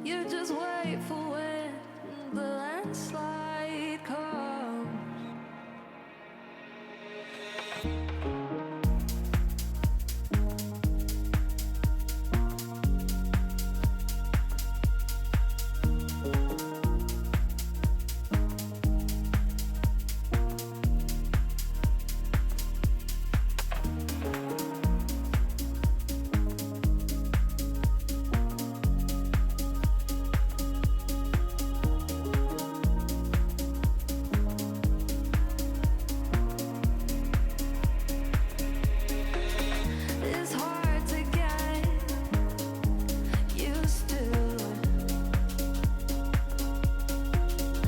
You just wait for when the landslide comes. It's hard to get used to.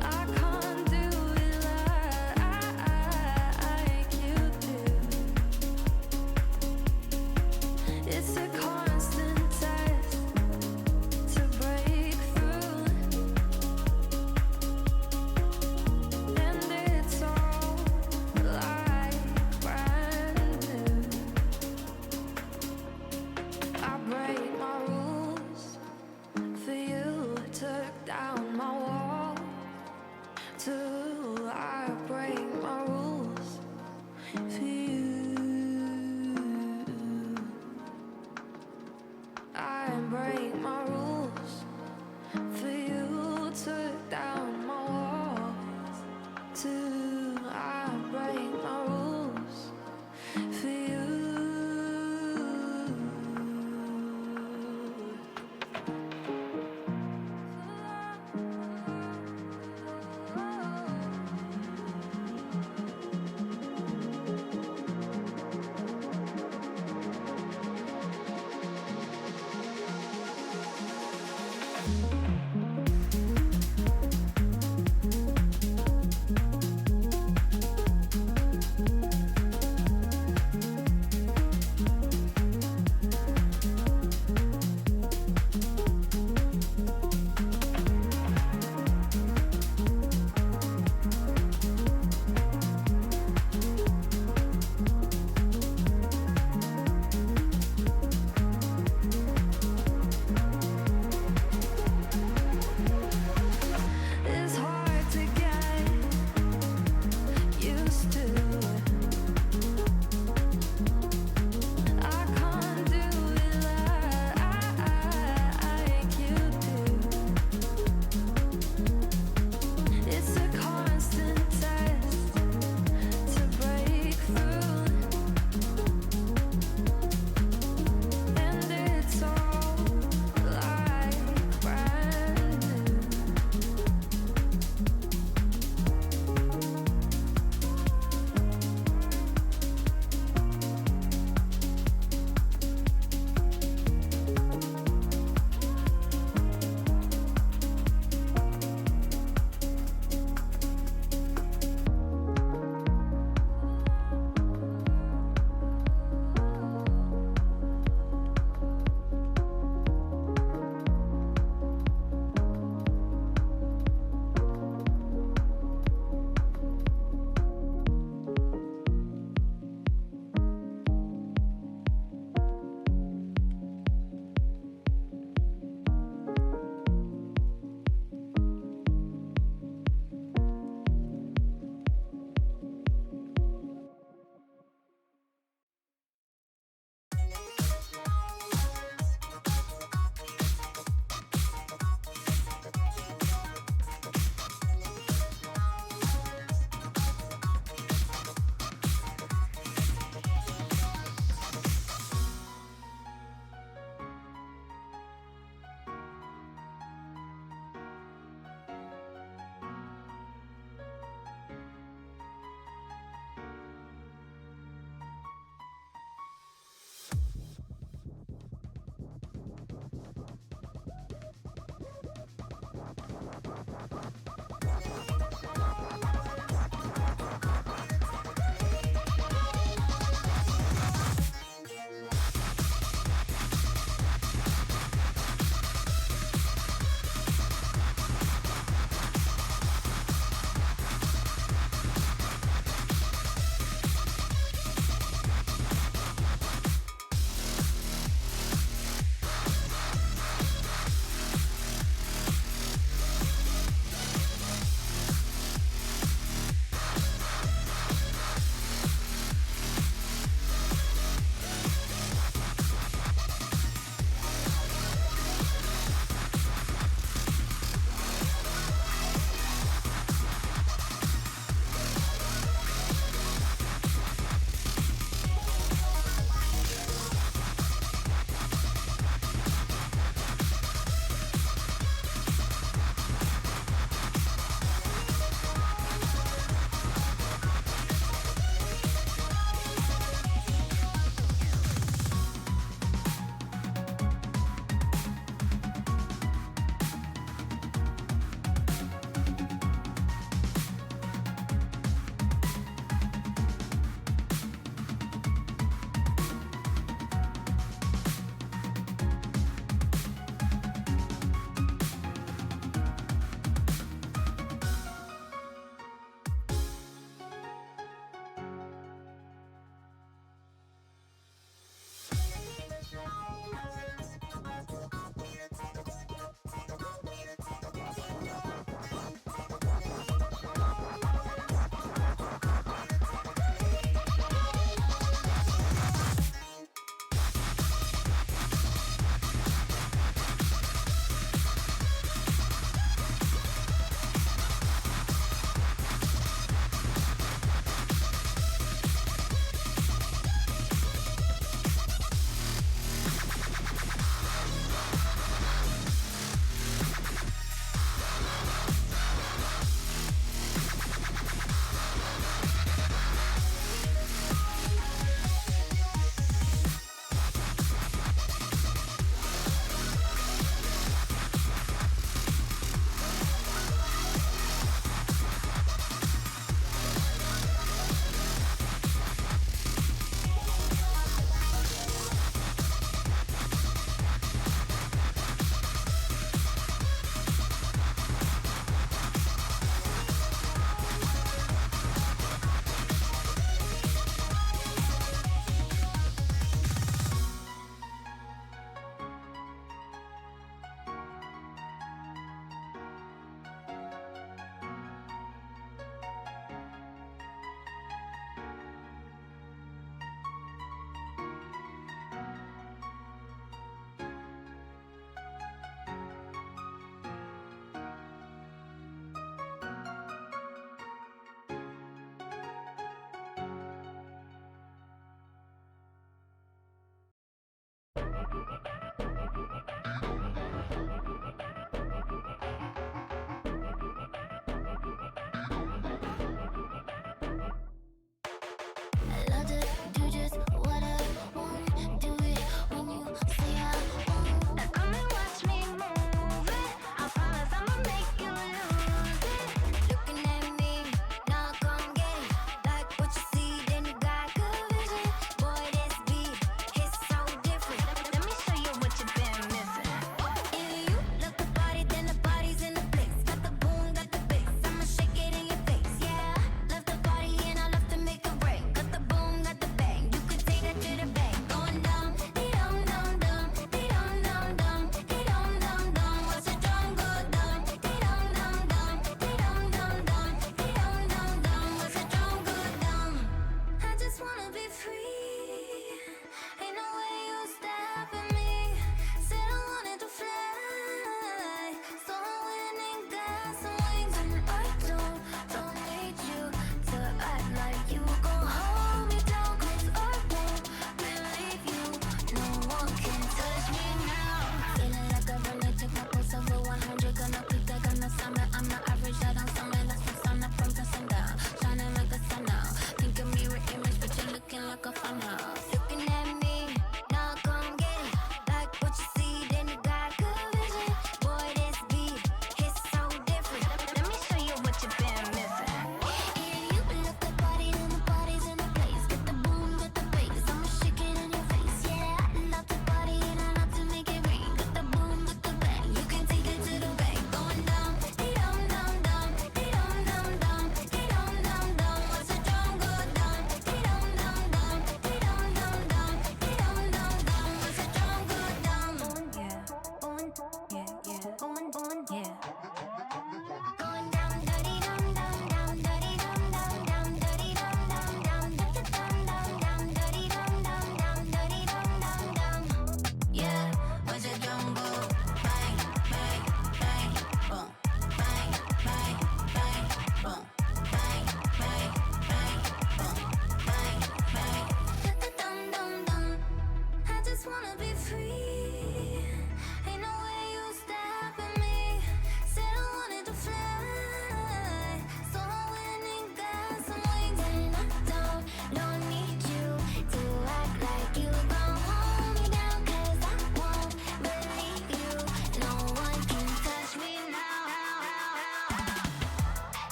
I can't do it like you do. It's a constant test to break through, and it's all like brand new. I break my rules for you, took down my wall too. I break my rules for you. I break my rules for you, took down my walls too. I break my rules for you.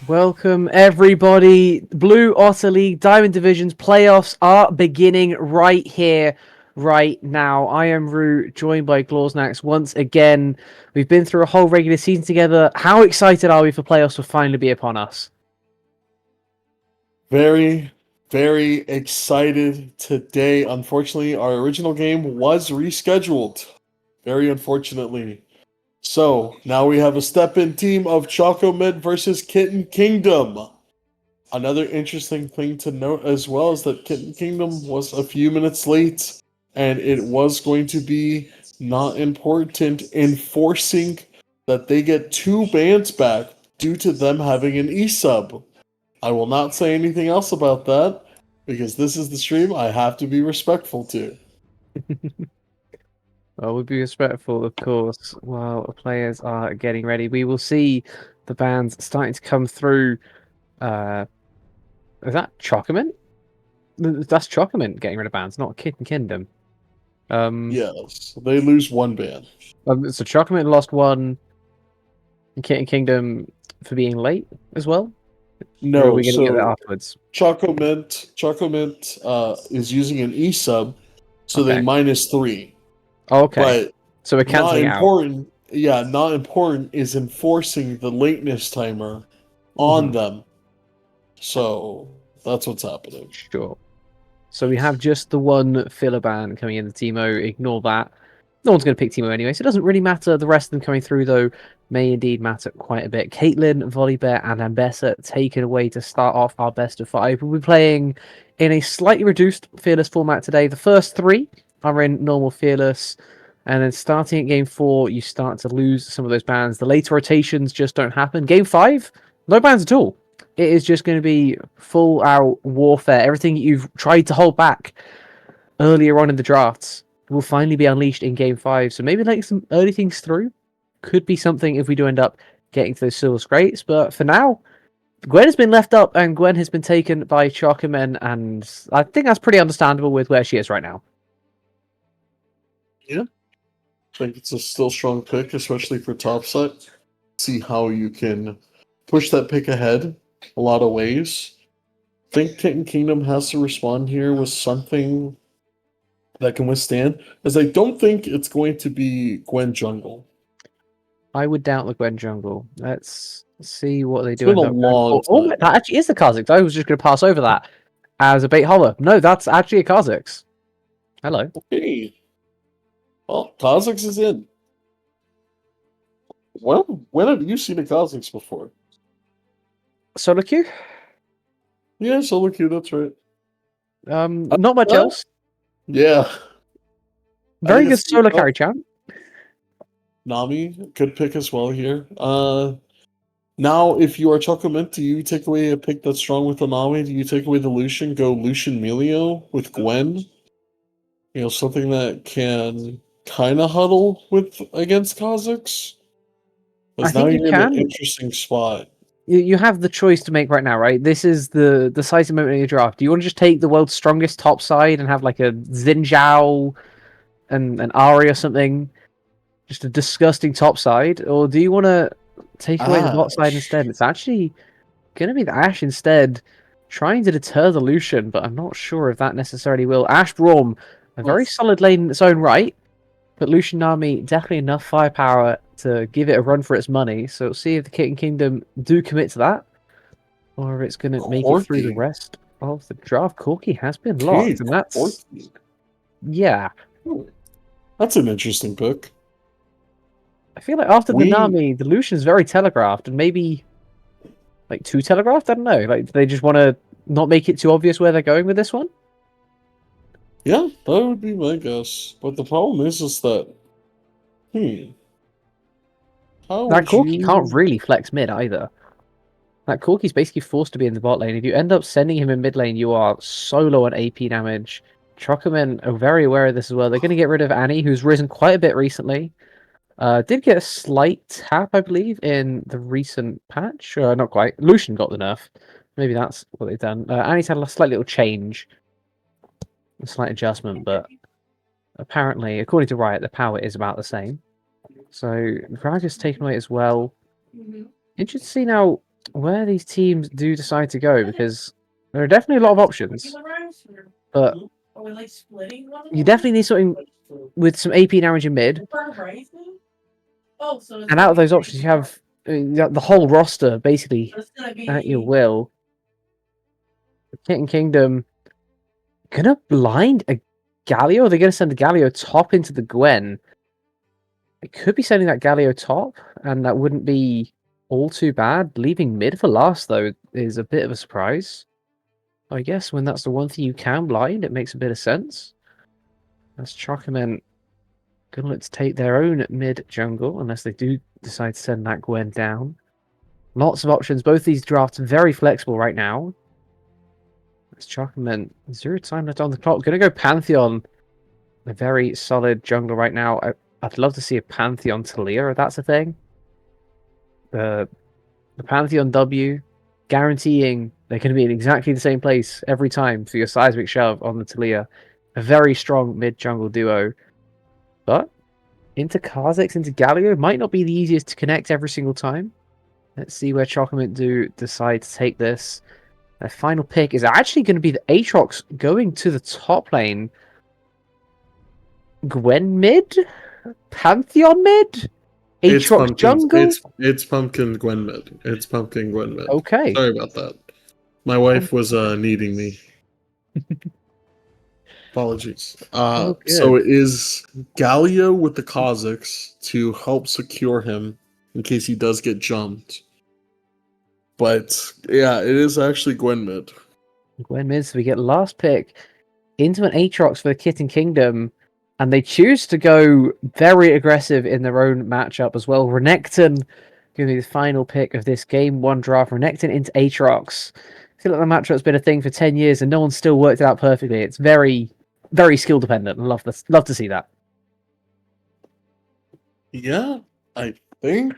Welcome, everybody. Blue Otter League Diamond Divisions playoffs are beginning right here, right now. I am Rue, joined by Glawsnax once again. We've been through a whole regular season together. How excited are we for playoffs to finally be upon us? Very, very excited today. Unfortunately, our original game was rescheduled. Very unfortunately. So now we have a step-in team of Choco Mid versus Kitten Kingdom. Another interesting thing to note as well is that Kitten Kingdom was a few minutes late, and it was going to be not important enforcing that they get 2 bans back due to them having an E-sub. I will not say anything else about that because this is the stream I have to be respectful to. Well, we'll be respectful, of course, while the players are getting ready. We will see the bands starting to come through. Is that Chocomint? That's Chocomint getting rid of bands, not Kitten Kingdom. Yes, they lose 1 ban. So Chocomint lost one. Kitten Kingdom for being late as well? Or are No, we going to get that so afterwards? Choco Mint is using an E-sub, so they Okay. -3. Oh, okay. But So we're not cancelling out. important, yeah, not important is enforcing the lateness timer on them. So that's what's happening. Sure. So we have just the one filler ban coming in the Teemo. Ignore that. No one's going to pick Teemo anyway, so it doesn't really matter. The rest of them coming through, though, may indeed matter quite a bit. Caitlyn, Volibear, and Ambessa taken away to start off our best of 5. We'll be playing in a slightly reduced Fearless format today. The first 3 are in normal Fearless, and then starting at Game 4, you start to lose some of those bans. The later rotations just don't happen. Game 5, no bans at all. It is just going to be full-out warfare. Everything you've tried to hold back earlier on in the drafts will finally be unleashed in Game 5. So maybe letting some early things through could be something if we do end up getting to those Silver Scrapes. But for now, Gwen has been left up and Gwen has been taken by Chocomen, and I think that's pretty understandable with where she is right now. Yeah. I think it's a still strong pick, especially for topside. See how you can push that pick ahead a lot of ways. I think Kitten Kingdom has to respond here with something that can withstand, as I don't think it's going to be Gwen Jungle. I would doubt the Gwen jungle. Let's see what they It's do been end a up going long for. Oh, time. that actually is the Kha'Zix. I was just going to pass over that as a bait holler. No, that's actually a Kha'Zix. Hello. Okay. Well, Kha'Zix is in. When have you seen a Kha'Zix before? Solo queue? Yeah, Solo Q, that's right. Not much else. Yeah. Very good solo carry champ. Nami, good pick as well here. Now, if you are Chocolate, do you take away a pick that's strong with the Nami? Do you take away the Lucian, go Lucian Melio with Gwen? You know, something that can kind of huddle with against Kha'Zix? I Because now think you you're in an can. interesting spot. You have the choice to make right now, right? This is the decisive moment in your draft. Do you want to just take the world's strongest top side and have like a Xin Zhao and an Ari or something? Just a disgusting top side? Or do you want to take away the bot side Ash. instead? It's actually going to be the Ashe instead, trying to deter the Lucian, but I'm not sure if that necessarily will. Ashe Braum, a very Oof. solid lane in its own right, but Lucian Nami definitely enough firepower to give it a run for its money. So we'll see if the Kitten Kingdom do commit to that, or if it's going to make it through the Corky. rest of the draft. Corky has been Okay, locked, and that's Corky. yeah. That's an interesting pick. I feel like after the We Nami, the Lucian's very telegraphed, and maybe like too telegraphed? I don't know. Like, do they just want to not make it too obvious where they're going with this one? Yeah, that would be my guess. But the problem is that, how That would Corki can't you? really flex mid either. That Corki's basically forced to be in the bot lane. If you end up sending him in mid lane, you are so low on AP damage. Chocomen are very aware of this as well. They're going to get rid of Annie, who's risen quite a bit recently. Did get a slight tap, I believe, in the recent patch. Not quite. Lucian got the nerf. Maybe that's what they've done. Annie's had a slight little change, a slight adjustment, but apparently, according to Riot, the power is about the same. So Gragas taken away as well. Interesting to see now where these teams do decide to go, because there are definitely a lot of options, but you definitely need something with some AP damage in mid. And out of those options, you have the whole roster basically at your will. The Kitten Kingdom gonna blind a Galio. They're gonna send the Galio top into the Gwen. It could be sending that Galio top, and that wouldn't be all too bad. Leaving mid for last, though, is a bit of a surprise. I guess when that's the one thing you can blind, it makes a bit of sense. That's Chocomen gonna look to take their own mid jungle, unless they do decide to send that Gwen down. Lots of options. Both these drafts very flexible right now. That's Chocomen. 0 time left on the clock. Gonna go Pantheon. A very solid jungle right now. I'd love to see a Pantheon Talia if that's a thing. The Pantheon W, guaranteeing they're going to be in exactly the same place every time for your seismic shove on the Talia. A very strong mid jungle duo. But into Kha'Zix, into Galio might not be the easiest to connect every single time. Let's see where Chocoment do decide to take this. Their final pick is actually going to be the Aatrox going to the top lane. Gwen mid? Pantheon mid? It's Aatrox pumpkin. jungle? It's pumpkin Gwen mid. It's pumpkin Gwen mid. Okay. Sorry about that. My wife was needing me. Apologies. Oh, So good. it is Galio with the Kha'Zix to help secure him in case he does get jumped. But yeah, it is actually Gwen mid. Gwen mid, so we get last pick into an Aatrox for the Kitten Kingdom, and they choose to go very aggressive in their own matchup as well. Renekton going to be the final pick of this game one draft. Renekton into Aatrox. I feel like the matchup's been a thing for 10 years and no one's still worked it out perfectly. It's very, very skill dependent. I love this. Love to see that. Yeah, I think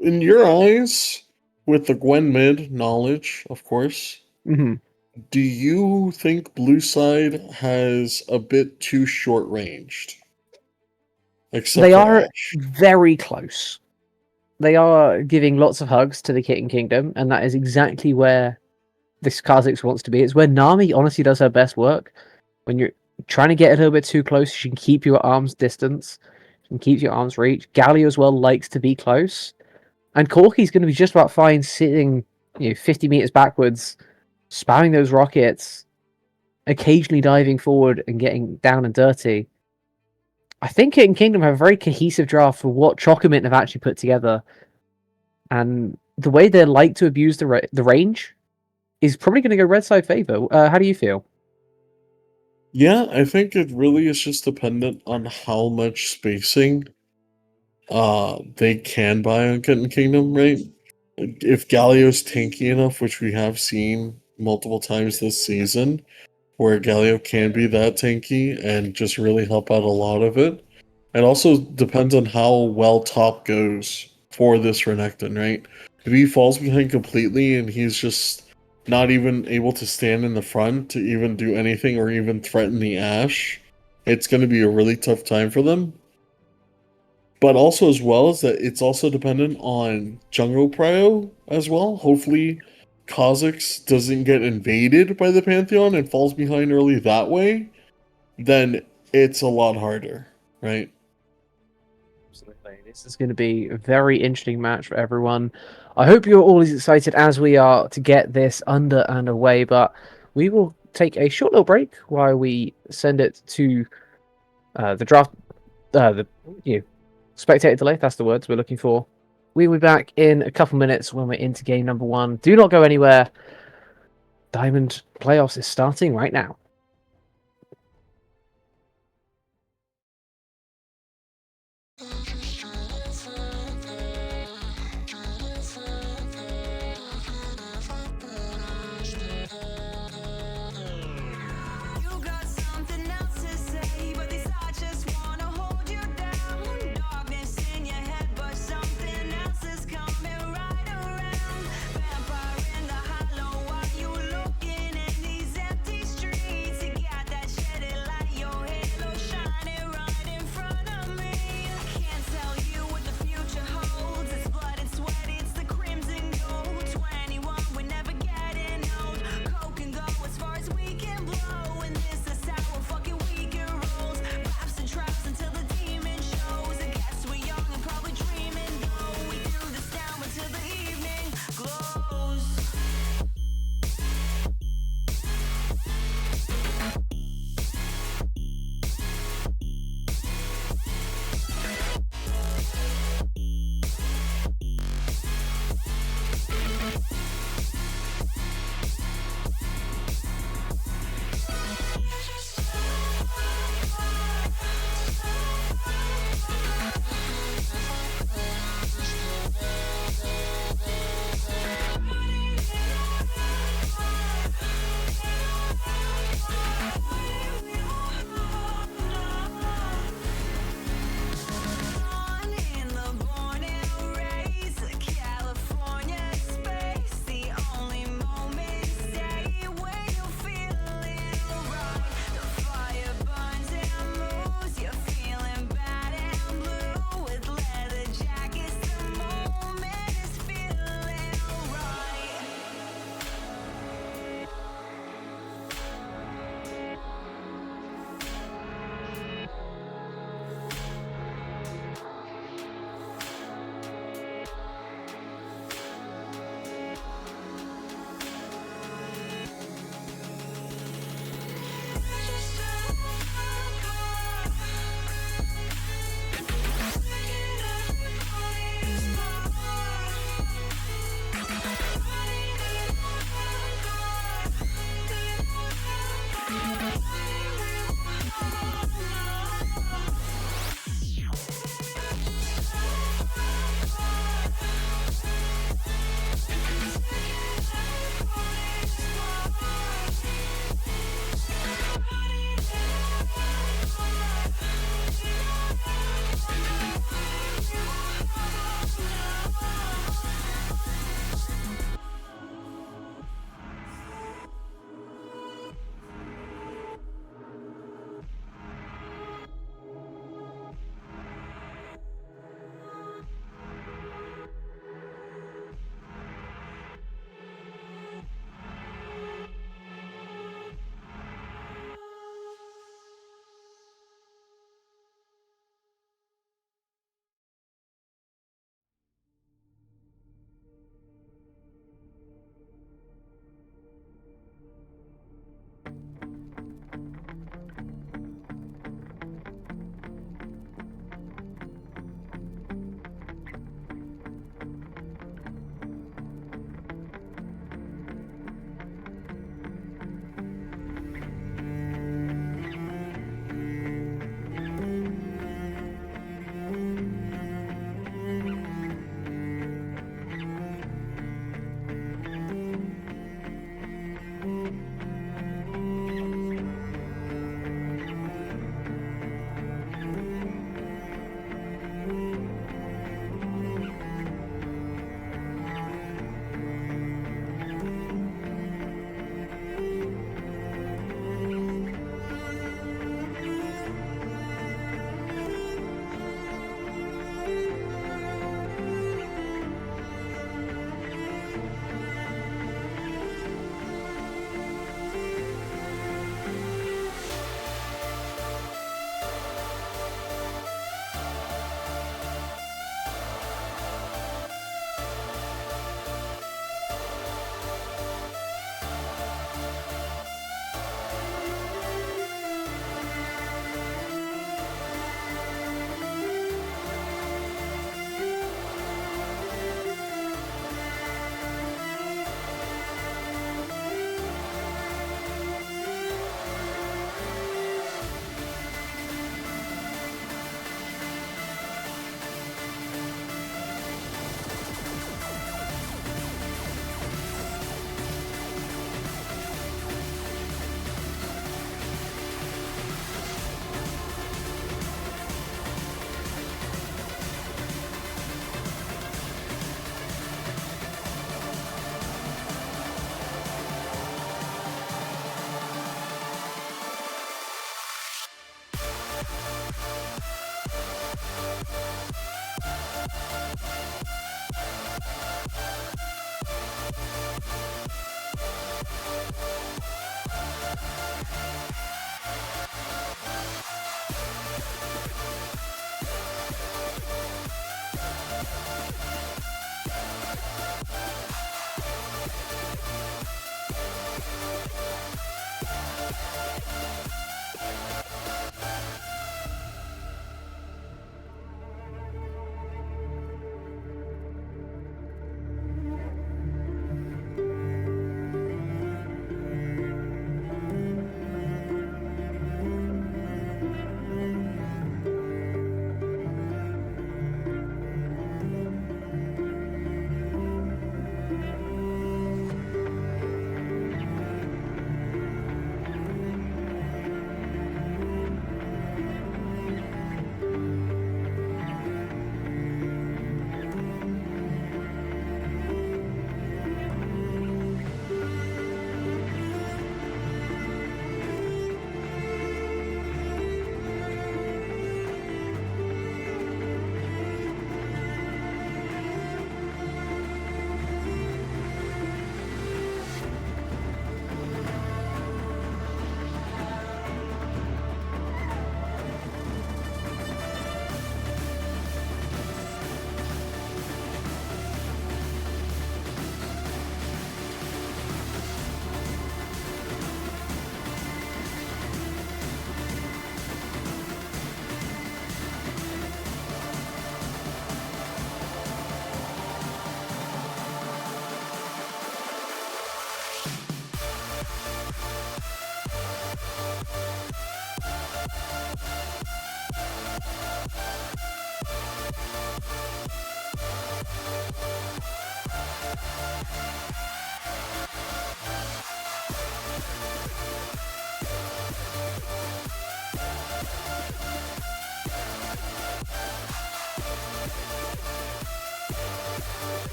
in your eyes, with the Gwen mid knowledge, of course, Mm-hmm. do you think Blue Side has a bit too short ranged? Except They for are Ash. very close. They are giving lots of hugs to the Kitten Kingdom, and that is exactly where this Kha'Zix wants to be. It's where Nami honestly does her best work. When you're trying to get a little bit too close, she can keep you at arm's distance, she can keep your arm's reach. Galio as well likes to be close. And Corki's going to be just about fine sitting 50 meters backwards, spamming those rockets, occasionally diving forward and getting down and dirty. I think Kitten Kingdom have a very cohesive draft for what Chocomint have actually put together. And the way they like to abuse the range is probably going to go red side favor. How do you feel? Yeah, I think it really is just dependent on how much spacing they can buy on Kitten Kingdom, right? If Galio's tanky enough, which we have seen multiple times this season, where Galio can be that tanky and just really help out a lot of it. It also depends on how well top goes for this Renekton, right? If he falls behind completely and he's just not even able to stand in the front to even do anything or even threaten the Ashe, it's going to be a really tough time for them. But also as well is that it's also dependent on jungle prio as well. Hopefully Kha'Zix doesn't get invaded by the Pantheon and falls behind early that way, then it's a lot harder, right? Absolutely. This is going to be a very interesting match for everyone. I hope you're all as excited as we are to get this under and away, but we will take a short little break while we send it to the draft, the spectator delay, that's the words we're looking for. We'll be back in a couple minutes when we're into game number 1. Do not go anywhere. Diamond Playoffs is starting right now. You got something else to say, but these thoughts just wanna hold you down. Darkness in your head, but something else is coming right around. Vampire in the hollow, while you looking in these empty streets.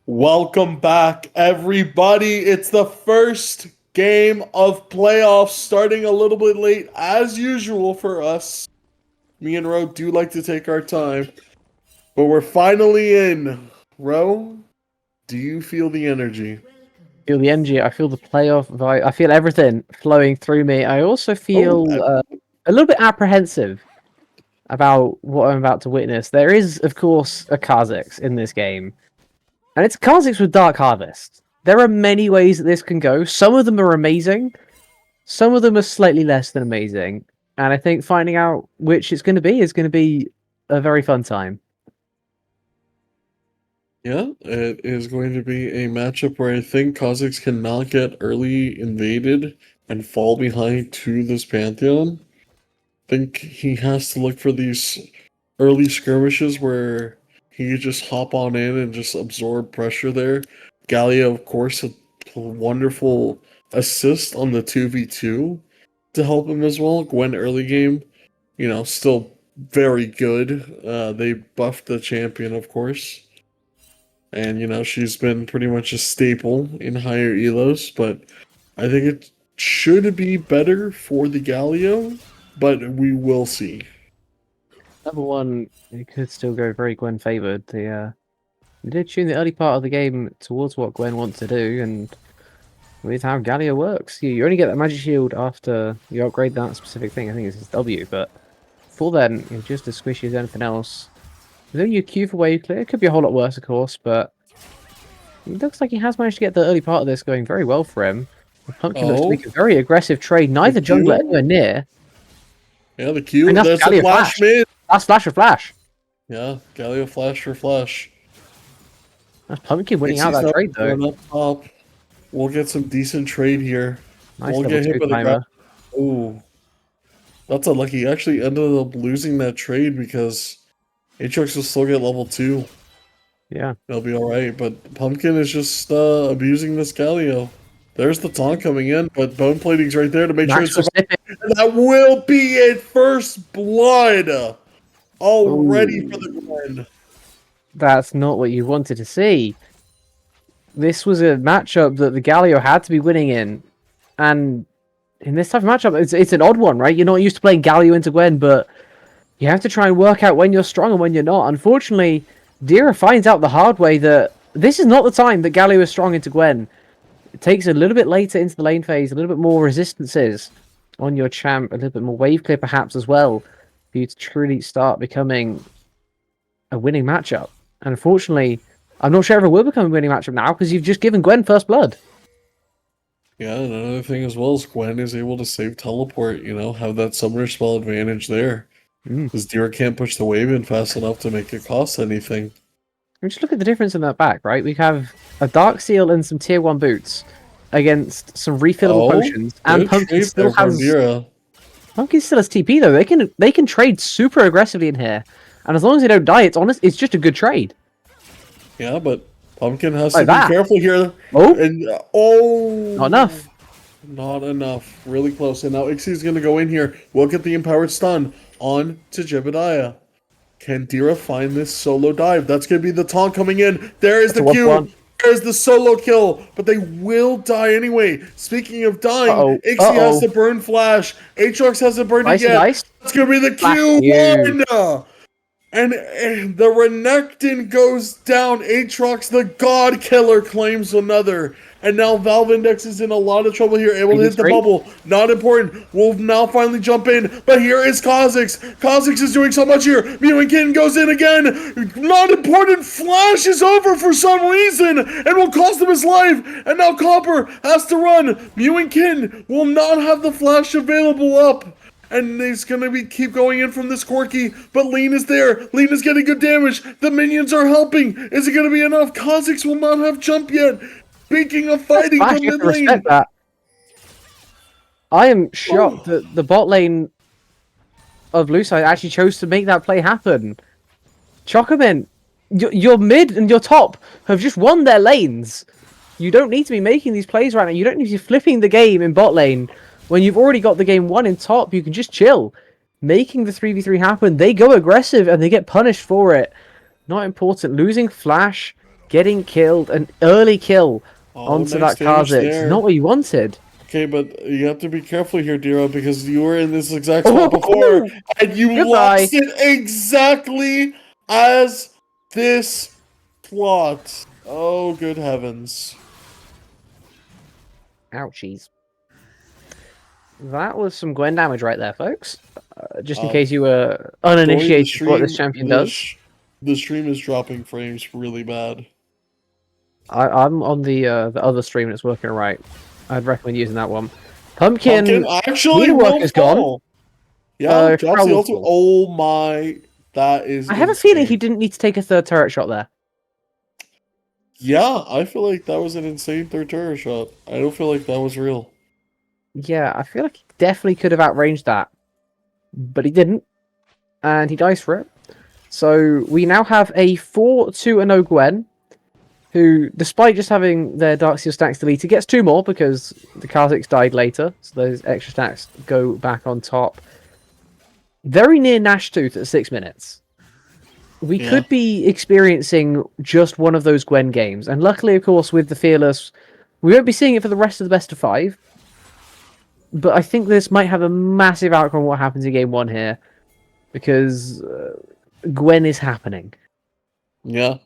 Welcome back, everybody. It's the first game of playoffs, starting a little bit late, as usual for us. Me and Ro do like to take our time, but we're finally in. Ro, do you feel the energy? I feel the energy. I feel the playoff vibe. I feel everything flowing through me. I also feel a little bit apprehensive about what I'm about to witness. There is, of course, a Kha'Zix in this game, and it's Kha'Zix with Dark Harvest. There are many ways that this can go. Some of them are amazing. Some of them are slightly less than amazing. And I think finding out which it's going to be is going to be a very fun time. Yeah, it is going to be a matchup where I think Kha'Zix cannot get early invaded and fall behind to this Pantheon. I think he has to look for these early skirmishes where he could just hop on in and just absorb pressure there. Gallia, of course, a wonderful assist on the 2v2 to help him as well. Gwen early game, still very good. They buffed the champion, of course. And, she's been pretty much a staple in higher elos, but I think it should be better for the Galio, but we will see. Number one, it could still go very Gwen favored. They did tune the early part of the game towards what Gwen wants to do, and with how Gallia works, you only get that magic shield after you upgrade that specific thing. I think it's his W, but before then, you're just as squishy as anything else. Then your Q for wave clear. It could be a whole lot worse, of course, but it looks like he has managed to get the early part of this going very well for him. The Pumpkin looks to make a very aggressive trade. Neither jungler anywhere near. Yeah, the Q. And There's a flash mid. That's flash for flash. Yeah, Galio flash for flash. That's Pumpkin winning out that trade, though. Up top. We'll get some decent trade here. Nice we'll level get hit 2 with a timer. Ooh. That's unlucky. He actually ended up losing that trade because Aatrox will still get level 2. Yeah. They'll be alright, but Pumpkin is just abusing this Galio. There's the taunt coming in, but Bone Plating's right there to make sure it's surviving. And that will be it. First blood. All ready for the Gwen. That's not what you wanted to see. This was a matchup that the Galio had to be winning in. And in this type of matchup, it's an odd one, right? You're not used to playing Galio into Gwen, but you have to try and work out when you're strong and when you're not. Unfortunately, Dira finds out the hard way that this is not the time that Galio is strong into Gwen. It takes a little bit later into the lane phase, a little bit more resistances on your champ, a little bit more wave clear perhaps as well, for you to truly start becoming a winning matchup. And unfortunately, I'm not sure if it will become a winning matchup now because you've just given Gwen first blood. Yeah, and another thing as well is Gwen is able to save teleport, have that summoner spell advantage there. Because Dira can't push the wave in fast enough to make it cost anything. And just look at the difference in that back, right? We have a Dark Seal and some tier 1 boots against some refillable potions, and Pumpkin still has TP though. They can trade super aggressively in here, and as long as they don't die, it's just a good trade. Yeah, but Pumpkin has to be careful here. And not enough. Not enough. Really close. And now Ixie's gonna go in here. We'll get the empowered stun on to Jebediah. Can Dira find this solo dive? That's going to be the taunt coming in. There is the Q. There's the solo kill. But they will die anyway. Speaking of dying, Ixie has the burn flash. Aatrox hasn't burned it yet. That's going to be the Q1. And the Renekton goes down. Aatrox, the God Killer, claims another. And now Valve Index is in a lot of trouble here. Able to hit the bubble. Not important. We'll now finally jump in. But here is Kha'Zix. Kha'Zix is doing so much here. Mew and Kitten goes in again. Not important. Flash is over for some reason. And will cost him his life. And now Copper has to run. Mew and Kitten will not have the flash available up. And he's going to keep going in from this Corki. But Lean is there. Lean is getting good damage. The minions are helping. Is it going to be enough? Kha'Zix will not have jump yet. Speaking of fighting from mid lane. I am shocked that the bot lane of Blue Side actually chose to make that play happen. Chocomin, your mid and your top have just won their lanes. You don't need to be making these plays right now. You don't need to be flipping the game in bot lane. When you've already got the game won in top, you can just chill. Making the 3v3 happen, they go aggressive and they get punished for it. Not important. Losing Flash getting killed, an early kill Oh, onto nice that damage Kha'Zix. there. Not what you wanted. Okay, but you have to be careful here, Dira, because you were in this exact spot before, and you Goodbye. lost it exactly as this plot. Oh, good heavens. Ouchies. That was some Gwen damage right there, folks. Just in Um, case you were Join the uninitiated to what stream. this champion does. The stream is dropping frames really bad. I'm on the other stream and it's working right. I'd recommend using that one. Pumpkin actually meter will worker's gone. fall. Yeah, drops the Crow will ultimate. fall. Oh my, that is I have a insane. feeling he didn't need to take a third turret shot there. Yeah, I feel like that was an insane third turret shot. I don't feel like that was real. Yeah, I feel like he definitely could have outranged that. But he didn't. And he dies for it. So we now have a 4-2-0 Gwen, who, despite just having their Darksteel stacks deleted, gets 2 more because the Kha'Zix died later. So those extra stacks go back on top. Very near Gnash Tooth at 6 minutes. We could be experiencing just one of those Gwen games. And luckily, of course, with the Fearless, we won't be seeing it for the rest of the best of 5. But I think this might have a massive outcome on what happens in game 1 here. Because Gwen is happening. Yeah.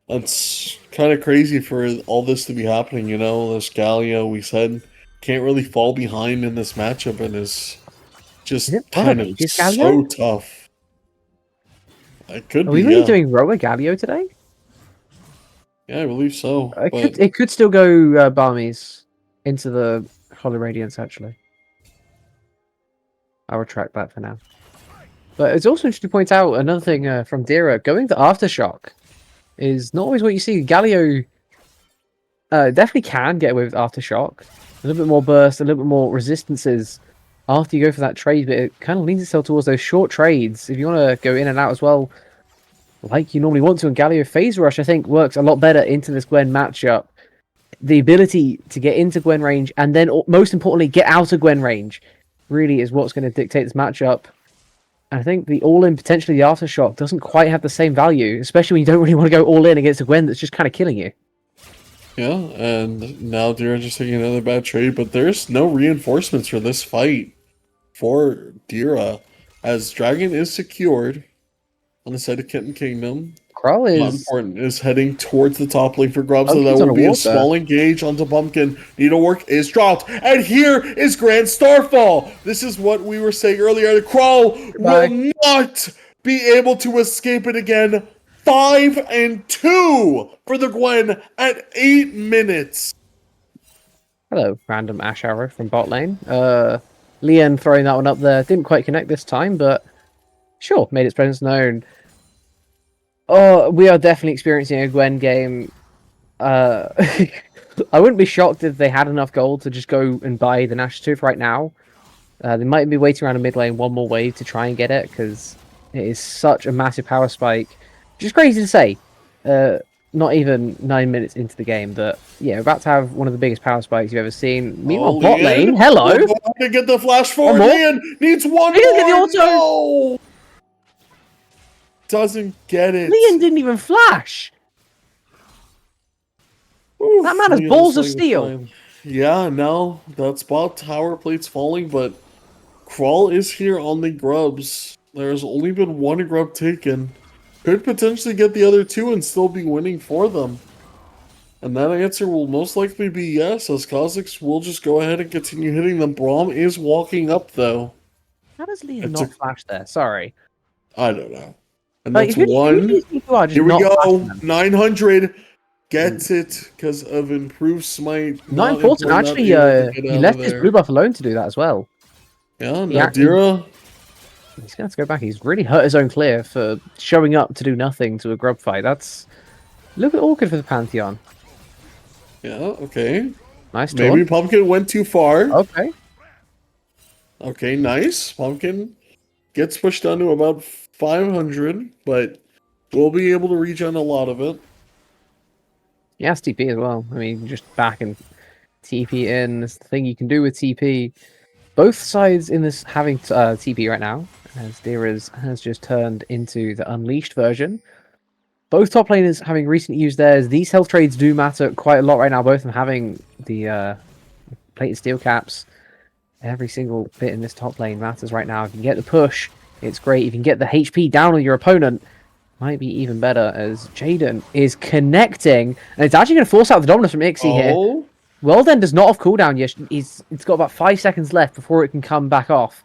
That's kind of crazy for all this to be happening, you know? This Galio, we said, can't really fall behind in this matchup and is just kind of so tough. It could Are be, we really doing Roa Galio today? Yeah, I believe so. It could still go Barmies into the Holy Radiance, actually. I'll retract that for now. But it's also interesting to point out another thing from Dira. Going to Aftershock is not always what you see. Galio definitely can get away with Aftershock. A little bit more burst, a little bit more resistances after you go for that trade, but it kind of leans itself towards those short trades. If you want to go in and out as well, like you normally want to, and Galio Phase Rush, I think, works a lot better into this Gwen matchup. The ability to get into Gwen range, and then, most importantly, get out of Gwen range, really is what's going to dictate this matchup. And I think the all-in, potentially the Aftershock, doesn't quite have the same value, especially when you don't really want to go all-in against a Gwen that's just kind of killing you. Yeah, and now Dira just taking another bad trade, but there's no reinforcements for this fight for Dira, as Dragon is secured on the side of Kitten Kingdom. Krull is heading towards the top lane for Grub, so that Pumpkin's will be a small engage onto Pumpkin. Needlework is dropped, and here is Grand Starfall. This is what we were saying earlier. The Krull will not be able to escape it again. 5-2 for the Gwen at 8 minutes. Hello, random Ash Arrow from bot lane. Leon throwing that one up there. Didn't quite connect this time, but sure, made its presence known. Oh, we are definitely experiencing a Gwen game. I wouldn't be shocked if they had enough gold to just go and buy the Gnash Tooth right now. They might be waiting around a mid lane one more wave to try and get it, because it is such a massive power spike. Which is crazy to say. Not even 9 minutes into the game, but yeah, about to have one of the biggest power spikes you've ever seen. Meanwhile, bot lane, hello! To get the flash forward, Leon needs one more! Get the auto! No! Doesn't get it. Leon didn't even flash! Oof, that man has balls of steel! Yeah, now that spot tower plate's falling, but Crawl is here on the grubs. There's only been one grub taken. Could potentially get the other 2 and still be winning for them. And that answer will most likely be yes, as Kha'Zix will just go ahead and continue hitting them. Braum is walking up, though. How does Leon not flash there? Sorry. I don't know. And like, that's one. Here we go. 900 gets it because of improved smite. Not important. Actually, he left his blue buff alone to do that as well. Yeah, now Dira. He's going to have to go back. He's really hurt his own clear for showing up to do nothing to a grub fight. That's a little bit awkward for the Pantheon. Yeah, okay. Nice taunt. Maybe Pumpkin went too far. Okay. Okay, nice. Pumpkin gets pushed down to about 500, but we'll be able to regen a lot of it. Yeah, it's TP as well. I mean, just back and TP in. This thing you can do with TP. Both sides in this having TP right now, as Dira's has just turned into the Unleashed version. both top laners having recently used theirs. These health trades do matter quite a lot right now. Both of them having the plated steel caps. Every single bit in this top lane matters right now. If you can get the push, it's great. If you can get the HP down on your opponent, might be even better, as Jaden is connecting. And it's actually going to force out the dominance from Ixie here. Oh, Well then does not have cooldown yet. It's got about 5 seconds left before it can come back off.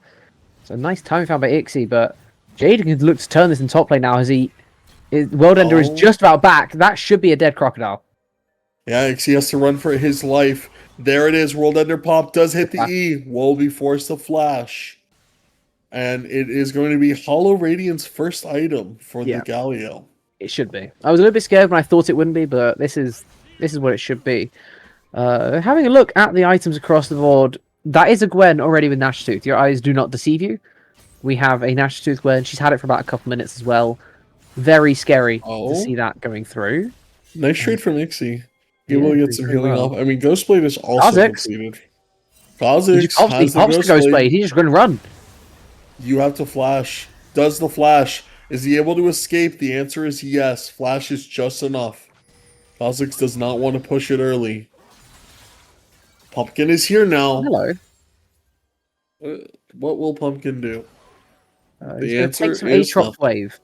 So nice timing found by Ixie, but Jaden can look to turn this in top lane now as World Ender is just about back. That should be a dead crocodile. yeah, he has to run for his life. There it is. World Ender Pop does hit the E. Will be forced to flash. And it is going to be Hollow Radiant's first item for the Galio. It should be. I was a little bit scared when I thought it wouldn't be, but this is what it should be. Having a look at the items across the board, that is a Gwen already with Gnash Tooth. Your eyes do not deceive you. We have a Gnash Tooth Gwen. She's had it for about a couple minutes as well. Very scary to see that going through. Nice trade from Ixie. Able to get some healing off. I mean, Ghostblade is also completed. Kha'Zix has the Ghostblade. He's just going to run. You have to flash. Does the flash? Is he able to escape? The answer is yes. Flash is just enough. Kha'Zix does not want to push it early. Pumpkin is here now. Hello. What will Pumpkin do? The answer is Aatrox wave.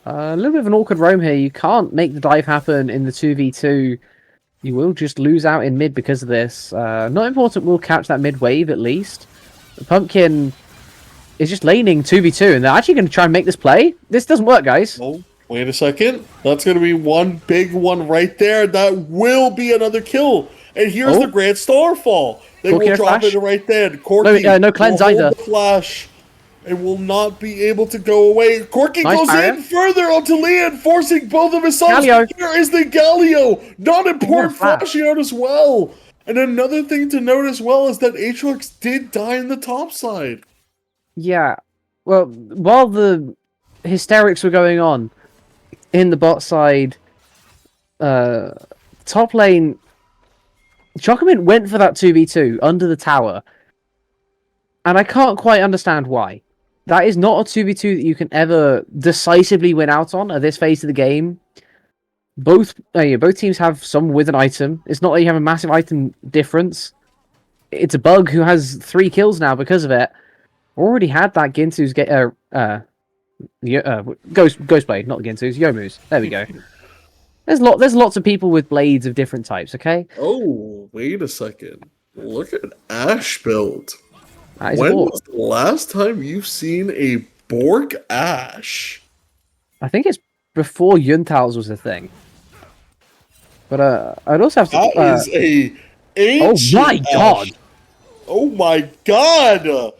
A little bit of an awkward roam here. You can't make the dive happen in the 2v2. You will just lose out in mid because of this. Not important, we'll catch that mid wave at least. The Pumpkin is just laning 2v2, and they're actually going to try and make this play. This doesn't work, guys. Oh, wait a second. That's going to be one big one right there. That will be another kill. And here's the Grand Starfall. They will drop it right then. Corki no cleanse either. The flash. It will not be able to go away. Corki goes in further onto Leon, forcing both of his subs. Here is the Galio. Not important, flashing out as well. And another thing to note as well is that Aatrox did die in the top side. Yeah. Well, while the hysterics were going on in the bot side, top lane, Chocomin went for that 2v2 under the tower. And I can't quite understand why. That is not a 2v2 that you can ever decisively win out on at this phase of the game. Both teams have someone with an item. It's not like you have a massive item difference. It's a bug who has 3 kills now because of it. Already had that Ginsu's Ghostblade, not Ginsu's, Yomu's. There we go. There's lots of people with blades of different types, okay? Oh, wait a second. Look at Ashe build. When was the last time you've seen a Bork Ashe? I think it's before Yuntal's was a thing. But I'd also have to... That is a ancient Oh my god! Ashe. Oh my god!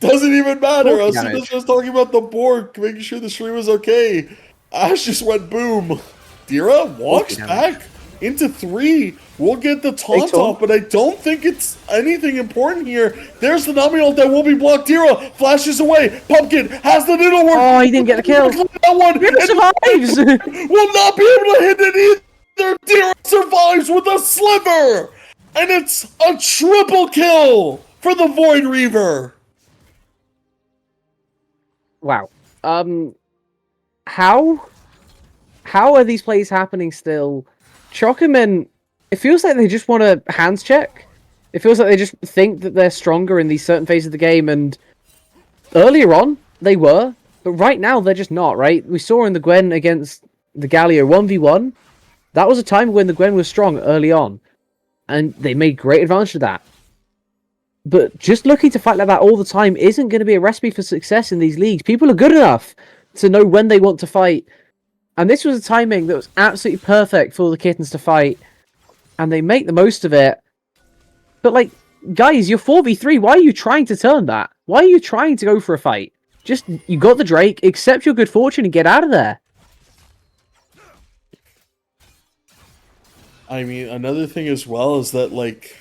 Doesn't even matter. As soon as I was talking about the Bork, making sure the stream was okay, Ashe just went boom. Dira walks back into 3. We'll get the taunt off, but I don't think it's anything important here. There's the Nami ult that will be blocked. Dira flashes away. Pumpkin has the needle work. Oh, he didn't get the kill. That one Survives. Will not be able to hit it either. Dira survives with a sliver, and it's a triple kill for the Void Reaver. Wow. How are these plays happening still? Chocomin, it feels like they just want to hands check. It feels like they just think that they're stronger in these certain phases of the game, and earlier on, they were, but right now, they're just not, right? We saw in the Gwen against the Galio 1v1, that was a time when the Gwen was strong early on, and they made great advantage of that. But just looking to fight like that all the time isn't going to be a recipe for success in these leagues. People are good enough to know when they want to fight. And this was a timing that was absolutely perfect for the Kittens to fight. And they make the most of it. But, like, guys, you're 4v3. Why are you trying to turn that? Why are you trying to go for a fight? Just, you got the Drake, accept your good fortune and get out of there. I mean, another thing as well is that, like,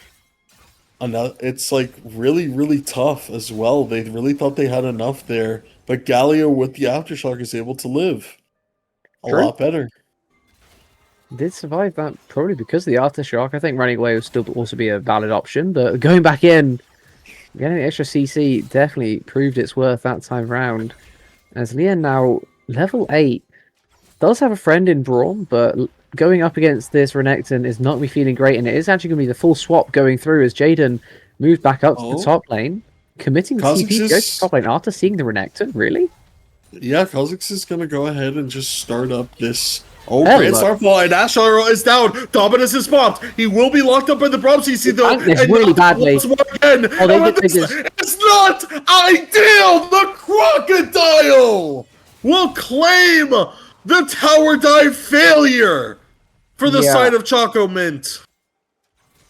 it's, like, really, really tough as well. They really thought they had enough there. But Galio with the Aftershock is able to live a lot better. Did survive that probably because of the Aftershock. I think running away would still also be a valid option, but going back in, getting the extra CC definitely proved its worth that time round. As Leon now level 8, does have a friend in Braum, but going up against this Renekton is not going to be feeling great, and it is actually going to be the full swap going through as Jaden moves back up to the top lane, committing the TP to go to top lane after seeing the Renekton. Really? Yeah, Kha'Zix is going to go ahead and just start up this. Oh, Hell, Grand look. Starfall, and Ashar is down. Dominus is popped. He will be locked up in the Braum CC, though. Tanked this And really not badly. once more again. Oh, they And with did this, this. it's not ideal. The Crocodile will claim the tower dive failure for the Yeah. side of Choco Mint.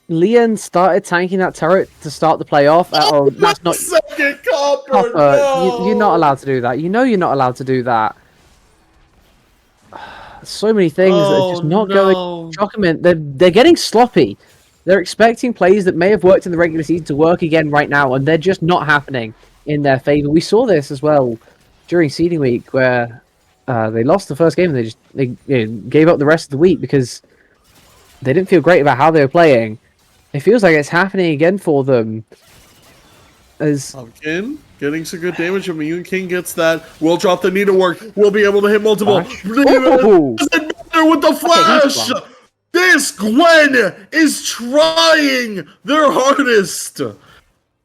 Leon started tanking that turret to start the playoff. Oh, that's not. Second copper, Copper, no. you're not allowed to do that. You know you're not allowed to do that. So many things that are just not going. Chocoment, they're getting sloppy. They're expecting plays that may have worked in the regular season to work again right now, and they're just not happening in their favor. We saw this as well during seeding week, where they lost the first game and they gave up the rest of the week because they didn't feel great about how they were playing. It feels like it's happening again for them. As Pumpkin getting some good damage. Immune King gets that. We'll drop the needlework. We'll be able to hit multiple. Ooh. Doesn't matter with the flash. This Gwen is trying their hardest.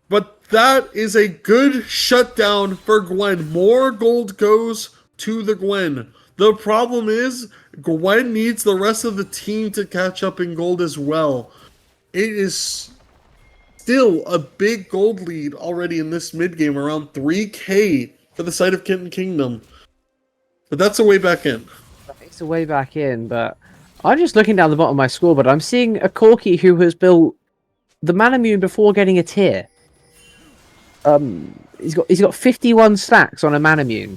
But that is a good shutdown for Gwen. More gold goes to the Gwen. The problem is Gwen needs the rest of the team to catch up in gold as well. It is still a big gold lead already in this mid game, around 3k for the side of Kitten Kingdom. But that's a way back in. it's a way back in, but I'm just looking down the bottom of my score, but I'm seeing a Corki who has built the Manamune before getting a tier. He's got 51 stacks on a Manamune.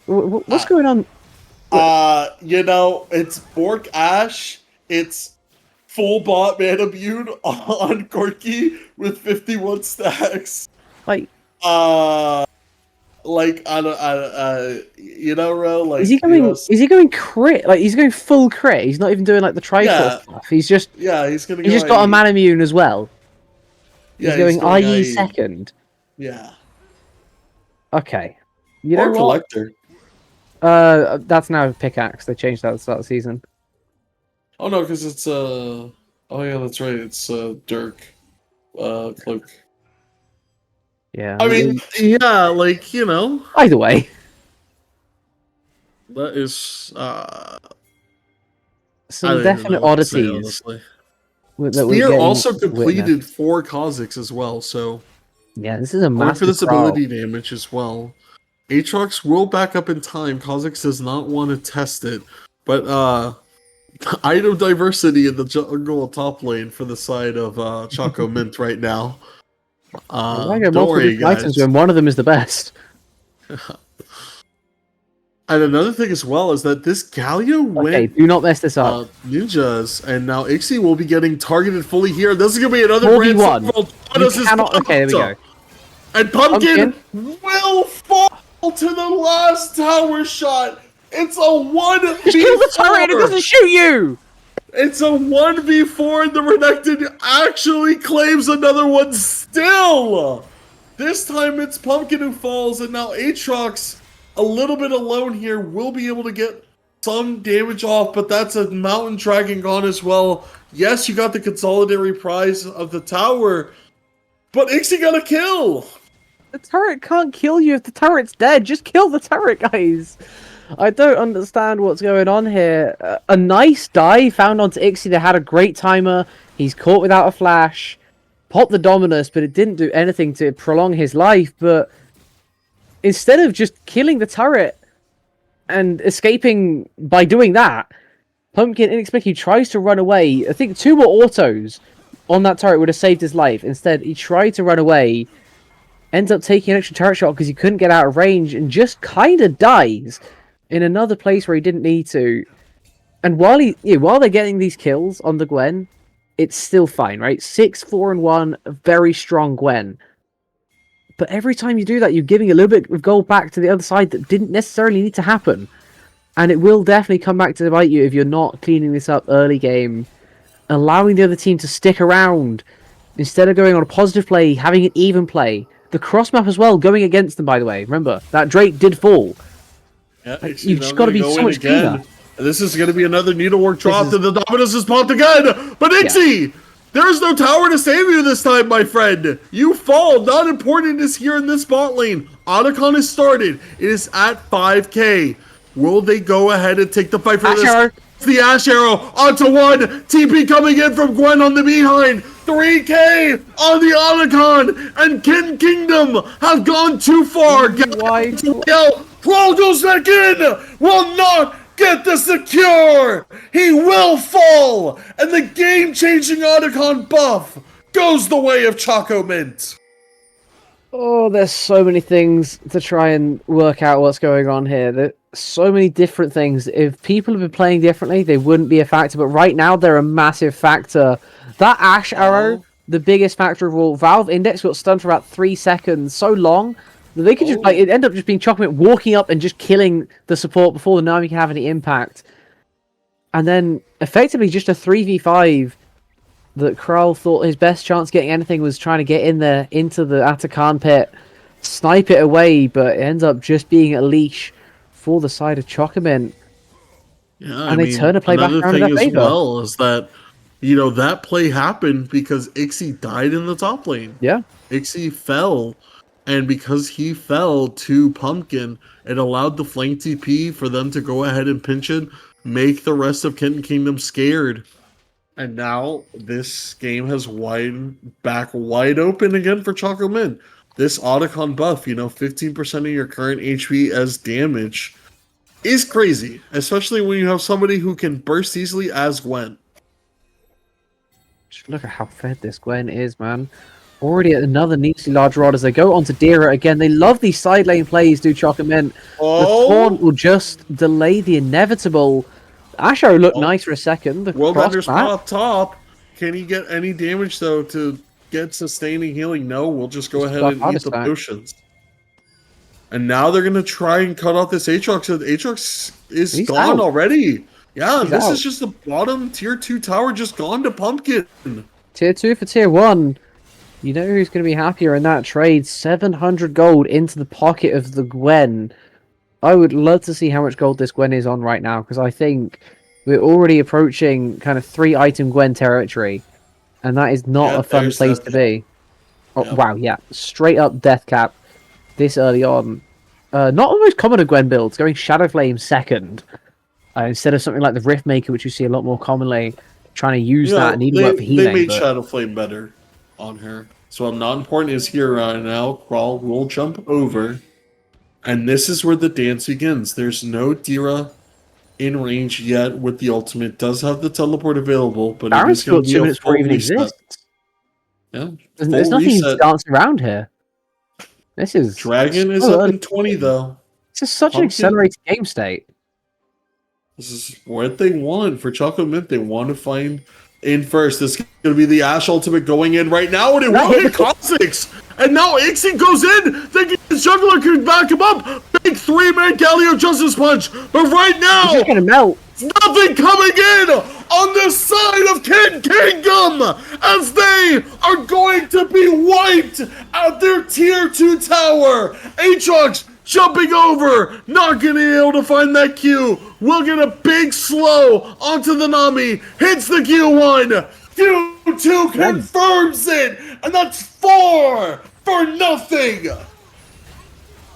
What's going on? It's Bork Ash. It's full bot Manamune on Corki with 51 stacks. Like Ro, like is he going? Is he going crit? Like he's going full crit. He's not even doing like the tricot stuff. He's just he's gonna. He's just got a Manamune as well. Yeah, he's going IE IE. second. Yeah. Okay. You know Or what? collector. That's now a pickaxe. They changed that at the start of the season. Oh no, because it's oh yeah, that's right. It's Dirk, cloak. Yeah. I mean, yeah, Either way. that is Some definite oddities. Spear also completed 4 Kha'Zix as well, so yeah, this is a going massive for this trial. ability damage as well. Aatrox will back up in time. Kha'Zix does not want to test it, but item diversity in the jungle top lane for the side of Choco Mint right now. Why go Don't multiple worry, different items guys. when one of them is the best? And another thing as well is that this Galio Okay, went do not mess this up. ninjas, and now Ixie will be getting targeted fully here. This is gonna be another 4v1. Grand You cannot. Okay, there we go. And Pumpkin will fall to the last tower shot. It's a 1v4. Just kill the turret. It doesn't shoot you. It's a 1v4, and the Renekton actually claims another one still. This time it's Pumpkin who falls, and now Aatrox, a little bit alone here, will be able to get some damage off, but that's a Mountain Dragon gone as well. Yes, you got the consolidatory prize of the tower, but Ixie got a kill. The turret can't kill you if the turret's dead. Just kill the turret, guys. I don't understand what's going on here. A nice dive found onto Ixie that had a great timer. He's caught without a flash. Popped the Dominus, but it didn't do anything to prolong his life. But instead of just killing the turret and escaping by doing that, Pumpkin inexplicably tries to run away. I think 2 more autos on that turret would have saved his life. Instead, he tried to run away, ends up taking an extra turret shot because he couldn't get out of range, and just kind of dies in another place where he didn't need to. And while they're getting these kills on the Gwen, it's still fine, right? 6, 4, and 1, a very strong Gwen. But every time you do that, you're giving a little bit of gold back to the other side that didn't necessarily need to happen. And it will definitely come back to bite you if you're not cleaning this up early game, allowing the other team to stick around instead of going on a positive play, having an even play. The cross map as well, going against them, by the way. Remember, that Drake did fall. Yeah, Like, Ixie you've now just got to gonna be go so in much cleaner. again. And this is going to be another needlework drop, is- and the Dominus is popped again. But Yeah. Ixie, there is no tower to save you this time, my friend. You fall. Not important is here in this bot lane. Otacon is started. It is at 5k. Will they go ahead and take the fight for Ash this? Arrow. The Ash Arrow onto one. TP coming in from Gwen on the behind. 3k on the Otacon. And Kin Kingdom have gone too far. Why? Kroll goes back in. Will not get the secure. He will fall. And the game-changing Otacon buff goes the way of Choco Mint. Oh, there's so many things to try and work out what's going on here. There's so many different things. If people had been playing differently, they wouldn't be a factor. But right now, they're a massive factor. That Ash Arrow, the biggest factor of all. Valve Index got stunned for about 3 seconds. So long that they could just like it ended up just being Chocolate walking up and just killing the support before the Nami can have any impact. And then effectively just a 3v5 that Kral thought his best chance getting anything was trying to get in there into the Atakan pit, snipe it away, but it ends up just being a leash for the side of Chocomin. Yeah, And they turn a play back another around in thing their as favor. well is that, you know, that play happened because Ixie died in the top lane. Yeah. Ixie fell, and because he fell to Pumpkin, it allowed the flank TP for them to go ahead and pinch it, make the rest of Kitten Kingdom scared. And now this game has back wide open again for Choco Mint. This Otacon buff, you know, 15% of your current HP as damage is crazy, especially when you have somebody who can burst easily as Gwen. Just look at how fed this Gwen is, man. Already at another neatly large rod as they go onto Dira again. They love these side lane plays, do Chocomin. The Thorn will just delay the inevitable. Asho looked nice for a second. The World cross Enders back. pop top. Can he get any damage though to get sustaining healing? No, we'll just go ahead and eat the potions. And now they're gonna try and cut off this Aatrox. So Aatrox is gone already. Yeah, this is just the bottom tier 2 tower just gone to Pumpkin. Tier 2 for tier 1. You know who's going to be happier in that trade? 700 gold into the pocket of the Gwen. I would love to see how much gold this Gwen is on right now, because I think we're already approaching kind of 3-item Gwen territory. And that is not a fun place to be. Oh, wow, yeah. Straight up death cap this early on. Not the most common of Gwen builds, going Shadow Flame second. Instead of something like the Rift Maker, which you see a lot more commonly, trying to use that and needlework for healing. They made Shadow Flame better on her. So not important is here right now. Crawl will jump over. And this is where the dance begins. There's no Dira in range yet with the ultimate. Does have the teleport available, but it is going to be 2 a minutes full before it even reset. exists. Yeah, There's nothing dancing around here. This is Dragon is up in 20 though. This is such an accelerated game state. This is what they want for Choco Mint. They want to find in first. This is going to be the Ashe ultimate going in right now, and it will hit Kha'Zix. And now Ixie goes in, thinking the juggler can back him up. Big 3-man Galio Justice Punch. But right now, he's just going to melt. Nothing coming in on the side of King Kingdom as they are going to be wiped at their tier 2 tower. Aatrox jumping over, not going to be able to find that Q. We'll get a big slow onto the Nami, hits the Q1. Q2 confirms it, and that's 4 for nothing.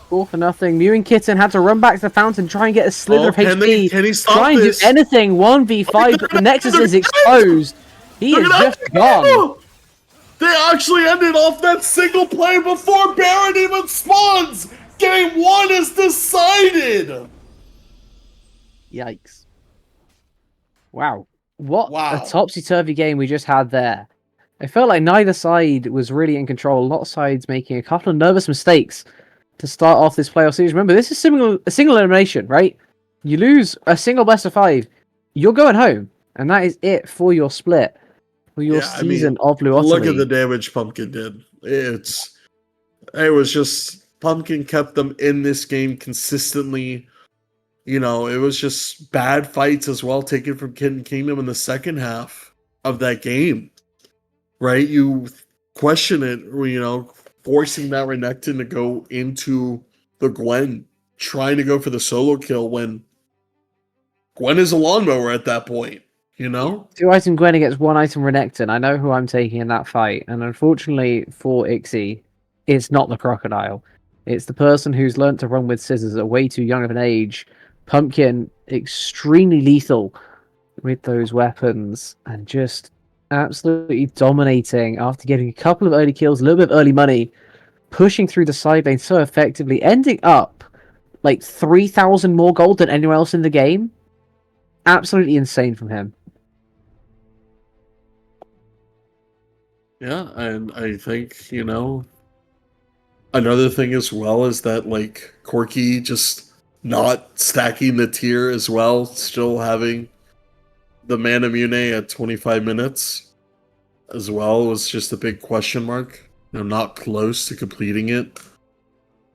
4 for nothing. Mew and Kitten had to run back to the fountain, try and get a slither of HP. Can he stop try and this? do anything 1v5, but the Nexus is exposed. He is just gone. They actually ended off that single play before Baron even spawns. Game 1 is decided. Yikes. Wow. What a topsy-turvy game we just had there. I felt like neither side was really in control. A lot of sides making a couple of nervous mistakes to start off this playoff series. Remember, this is a single elimination, right? You lose a single best of 5, you're going home. And that is it for your split. For your season of Blue Otterly. Look at the damage Pumpkin did. It was just Pumpkin kept them in this game consistently. You know, it was just bad fights as well taken from Kitten Kingdom in the second half of that game. Right? You question it, you know, forcing that Renekton to go into the Gwen trying to go for the solo kill when Gwen is a lawnmower at that point, you know? 2-item Gwen against 1-item Renekton. I know who I'm taking in that fight, and unfortunately for Ixie, it's not the crocodile. It's the person who's learnt to run with scissors at way too young of an age. Pumpkin, extremely lethal with those weapons, and just absolutely dominating after getting a couple of early kills, a little bit of early money, pushing through the side lane so effectively, ending up like 3,000 more gold than anyone else in the game. Absolutely insane from him. Yeah, and I think, you know, another thing as well is that, like, Corky just not stacking the tier as well, still having the Mana Mune at 25 minutes as well was just a big question mark. You know, not close to completing it.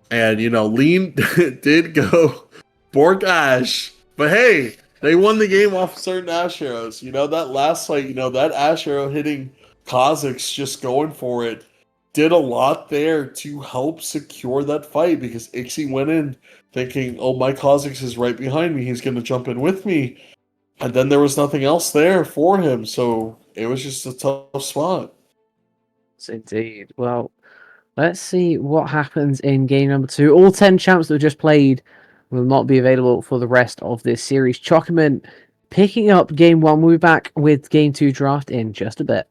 And, you know, Lean did go Bork Ash. But hey, they won the game off certain Ash arrows. You know, that last fight, you know, that Ash arrow hitting Kha'Zix just going for it did a lot there to help secure that fight because Ixie went in thinking, oh, my Kha'Zix is right behind me. He's going to jump in with me. And then there was nothing else there for him. So it was just a tough spot. Yes, indeed. Well, let's see what happens in game number 2. All 10 champs that were just played will not be available for the rest of this series. Chocoman picking up game 1. We'll be back with game 2 draft in just a bit.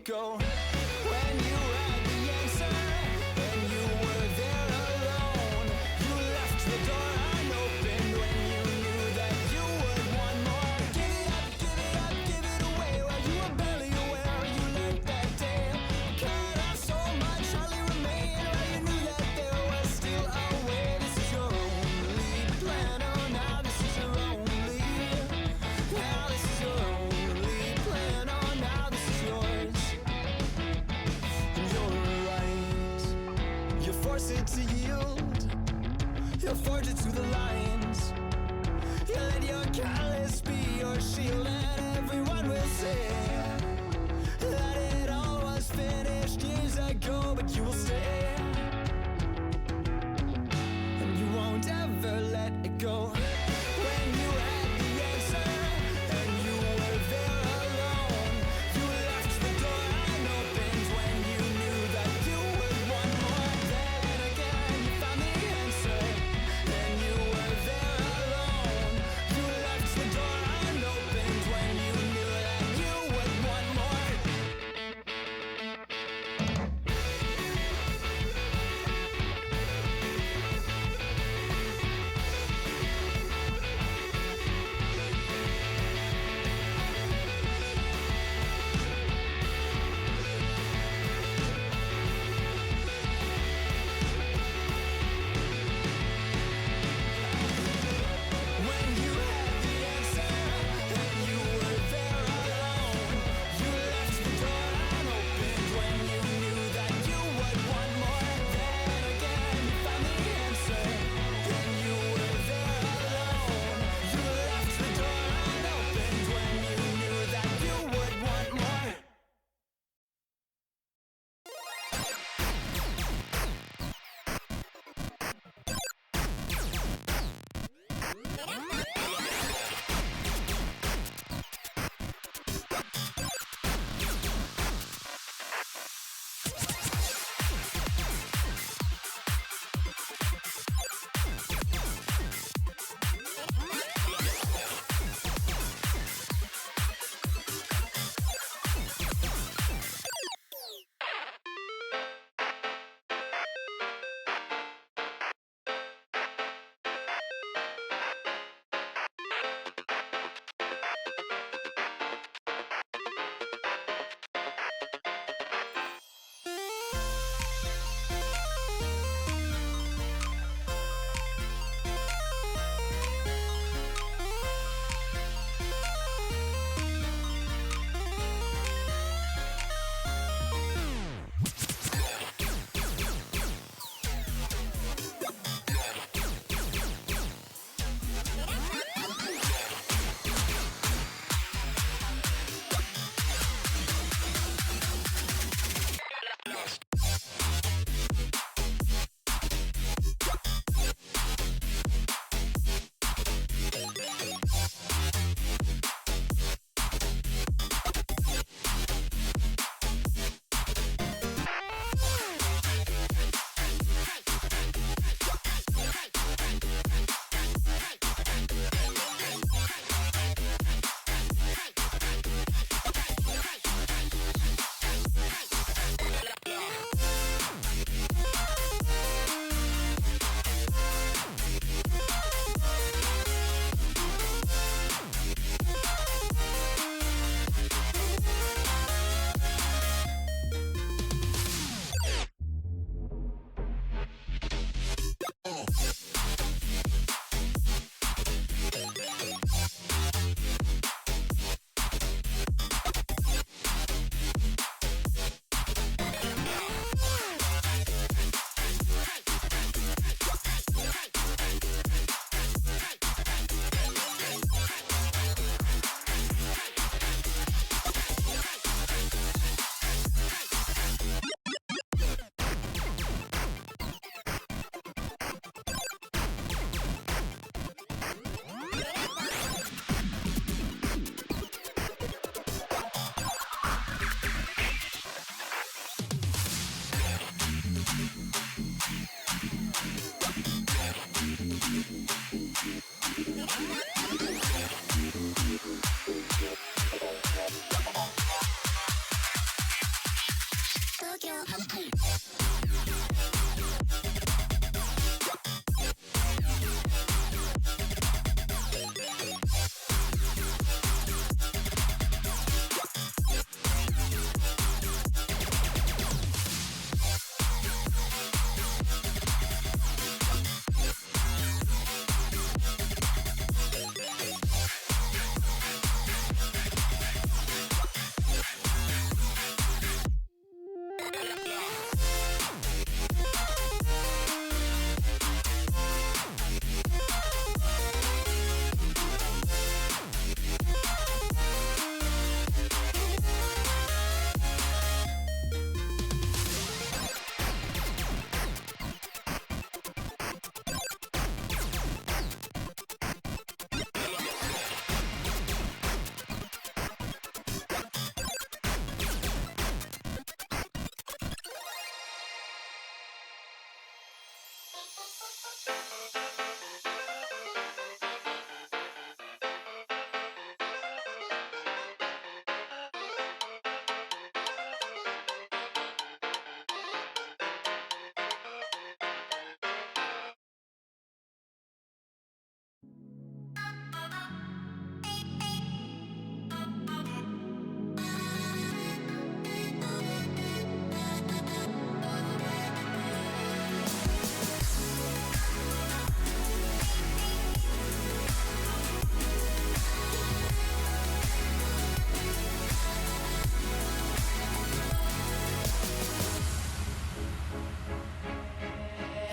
Go when you had the answer and you were there alone. You left the door unopened when you knew that you would want more. Give it away while you were barely aware. You learned that day. Cut off so much, hardly remain. While you knew that there was still a way. This is your only plan. Oh, now this is your only. Now this is your only plan. Oh, now this is yours. Force it to yield. You'll forge it to the lines. You let your callous be your shield, and everyone will say that it all was finished years ago, but you will stay, and you won't ever let it go. When you had the answer and you were there alone, you left the door unopened when you knew that you would want more. Then again you found the answer and you were there alone. You left the door unopened when you knew that you would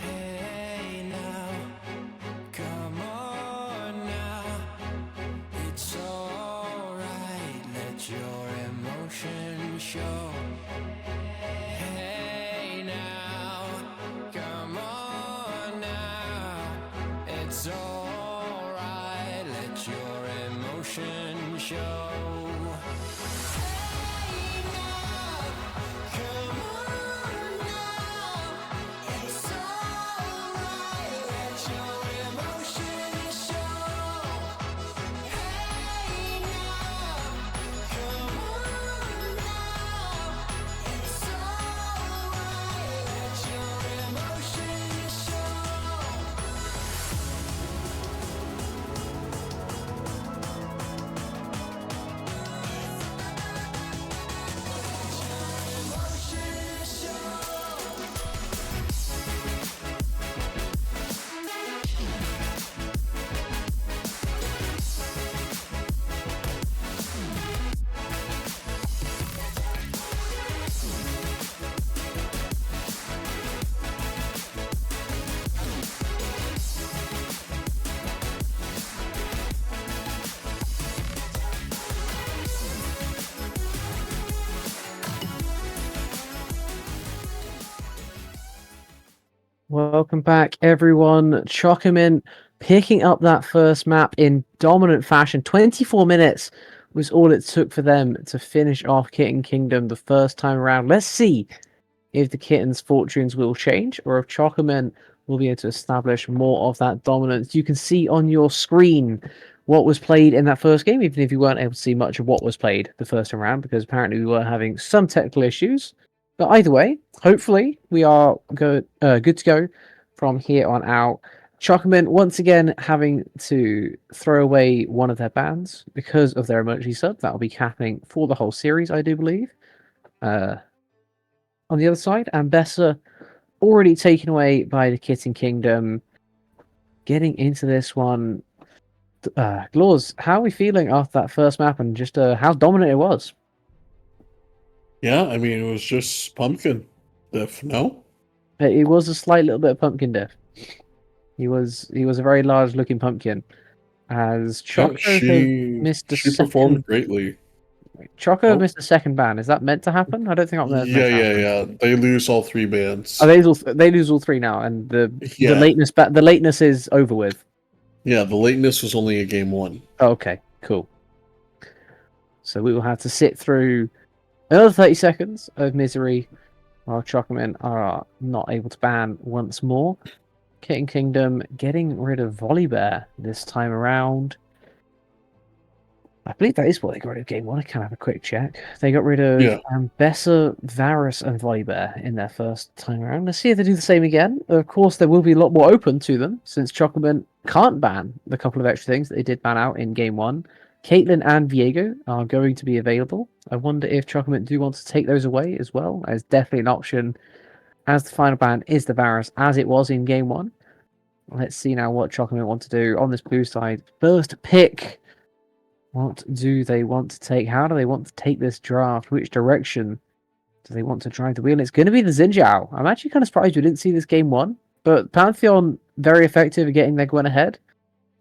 Hey now, come on now. It's alright, let your emotions show. Hey now, come on now. It's alright, let your emotions show. Hey now, come on now. It's alright, let your emotions show. Hey now, come on now. It's alright, let your emotions show. Emotions show. Welcome back, everyone. Chocomin picking up that first map in dominant fashion. 24 minutes was all it took for them to finish off Kitten Kingdom the first time around. Let's see if the Kitten's fortunes will change or if Chocomin will be able to establish more of that dominance. You can see on your screen what was played in that first game, even if you weren't able to see much of what was played the first time around, because apparently we were having some technical issues. But either way, hopefully we are good to go from here on out. Chocomin once again having to throw away one of their bans because of their emergency sub. That will be happening for the whole series, I do believe. On the other side, Ambessa already taken away by the Kitten Kingdom. Getting into this one, Glaws, how are we feeling after that first map and just how dominant it was? Yeah, I mean, it was just pumpkin. No? It was a slight little bit of pumpkin death. He was a very large looking pumpkin. As Yeah, Choco has missed a she performed second. greatly. Choco Oh. missed a second ban. Is that meant to happen? I don't think that was meant to happen. Yeah. They lose all 3 Oh, bands. they lose all three now, and the Yeah. lateness is over with. Yeah, the lateness was only a game 1. Oh, okay, cool. So we will have to sit through another 30 seconds of misery while Chocomen are not able to ban once more. Kitten Kingdom getting rid of Volibear this time around. I believe that is what they got rid of game 1. I can have a quick check. They got rid of Yeah. Besser, Varus, and Volibear in their first time around. Let's see if they do the same again. Of course, there will be a lot more open to them, since Chocoman can't ban the couple of extra things that they did ban out in game 1. Caitlyn and Viego are going to be available. I wonder if Chocoman do want to take those away as well, as definitely an option, as the final ban is the Varus, as it was in game 1. Let's see now what Chocoman want to do on this blue side. First pick. What do they want to take? How do they want to take this draft? Which direction do they want to drive the wheel? It's going to be the Xinjiao. I'm actually kind of surprised we didn't see this game 1, but Pantheon very effective at getting their Gwen ahead,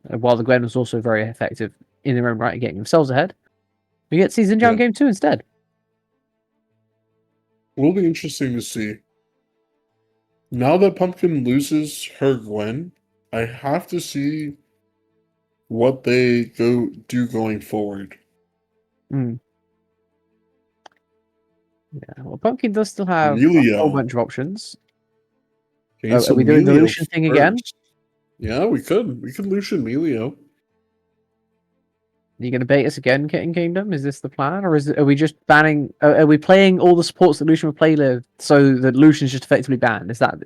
while the Gwen was also very effective in their own right at getting themselves ahead. We get to see Xinjiao in game 2 instead. Will be interesting to see. Now that Pumpkin loses her Gwen, I have to see what they do going forward. Yeah, well, Pumpkin does still have a Emilio. whole bunch of options. Okay, Are so we doing the Emilio Lucian thing again? first. Yeah, we could. We could Lucian Emilio. Are you going to bait us again, Kitten Kingdom? Is this the plan, or are we just banning? Are we playing all the supports that Lucian would play with, so that Lucian's just effectively banned? Is that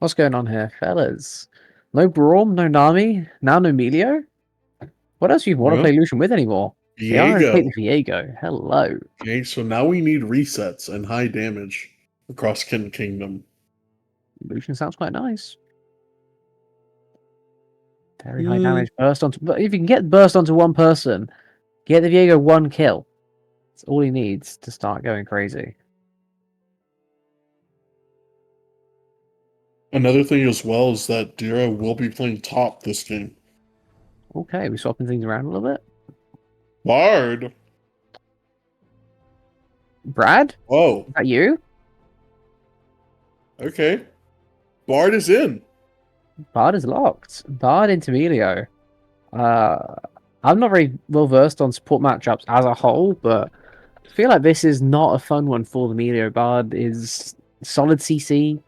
what's going on here, fellas? No Braum, no Nami, now no Emilio. What else do you want to play Lucian with anymore? They already Viego. played the Viego. Hello. Okay, so now we need resets and high damage across Kitten Kingdom. Lucian sounds quite nice. Very high damage burst onto. But if you can get burst onto one person, get the Viego 1 kill. That's all he needs to start going crazy. Another thing as well is that Dira will be playing top this game. Okay, we're swapping things around a little bit. Bard. Brad? Oh, Is that you? okay. Bard is in. Bard is locked. Bard into Emilio. I'm not very well versed on support matchups as a whole, but I feel like this is not a fun one for the Emilio. Bard is solid CC.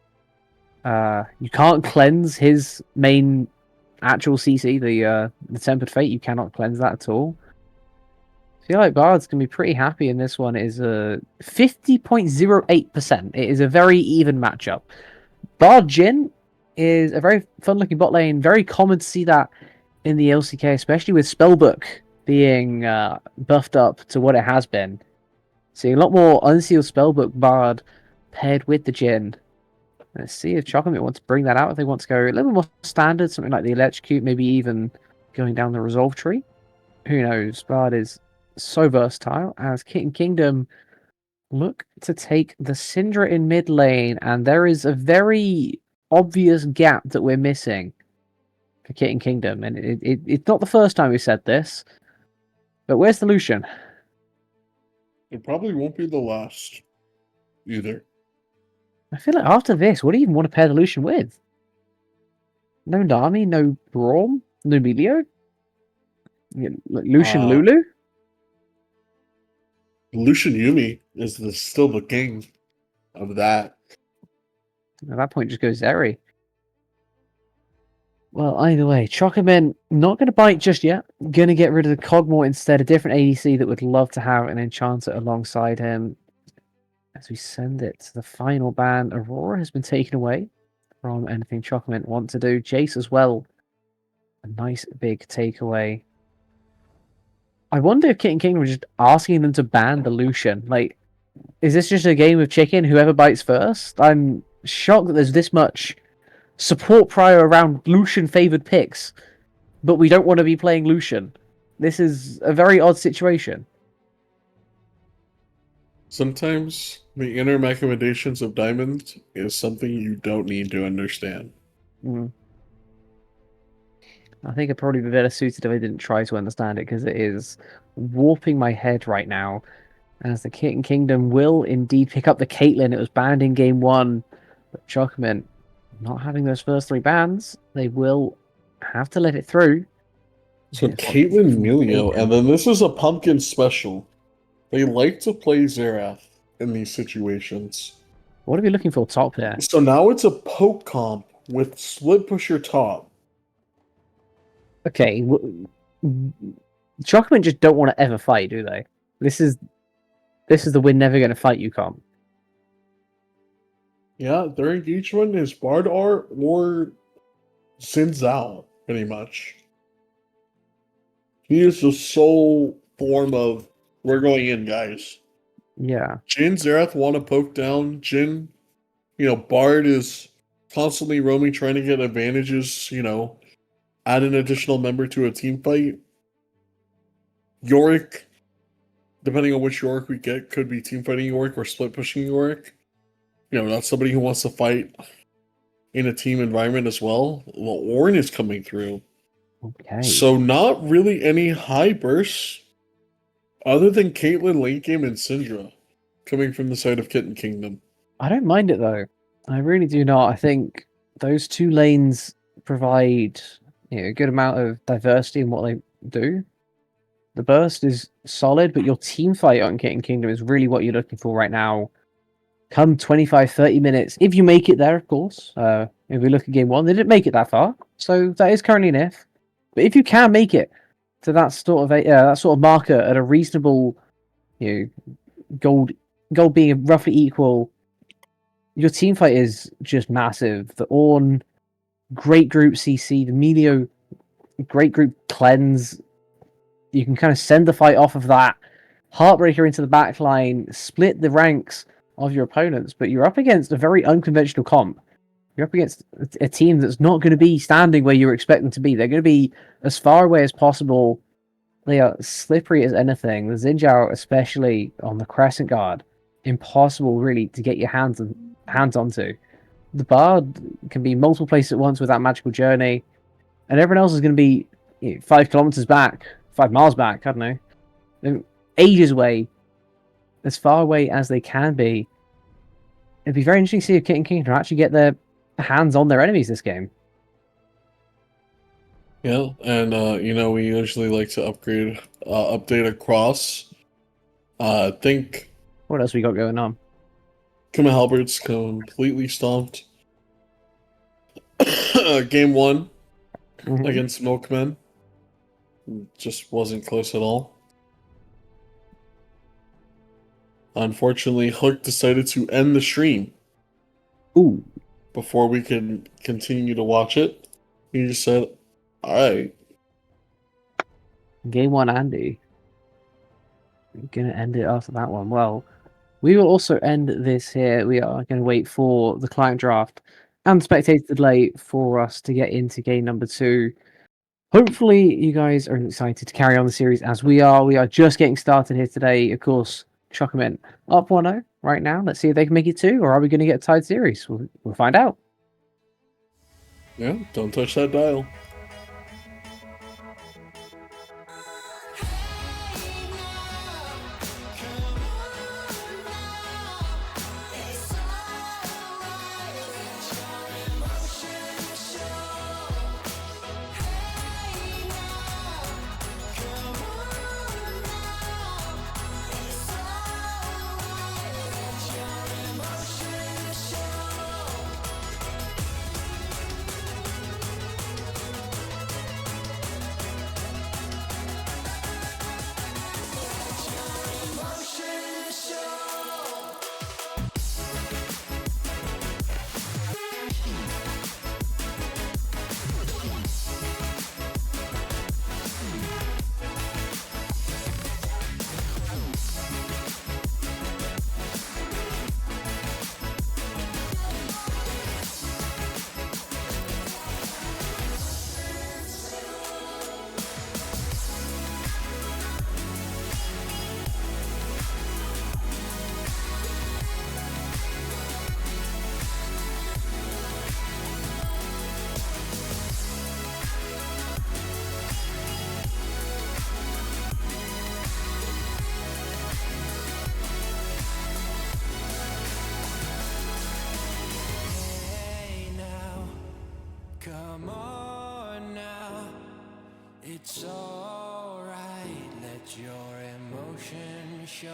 You can't cleanse his main actual CC, the Tempered Fate. You cannot cleanse that at all. I feel like Bard's gonna be pretty happy in this one. It is a 50.08%. It is a very even matchup. Bard Jin is a very fun-looking bot lane. Very common to see that in the LCK, especially with Spellbook being buffed up to what it has been. Seeing a lot more unsealed Spellbook Bard paired with the Jin. Let's see if Chocolate wants to bring that out. If they want to go a little bit more standard, something like the Electrocute, maybe even going down the Resolve tree. Who knows? Bard is so versatile, as Kitten Kingdom look to take the Syndra in mid lane, and there is a very obvious gap that we're missing for Kitten Kingdom, and it's not the first time we've said this, but where's the Lucian? It probably won't be the last either. I feel like after this, what do you even want to pair the Lucian with? No Nami, no Braum, no Emilio? Lucian Lulu? Lucian Yumi is still the king of that. At that point, just go Zeri. Well, either way, Chocoman not going to bite just yet. Going to get rid of the Cogmore instead, a different ADC that would love to have an Enchanter alongside him. As we send it to the final ban, Aurora has been taken away from anything Chocoman want to do. Jace as well. A nice big takeaway. I wonder if Kitten Kingdom was just asking them to ban the Lucian. Like, is this just a game of chicken? Whoever bites first? I'm shocked that there's this much support prior around Lucian favored picks, but we don't want to be playing Lucian. This is a very odd situation. Sometimes the inner machinations of Diamond is something you don't need to understand. I think I'd probably be better suited if I didn't try to understand it, because it is warping my head right now. As the Kitten Kingdom will indeed pick up the Caitlyn. It was banned in game 1, but Chocoman not having those first 3 bans, they will have to let it through. So Caitlyn Emilio, and then this is a pumpkin special. They like to play Xerath in these situations. What are we looking for top here? So now it's a poke comp with split pusher top. Okay, Chocolate just don't want to ever fight, do they? This is the we're never going to fight you comp. Yeah, their engagement is Bardar or Xin Zhao, pretty much. He is the sole form of we're going in, guys. Yeah. Jin Zerath want to poke down. Jin, Bard is constantly roaming, trying to get advantages, add an additional member to a team fight. Yorick, depending on which Yorick we get, could be team fighting Yorick or split pushing Yorick. Not somebody who wants to fight in a team environment as well. Well, Ornn is coming through. Okay. So not really any high bursts other than Caitlyn late game and Syndra coming from the side of Kitten Kingdom. I don't mind it though. I really do not. I think those two lanes provide a good amount of diversity in what they do. The burst is solid, but your team fight on Kitten Kingdom is really what you're looking for right now. Come 25, 30 minutes, if you make it there, of course. If we look at game one, they didn't make it that far, so that is currently an if. But if you can make it to that sort of marker at a reasonable, gold being roughly equal, your team fight is just massive. The Ornn, great group CC, the Melio, great group cleanse. You can kind of send the fight off of that. Heartbreaker into the backline, split the ranks of your opponents, but you're up against a very unconventional comp. You're up against a team that's not going to be standing where you're expecting to be. They're going to be as far away as possible. They are slippery as anything. The Xin Zhao, especially on the Crescent Guard, impossible really to get your hands onto. The Bard can be multiple places at once with that magical journey, and everyone else is going to be 5 kilometers back, 5 miles back. I don't know, they're ages away, as far away as they can be. It'd be very interesting to see if Kitten Kingdom actually get their hands on their enemies this game. Yeah, and we usually like to update across. I think What else we got going on? Kuma Halbert's completely stomped. Game 1 against Milkmen. Just wasn't close at all. Unfortunately, Hook decided to end the stream. Ooh. Before we could continue to watch it. He just said, alright. Game 1, Andy. I'm gonna end it after that one. Well, we will also end this here. We are going to wait for the client draft and spectator delay for us to get into game number 2. Hopefully, you guys are excited to carry on the series as we are. We are just getting started here today. Of course, Chocomen up 1-0 right now. Let's see if they can make it 2, or are we going to get a tied series? We'll find out. Yeah, don't touch that dial. Come on now, it's alright, let your emotion show.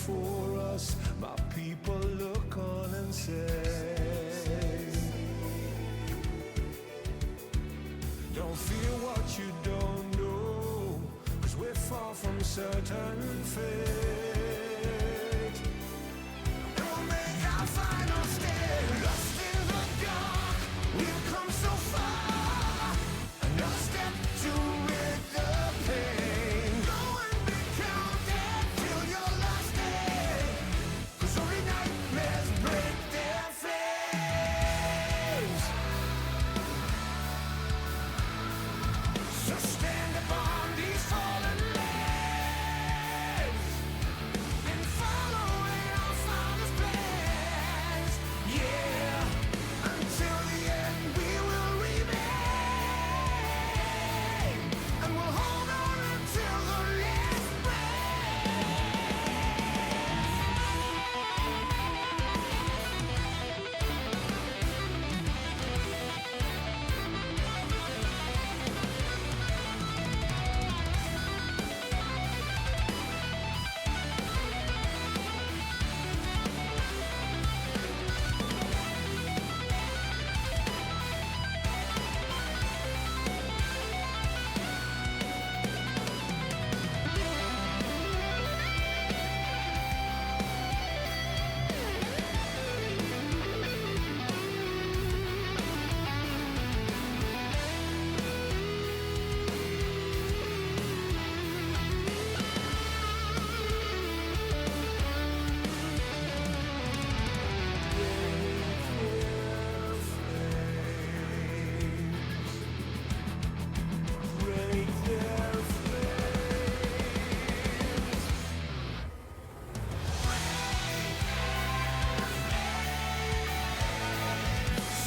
for us. My people look on and say, don't fear what you don't know, 'cause we're far from certain fate. And we'll make our final stand, lost in the dark. We've come so far, another step to rid the pain. Go and be counted till your last day, 'cause only nightmares break their flames. So stand upon these fallen lands and follow in our Father's plans. Yeah, until the end we will remain, and we'll hold on until the last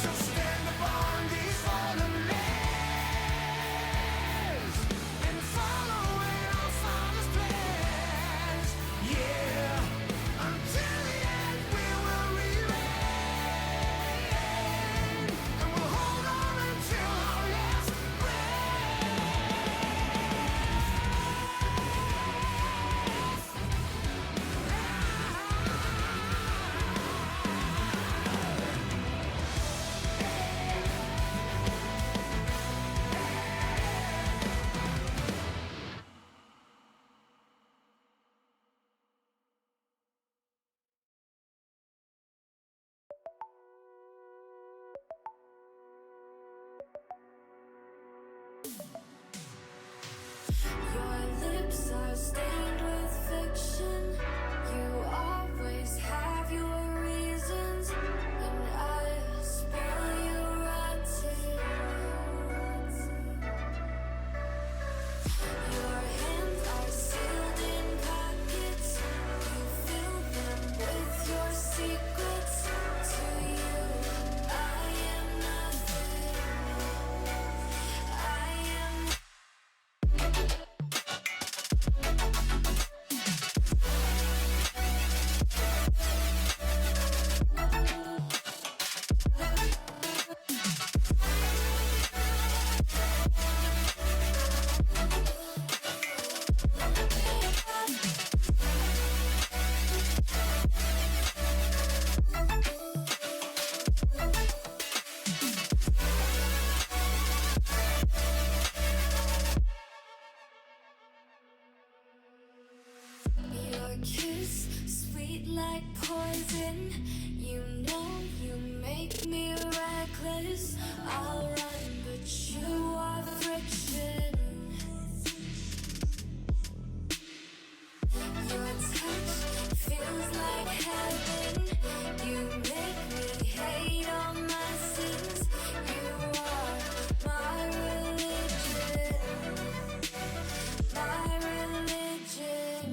So stand upon these fallen lands and follow in our Father's plans. Yeah, until the end we will remain, and we'll hold on until our last Your lips are stained with fiction. You always have your reasons, and I spoil you rotten. Your hands are sealed in pockets. You fill them with your secrets. To you, I am nothing. I am. Your kiss, sweet like poison. You know you make me reckless. I'll run, but you are friction. Your touch feels like heaven. You make me hate all my sins. You are my religion. My religion.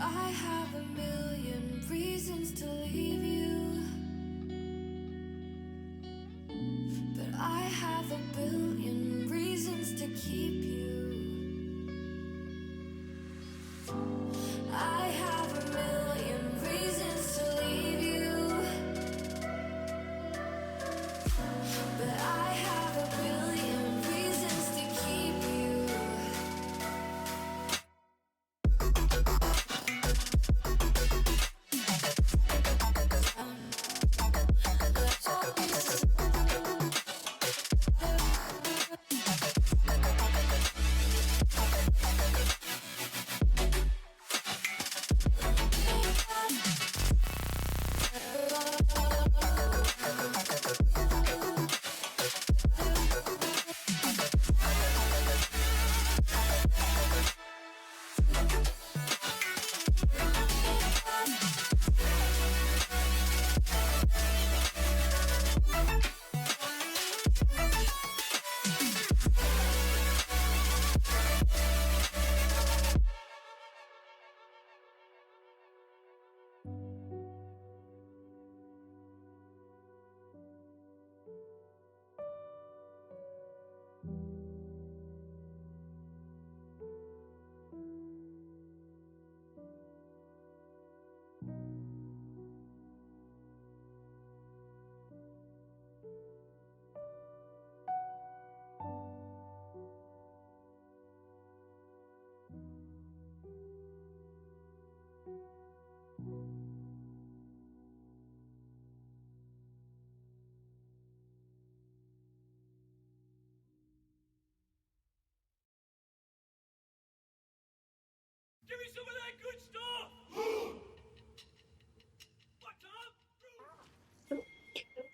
I have a million reasons to leave you, but I have a billion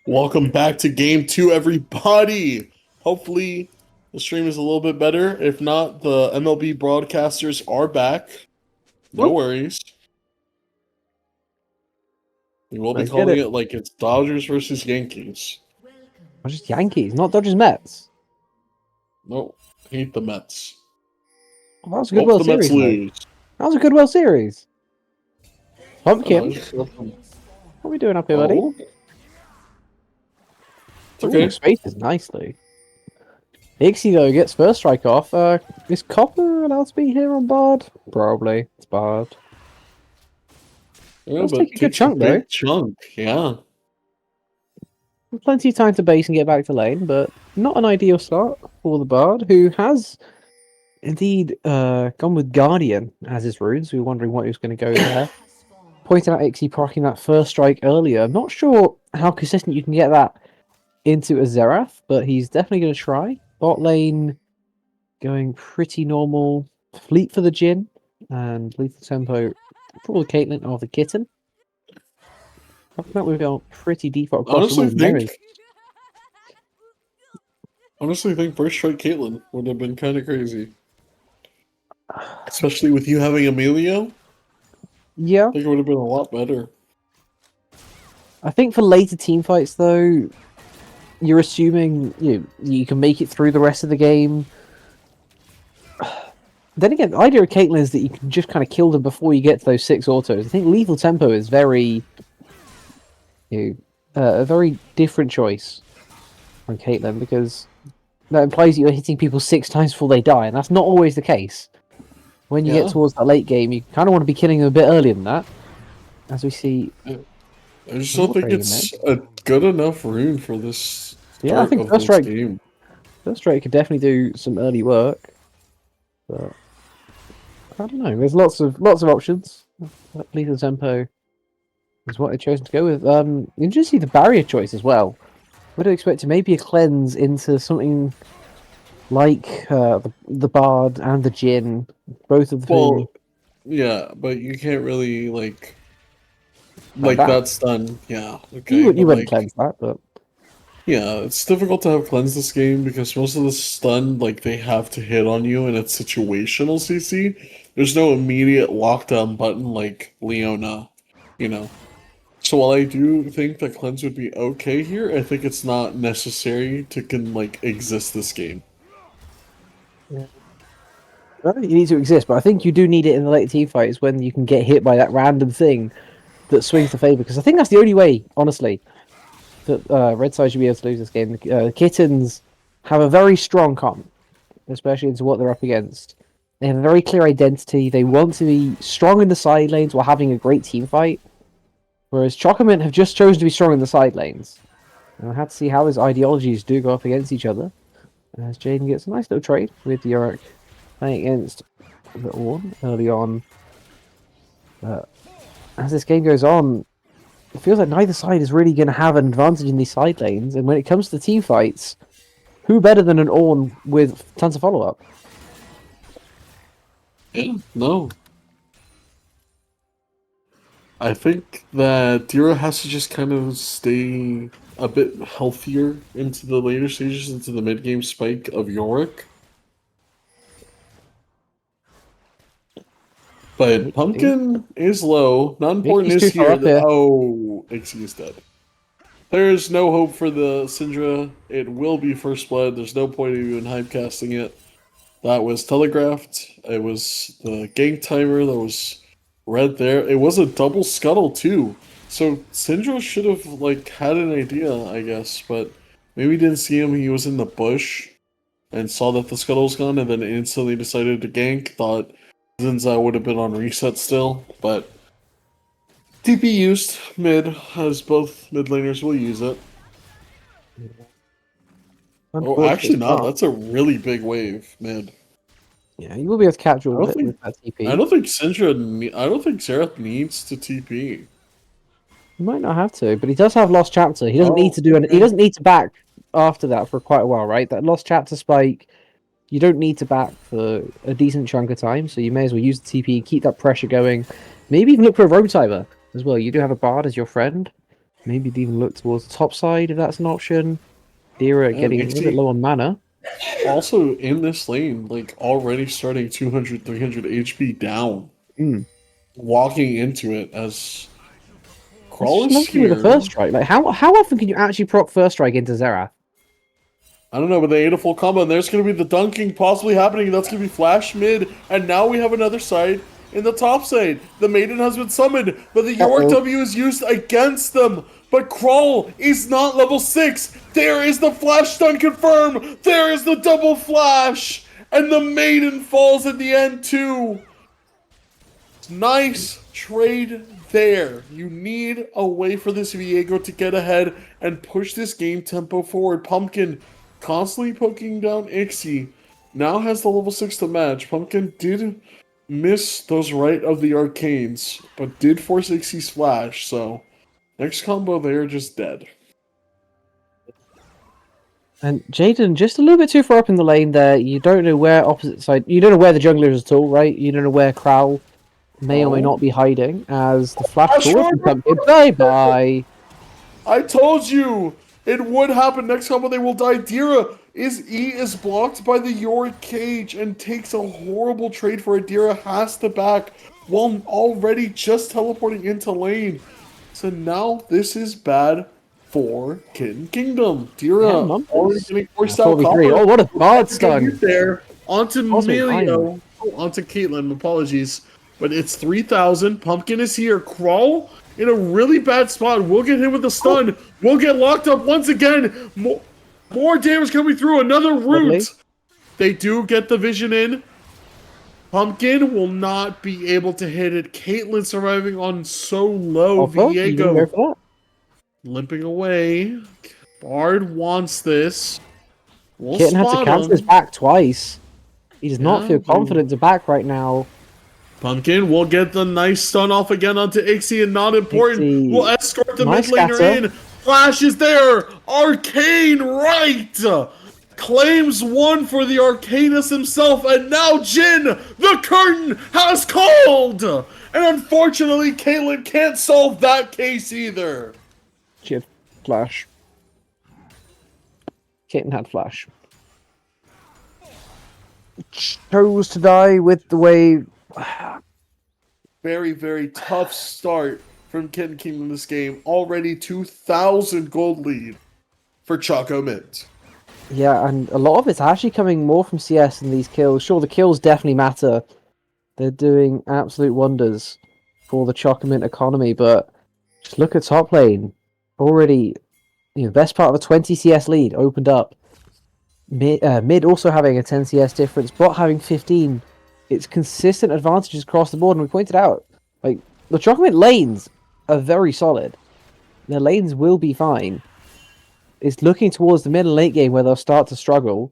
Welcome back to game 2, everybody. Hopefully, the stream is a little bit better. If not, the MLB broadcasters are back. No Whoop. worries. We will be Let's get calling it. it like it's Dodgers versus Yankees. Or just Yankees, not Dodgers Mets. No, hate the Mets. Oh, that was a good Hope World the Mets Series. Though. lose. That was a good World Series. Pumpkin, Just let them- what are we doing up here, buddy? Oh. It's okay. Ooh, spaces nicely. Ixie though gets first strike off. Is Copper allowed to be here on Bard? Probably. It's Bard. Yeah, Let's but take a good takes chunk, though. big chunk. Yeah. Plenty of time to base and get back to lane, but not an ideal start for the Bard, who has indeed gone with Guardian as his rune, so we were wondering what he was going to go there. Pointed out Ixie proccing that first strike earlier. I'm not sure how consistent you can get that into a Zerath, but he's definitely going to try. Bot lane going pretty normal. Fleet for the Jhin, and lethal tempo for the Caitlyn or the Kitten. After that, we've got pretty default across Honestly, the board. think first strike Caitlyn would have been kind of crazy. Especially with you having Emilio. Yeah, I think it would have been a lot better. I think for later team fights though, you're assuming you can make it through the rest of the game. Then again, the idea of Caitlyn is that you can just kind of kill them before you get to those 6 autos. I think lethal tempo is very, a very different choice on Caitlyn because that implies you're hitting people 6 times before they die, and that's not always the case. When you Yeah. get towards that late game, you kind of want to be killing them a bit earlier than that, as we see. I just don't think Water it's a good enough rune for this Yeah, I start think of first this strike game. First strike could definitely do some early work, but I don't know. There's lots of options. Lethal tempo is what they've chosen to go with. You just see the barrier choice as well. Would have expected maybe a cleanse into something like the Bard and the Jhin, both of whom. Well, yeah, but you can't really like that. that's done. Yeah, okay. You but, wouldn't like, cleanse that, but yeah, it's difficult to have cleanse this game because most of the stun, like, they have to hit on you and it's situational CC. There's no immediate lockdown button like Leona, you know. So while I do think that cleanse would be okay here, I think it's not necessary to exist this game. I don't think you need to exist. But I think you do need it in the late team fights when you can get hit by that random thing that swings the favor. Because I think that's the only way, honestly, that Red Side should be able to lose this game. Kittens have a very strong comp, especially into what they're up against. They have a very clear identity. They want to be strong in the side lanes while having a great team fight. Whereas Chocomin have just chosen to be strong in the side lanes. And I had to see how his ideologies do go up against each other. As Jaden gets a nice little trade with Yorick playing against the Orn early on. As this game goes on, it feels like neither side is really going to have an advantage in these side lanes. And when it comes to team fights, who better than an Orn with tons of follow-up? Yeah, no. I think that Dira has to just kind of stay a bit healthier into the later stages, into the mid-game spike of Yorick. But Pumpkin is low. Not important He's is too far here. up here. Oh, Ixie is dead. There's no hope for the Syndra. It will be first blood. There's no point of even hypecasting it. That was telegraphed. It was the gank timer that was red there. It was a double scuttle too. So Syndra should have had an idea, I guess, but maybe didn't see him. He was in the bush and saw that the scuttle was gone, and then instantly decided to gank. Thought Zinza would have been on reset still, but TP used mid, as both mid laners will use it. Oh, actually not. That's a really big wave, mid. Yeah, you will be able to capture all I of don't it think- with that TP. I don't think Syndra. I don't think Xerath needs to TP. He might not have to, but he does have Lost Chapter. He doesn't need to do okay. He doesn't need to back after that for quite a while, right? That Lost Chapter spike, you don't need to back for a decent chunk of time, so you may as well use the TP, keep that pressure going. Maybe even look for a roam timer as well. You do have a Bard as your friend. Maybe even look towards the top side if that's an option. Dira Yeah, getting a little bit Nixie low on mana. also in this lane, like already starting 200, 300 HP down, Mm. walking into it as It's Crawl just is nothing with a here. first strike. Like how often can you actually proc first strike into Xerath? I don't know, but they ate a full combo, and there's going to be the dunking possibly happening. That's going to be flash mid, and now we have another side in the top side. The Maiden has been summoned, but the York Uh-oh. W is used against them. But Crawl is not level 6. There is the flash stun confirmed. There is the double flash, and the Maiden falls at the end too. Nice trade there. You need a way for this Viego to get ahead and push this game tempo forward. Pumpkin constantly poking down Ixie. Now has the level 6 to match. Pumpkin did miss those right of the arcanes, but did force Ixie's flash, so next combo there just dead. And Jaden just a little bit too far up in the lane there. You don't know where opposite side. You don't know where the jungler is at all, right? You don't know where Crowl may or may not be hiding as the flash forward from Pumpkin. Bye bye. I told you it would happen. Next combo they will die. Dira is blocked by the Yorick cage and takes a horrible trade for it. Dira has to back while already just teleporting into lane. So now this is bad for Kitten Kingdom. Dira Yeah, already numbers. getting forced out. 43. Oh, what a guard stun. There onto Cosmic Melio. Onto Caitlyn. Apologies. But it's 3,000. Pumpkin is here. Crawl in a really bad spot. We'll get hit with the stun. We'll get locked up once again. More damage coming through. Another root. Lovely. They do get the vision in. Pumpkin will not be able to hit it. Caitlyn surviving on so low. Alpha, you gonna go Viego for limping away. Bard wants this. that? We'll Kitten had to spot cancel him. his back twice. He does not Yeah, feel but- confident to back right now. Pumpkin will get the nice stun off again onto Ixie, and not important. Ixie, Will escort the nice mid laner scatter. in. Flash is there. Arcane right. Claims one for the Arcanist himself, and now Jin, the curtain has called. And unfortunately, Caitlyn can't solve that case either. She had flash. Kitten had flash. Chose to die with the way. Very, very tough start from Kitten Kingdom this game. Already 2,000 gold lead for Choco Mint. Yeah, and a lot of it's actually coming more from CS than these kills. Sure, the kills definitely matter. They're doing absolute wonders for the Chocolate economy, but just look at top lane. Already, best part of a 20 CS lead opened up. Mid also having a 10 CS difference, bot having 15. It's consistent advantages across the board, and we pointed out, like, the Chocolate lanes are very solid. Their lanes will be fine. It's looking towards the mid and late game where they'll start to struggle,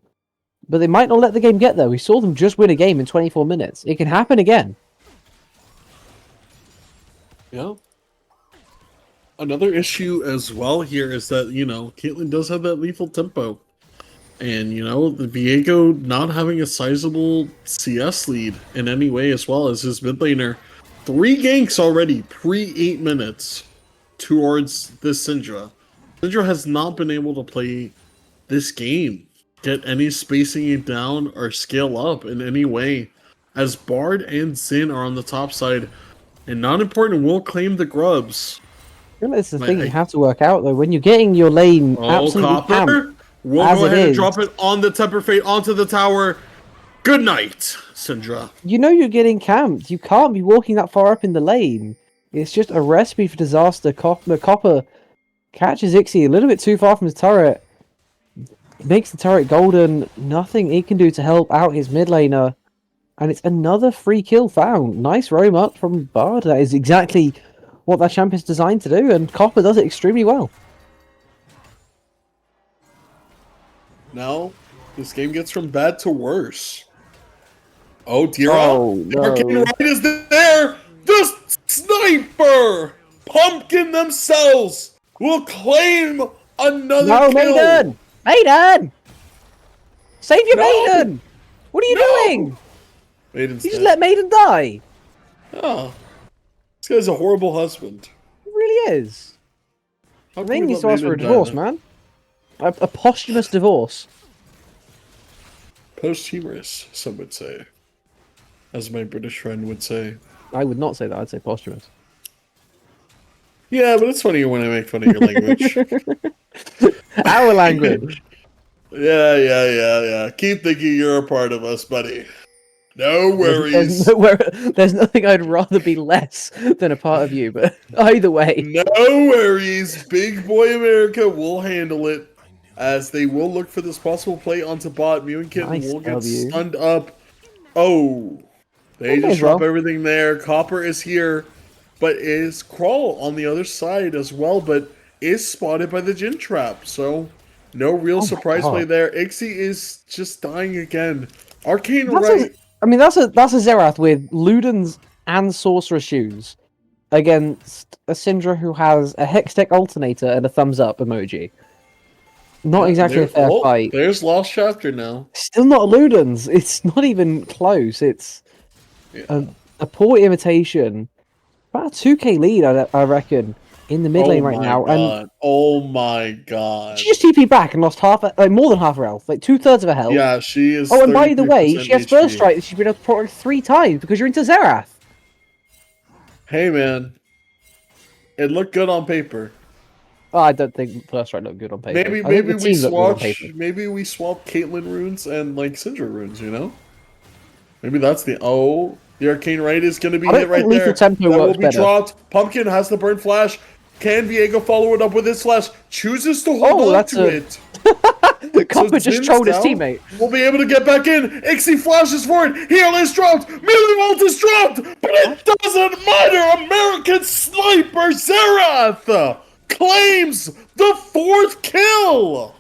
but they might not let the game get there. We saw them just win a game in 24 minutes. It can happen again. Yeah. Another issue as well here is that, Caitlyn does have that lethal tempo. And, the Viego not having a sizable CS lead in any way, as well as his mid laner. 3 ganks already, pre-8 minutes, towards this Syndra. Syndra has not been able to play this game, get any spacing it down, or scale up in any way. As Bard and Xin are on the top side, and not important, will claim the grubs. This is the thing you have to work out, though. When you're getting your lane absolutely camped, Copper! We'll as go it ahead and is. drop it on the Temper Fate onto the tower. Good night, Syndra. you know you're getting camped. You can't be walking that far up in the lane. It's just a recipe for disaster. Copper catches Ixie a little bit too far from his turret. Makes the turret golden. Nothing he can do to help out his mid laner. And it's another free kill found. Nice roam up from Bard. That is exactly what that champion's designed to do, and Copper does it extremely well. Now, this game gets from bad to worse. Oh, dear. Oh, no. Arcane Right is there! The sniper! Pumpkin themselves will claim another No, kill! Maiden! Maiden! Save your No! Maiden! What are you No! doing? Maiden's You just dead. let Maiden die. Oh, this guy's a horrible husband. It really is. How They can we need to let ask for a Maiden divorce, die? man. A posthumous divorce. Posthumous, some would say. As my British friend would say. I would not say that. I'd say posthumous. Yeah, but it's funnier when I make fun of your language. Our language. Yeah. Keep thinking you're a part of us, buddy. No worries. There's nothing I'd rather be less than a part of you, but either way. No worries. Big Boy America will handle it. As they will look for this possible play onto bot. Mew and Kitten Nice will get W. stunned up. Oh. They Okay, just drop well. everything there. Copper is here. But is Crawl on the other side as well. But is spotted by the Jin Trap. So no real Oh my surprise God. play there. Ixie is just dying again. Arcane That's right. that's a Xerath with Ludens and Sorcerer Shoes against a Syndra who has a Hextech Alternator and a thumbs up emoji. Not exactly a fair fight. There's Lost Chapter now. Still not a Ludens. It's not even close. It's Yeah. a poor imitation. About a 2k lead, I reckon, in the mid lane right now. And Oh my god. she just TP'd back and lost more than half her health, like 2/3 of her health. Yeah, she is. Oh, and by the way, 33% she has HP. first strike that she's been able to proc 3 times because you're into Xerath. Hey man, it looked good on paper. Oh, I don't think first strike looked good on paper. Maybe I think the we team looked good on swap. paper. Maybe we swap Caitlyn runes and like Syndra runes. You know. Maybe that's the the arcane right is going to be I don't hit right think lethal there. tempo That will works be better. dropped. Pumpkin has the burn flash. Can Viego follow it up with his flash? Chooses to hold on that's to a- it. Copper just Jin's trolled his down. teammate. We'll be able to get back in. Ixie flashes for it. Heal is dropped. Melee Vault is dropped. But it doesn't matter. American Sniper Xerath claims the 4th kill.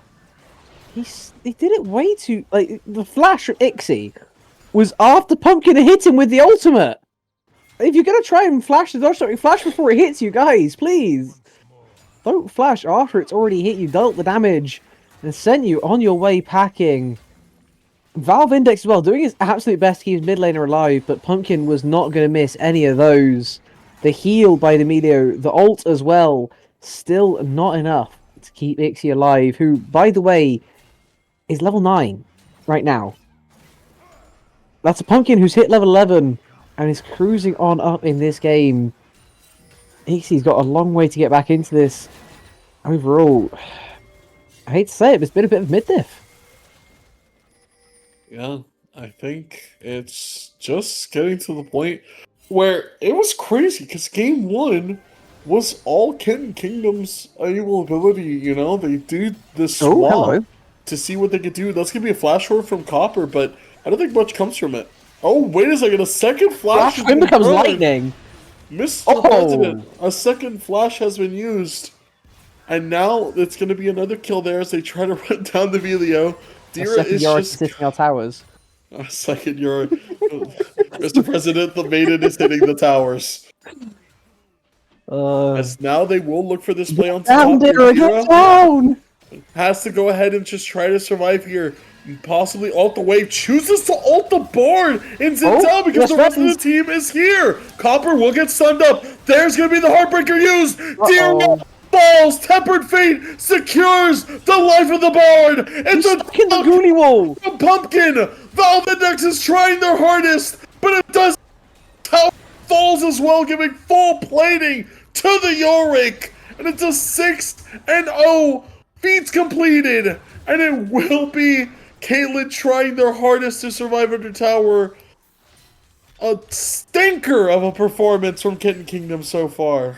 He did it way too... Like, the flash at Ixie was after Pumpkin hit him with the ultimate. If you're going to try and flash the dodge shot, flash before it hits you, guys, please. Don't flash after it's already hit you. Dealt the damage and sent you on your way packing. Valve Index as well, doing his absolute best to keep his mid laner alive, but Pumpkin was not going to miss any of those. The heal by the Emilio, the ult as well, still not enough to keep Ixie alive, who, by the way, is level 9 right now. That's a Pumpkin who's hit level 11 and is cruising on up in this game. Ixie's got a long way to get back into this. Overall, I hate to say it, but it's been a bit of mid-diff. Yeah, I think it's just getting to the point where it was crazy because game 1 was all Kitten Kingdom's able ability. You know, they do the swap hello. to see what they could do. That's gonna be a flash forward from Copper, but I don't think much comes from it. Oh, wait a second, a second flash. Flash Wind becomes lightning. Mr. President, a second flash has been used. And now it's going to be another kill there as they try to run down the Velio. Dira is just... Sitting our towers. A second Euro. Mr. President, the maiden is hitting the towers. As now they will look for this play on top. Dira, get down! Has to go ahead and just try to survive here. Possibly ult the wave. Chooses to ult the board in Zintel because the rest of the team is here. Copper will get stunned up. There's going to be the Heartbreaker used. Dira falls. Tempered Fate secures the life of the board. It's a in the Goonie wall. Pumpkin. Valve Index is trying their hardest, but it does. Tower falls as well, giving full plating to the Yorick. And it's a 6-0 feats completed. And it will be Caitlyn trying their hardest to survive under tower. A stinker of a performance from Kitten Kingdom so far.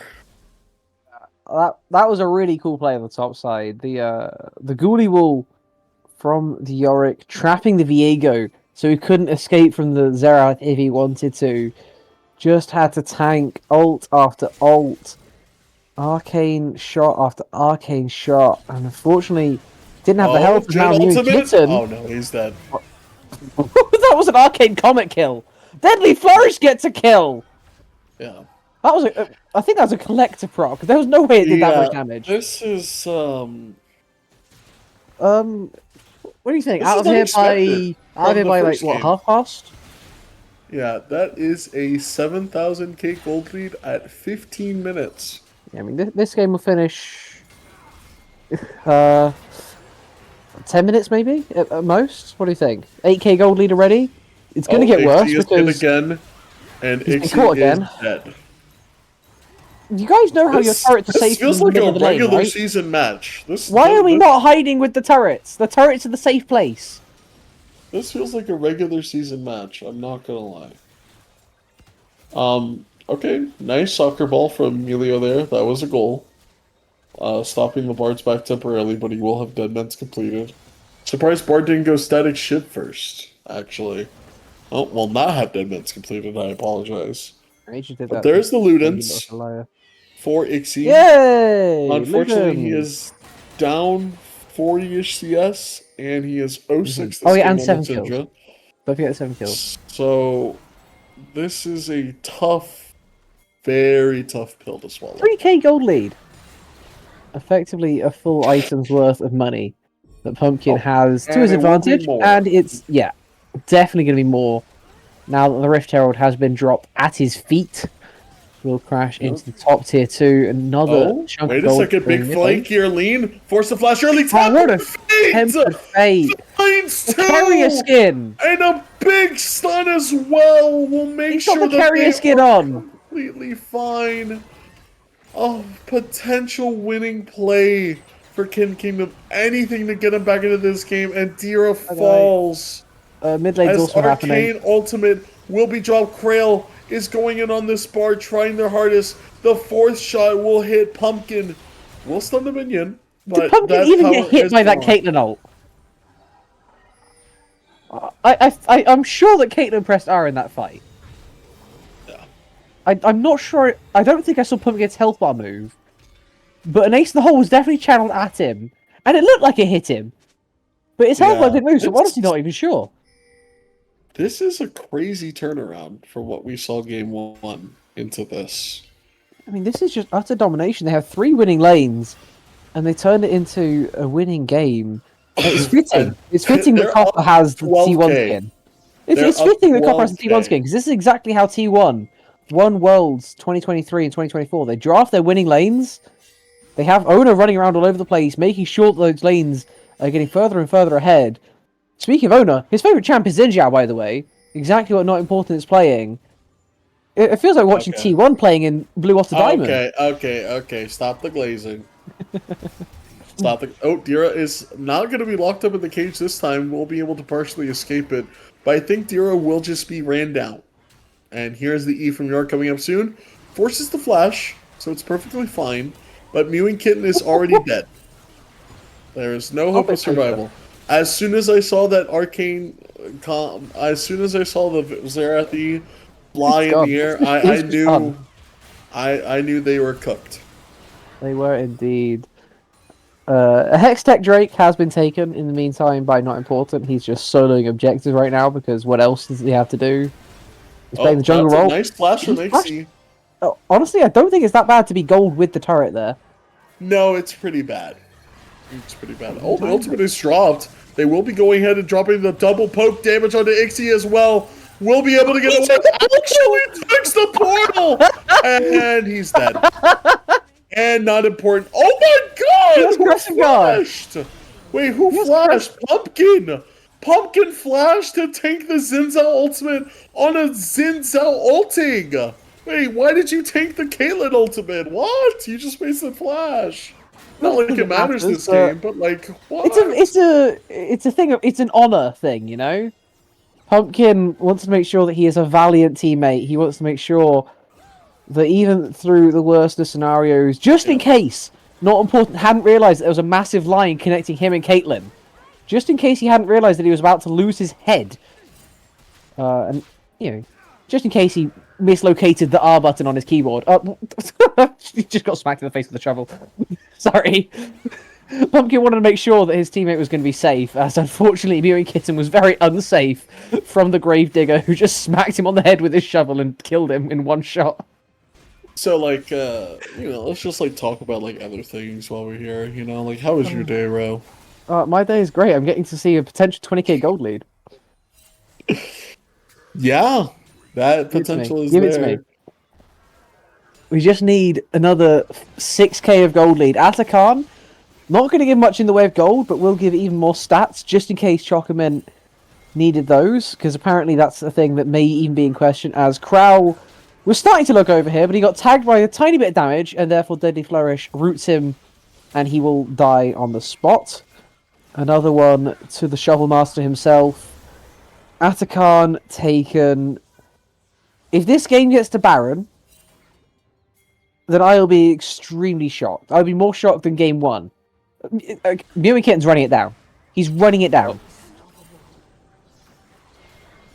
That was a really cool play on the top side. The Ghoulie Wall from the Yorick trapping the Viego so he couldn't escape from the Xerath if he wanted to. Just had to tank ult after ult. Arcane shot after arcane shot. And unfortunately, didn't have the health to now new Kitten. Oh no, he's dead. That was an arcane comet kill. Deadly Flourish gets a kill. Yeah. That was I think that was a collector proc. There was no way it did that much damage. This is what do you think? This Out is of here unexpected by like first what, game. half past? Yeah, that is a 7,000k gold lead at 15 minutes. Yeah, I mean this game will finish Uh, 10 minutes maybe at most. What do you think? 8k gold lead already. It's going to get worse Ixie is hit because again, and he's been Ixie caught is again. dead. You guys know how your turrets are This safe in feels the like middle a of the lane, regular right? season match. Why are we not hiding with the turrets? The turrets are the safe place. This feels like a regular season match. I'm not gonna lie. Okay, nice soccer ball from Emilio there. That was a goal. Stopping the Bard's back temporarily, but he will have dead men's completed. Surprised Bard didn't go static shit first, actually. Oh, well, not have dead men's completed, I apologize. I just did But that. there's the You Ludens little liar. for Ixie. Yay! Unfortunately, he Ludens. is down 40-ish CS, and he is 0-6 Oh this yeah, game and on 7 the kills. Syndra. Don't forget the 7 kills. So, this is a tough, very tough pill to swallow. 3k gold lead. Effectively a full item's worth of money that Pumpkin Oh, has to and his it will be advantage, more. and it's definitely going to be more now that the Rift Herald has been dropped at his feet. Will crash into the top tier 2. Another Oh, chunk wait of a gold second. for Big flank mid-lane. here. Lean. Force the flash early. Oh, what a Fate! tempered fate! Finds The two! carrier skin. And a big stun as well will make He's got sure the that carrier they skin are on. completely fine. A potential winning play for Kin Kingdom. Anything to get him back into this game. And Dira falls. Mid lane's As also happening. Arcane Ultimate will be dropped. Krail is going in on this bar, trying their hardest. The fourth shot will hit Pumpkin. Will stun the minion, Did but Pumpkin that even power get hit is by that gone. Caitlyn ult? I'm sure that Caitlyn pressed R in that fight. Yeah. I'm not sure. I don't think I saw Pumpkin's health bar move. But an ace in the hole was definitely channeled at him. And it looked like it hit him. But his health bar didn't move, so I'm honestly not even sure. This is a crazy turnaround for what we saw game one into this. I mean, this is just utter domination. They have 3 winning lanes, and they turned it into a winning game. It's fitting. It's fitting that They're Copper up has the 12K. T1 skin. They're It's up fitting that Copper has the 12K. T1 skin, because this is exactly how T1 won Worlds 2023 and 2024. They draft their winning lanes. They have Owner running around all over the place, making sure that those lanes are getting further and further ahead. Speaking of Owner, his favourite champ is Xin Zhao, by the way. Exactly what Not Important is playing. It feels like watching Okay. T1 playing in Blue Otter Diamond. Okay. Stop the glazing. Stop the. Oh, Dira is not going to be locked up in the cage this time. We'll be able to partially escape it, but I think Dira will just be ran down. And here's the E from York coming up soon. Forces the flash, so it's perfectly fine. But Mew and Kitten is already dead. There is no hope of survival. As soon as I saw that arcane, as soon as I saw the Zerathi fly in the air, I knew they were cooked. They were indeed. A Hextech Drake has been taken in the meantime by Not Important. He's just soloing objectives right now because what else does he have to do? He's playing the jungle that's role. a nice flash from He's XC. Oh, honestly, I don't think it's that bad to be gold with the turret there. No, it's pretty bad. It's pretty bad. Oh, the ultimate is dropped. They will be going ahead and dropping the double poke damage onto Ixie as well. We'll be able to get away. Actually fix the portal! And he's dead. And Not Important. Oh my god! Who flashed? Wait, who flashed? Pumpkin! Pumpkin flashed to tank the Xin Zhao ultimate on a Xin Zhao ulting! Wait, why did you tank the Caitlyn ultimate? What? You just wasted flash. Not like it matters this game, but like, what? It's a thing. It's an honor thing, you know. Pumpkin wants to make sure that he is a valiant teammate. He wants to make sure that even through the worst of scenarios, just in case Not Important hadn't realized that there was a massive line connecting him and Caitlyn, just in case he hadn't realized that he was about to lose his head, and you know, just in case he mislocated the R button on his keyboard. He just got smacked in the face with the shovel. Sorry. Pumpkin wanted to make sure that his teammate was going to be safe, as unfortunately Mew and Kitten was very unsafe from the Gravedigger, who just smacked him on the head with his shovel and killed him in one shot. So, like, let's just, like, talk about, like, other things while we're here, you know? Like, how was your day, Ro? My day is great. I'm getting to see a potential 20k gold lead. Yeah, that potential is there. Give it to me. We just need another 6k of gold lead. Atakan Not going to give much in the way of gold, but we'll give even more stats just in case Chocoment needed those, because apparently that's a thing that may even be in question, as Crow was starting to look over here, but he got tagged by a tiny bit of damage, and therefore Deadly Flourish roots him, and he will die on the spot. Another one to the Shovel Master himself. Atakan taken. If this game gets to Baron, then I'll be extremely shocked. I'll be more shocked than game 1. Mew Kitten's running it down. He's running it down.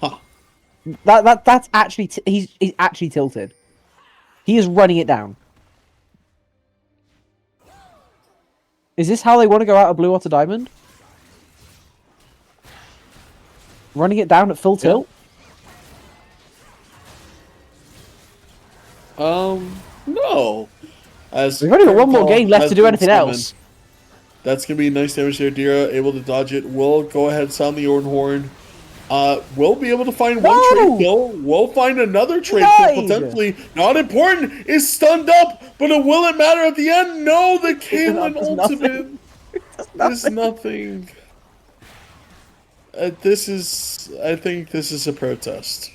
Huh. That's actually he's actually tilted. He is running it down. Is this how they want to go out of Blue Otter Diamond? Running it down at full tilt? No. As We've only got one more Call game left has to do been anything summoned. else. That's gonna be nice damage there. Dira able to dodge it. Will go ahead, sound the Orn Horn. We'll be able to find one No! trade kill. We'll find another trade Died! kill potentially. Not important. Is stunned up, but it will it matter at the end? No, the Caitlyn does nothing. ultimate is nothing. I think this is a protest.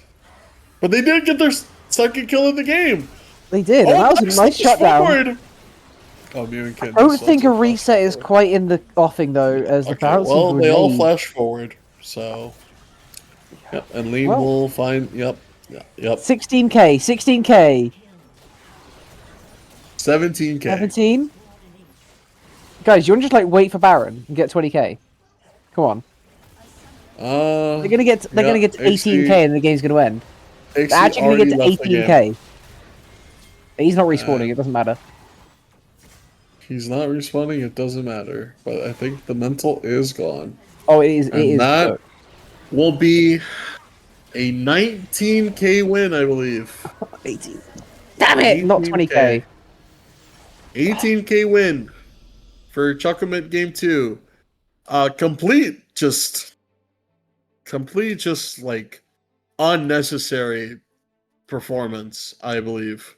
But they did get their second kill of the game. They did, and that was a nice nice shutdown. forward. Oh, Mew and Kitten I don't still think a have to reset is flash quite in the offing though, as the Okay, bouncing well, they all grenade- flash forward, so. Yep, and Lean Well- will find. Yep. 16k, 16k, 17k. 17. Guys, you want to just like wait for Baron and get 20k? Come on, they're gonna get to 18k and the game's gonna end. They're actually gonna get to 18k. He's not respawning. It doesn't matter. He's not responding. It doesn't matter. But I think the mental is gone. Oh, it is. It And is. that Look. will be a 19k win, I believe. 18. Damn it! Not 20k. 18k win for Chocomet Game 2. Complete just like unnecessary performance, I believe.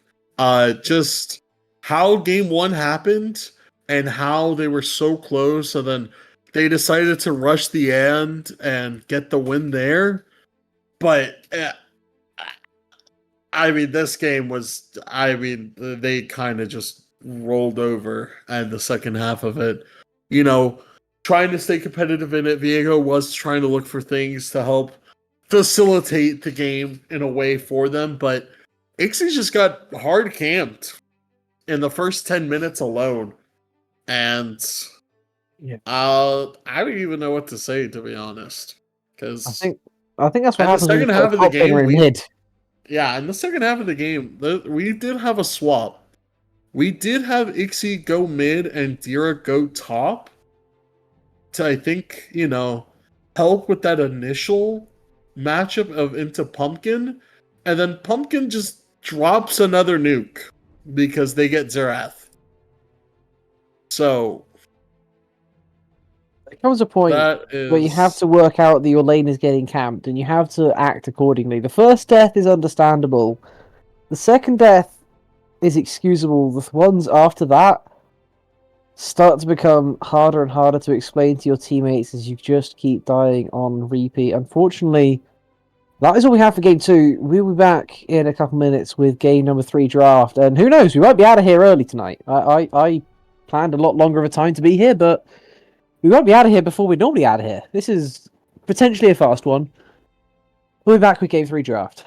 Just how Game 1 happened and how they were so close, and then they decided to rush the end and get the win there. But I mean, this game was, they kind of just rolled over and the second half of it, trying to stay competitive in it. Viego was trying to look for things to help facilitate the game in a way for them, but Ixie just got hard camped in the first 10 minutes alone. And Yeah. I don't even know what to say, to be honest. Because I think that's what And the happens. when second you half put of the a top laner game, in mid. yeah, in the second half of the game, we did have a swap. We did have Ixie go mid and Dira go top to, I think, help with that initial matchup of into Pumpkin. And then Pumpkin just drops another nuke because they get Zerath. So There comes a point that is where you have to work out that your lane is getting camped, and you have to act accordingly. The first death is understandable. The second death is excusable. The ones after that start to become harder and harder to explain to your teammates as you just keep dying on repeat. Unfortunately, that is all we have for game 2. We'll be back in a couple minutes with game number 3 draft, and who knows, we might be out of here early tonight. I planned a lot longer of a time to be here, but we won't be out of here before we're normally out of here. This is potentially a fast one. We'll be back with game 3 draft.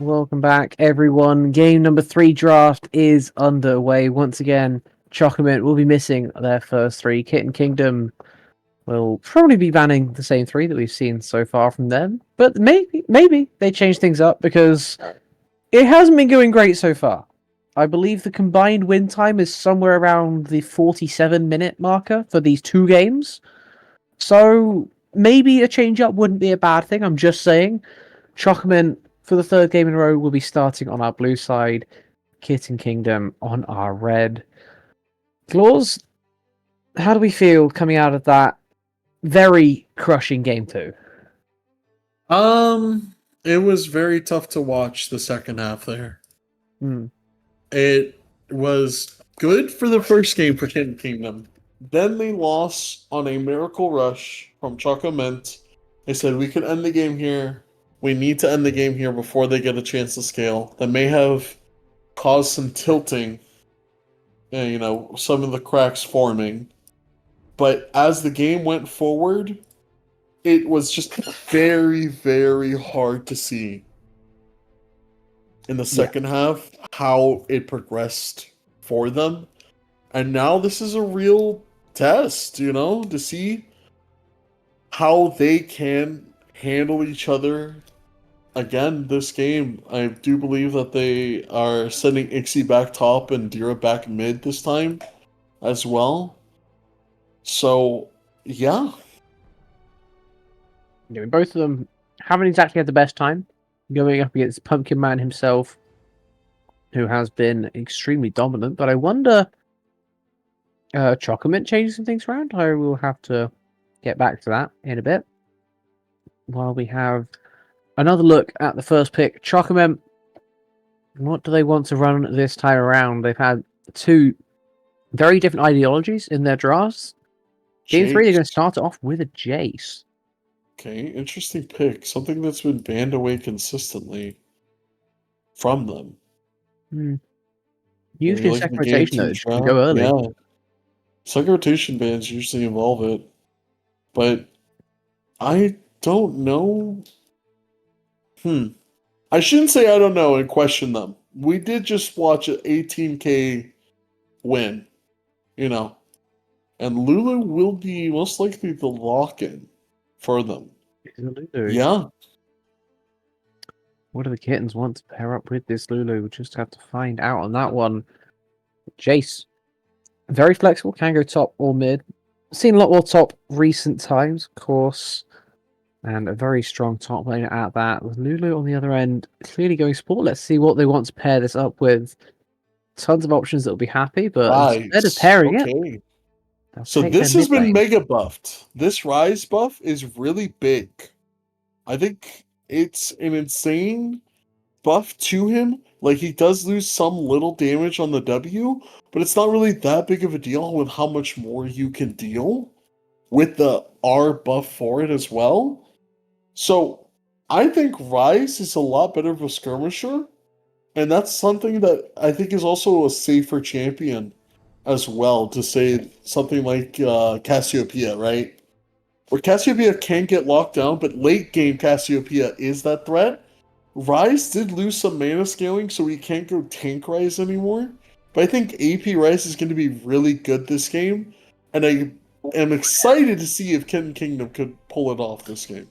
Welcome back, everyone. Game number 3 draft is underway. Once again, Chocolate will be missing their first 3. Kitten Kingdom will probably be banning the same 3 that we've seen so far from them. But maybe they change things up because it hasn't been going great so far. I believe the combined win time is somewhere around the 47-minute marker for these 2 games. So maybe a change up wouldn't be a bad thing. I'm just saying. Chocomin, for the 3rd game in a row, will be starting on our blue side. Kitten Kingdom on our red. Claws, how do we feel coming out of that very crushing game 2? It was very tough to watch the second half there. It was good for the first game for Kitten Kingdom. Then they lost on a miracle rush from Choco Mint. They said we could end the game here. We need to end the game here before they get a chance to scale. That may have caused some tilting, some of the cracks forming. But as the game went forward, it was just very, very hard to see in the second half how it progressed for them. And now this is a real test, to see how they can handle each other again this game. I do believe that they are sending Ixie back top and Dira back mid this time as well. So, yeah. Both of them haven't exactly had the best time going up against Pumpkin Man himself, who has been extremely dominant. But I wonder, Chocolate changing some things around? I will have to get back to that in a bit. While we have another look at the first pick, Chocolate, what do they want to run this time around? They've had 2 very different ideologies in their drafts. Game 3, they're going to start it off with a Jace. Okay, interesting pick. Something that's been banned away consistently from them. Usually, Like second the game rotation, though, 2 it's going to draft. go early. Yeah. Second rotation bans usually involve it. But I don't know. I shouldn't say I don't know and question them. We did just watch an 18K win, and Lulu will be most likely the lock-in for them. Lulu. Yeah. What do the Kittens want to pair up with this Lulu? We'll just have to find out on that one. Jace, very flexible, can go top or mid. Seen a lot more top recent times, of course. And a very strong top laner at that. With Lulu on the other end, clearly going sport. Let's see what they want to pair this up with. Tons of options that will be happy, but instead of pairing it, so this has been mega buffed. This Rise buff is really big. I think it's an insane buff to him. Like, he does lose some little damage on the W, but it's not really that big of a deal with how much more you can deal with the R buff for it as well. So I think Rise is a lot better of a skirmisher, and that's something that I think is also a safer champion as well, to say something like Cassiopeia, right? Where Cassiopeia can get locked down, but late game Cassiopeia is that threat. Rise did lose some mana scaling, so he can't go tank Rise anymore. But I think AP Rise is going to be really good this game, and I am excited to see if Kitten Kingdom could pull it off this game.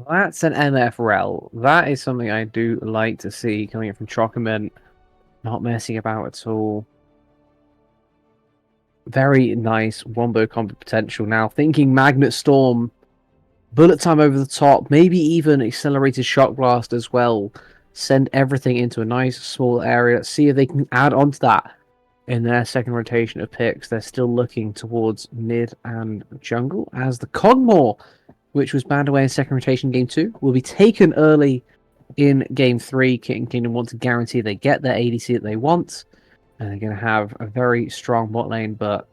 That's an MFRL. That is something I do like to see coming in from Chocomin. Not messing about at all. Very nice wombo combo potential now. Thinking Magnet Storm, bullet time over the top, maybe even accelerated shock blast as well. Send everything into a nice small area. Let's see if they can add on to that in their second rotation of picks. They're still looking towards mid and jungle as the Cogmore, which was banned away in second rotation game 2, will be taken early in game 3. Kitten Kingdom want to guarantee they get their ADC that they want, and they're going to have a very strong bot lane, but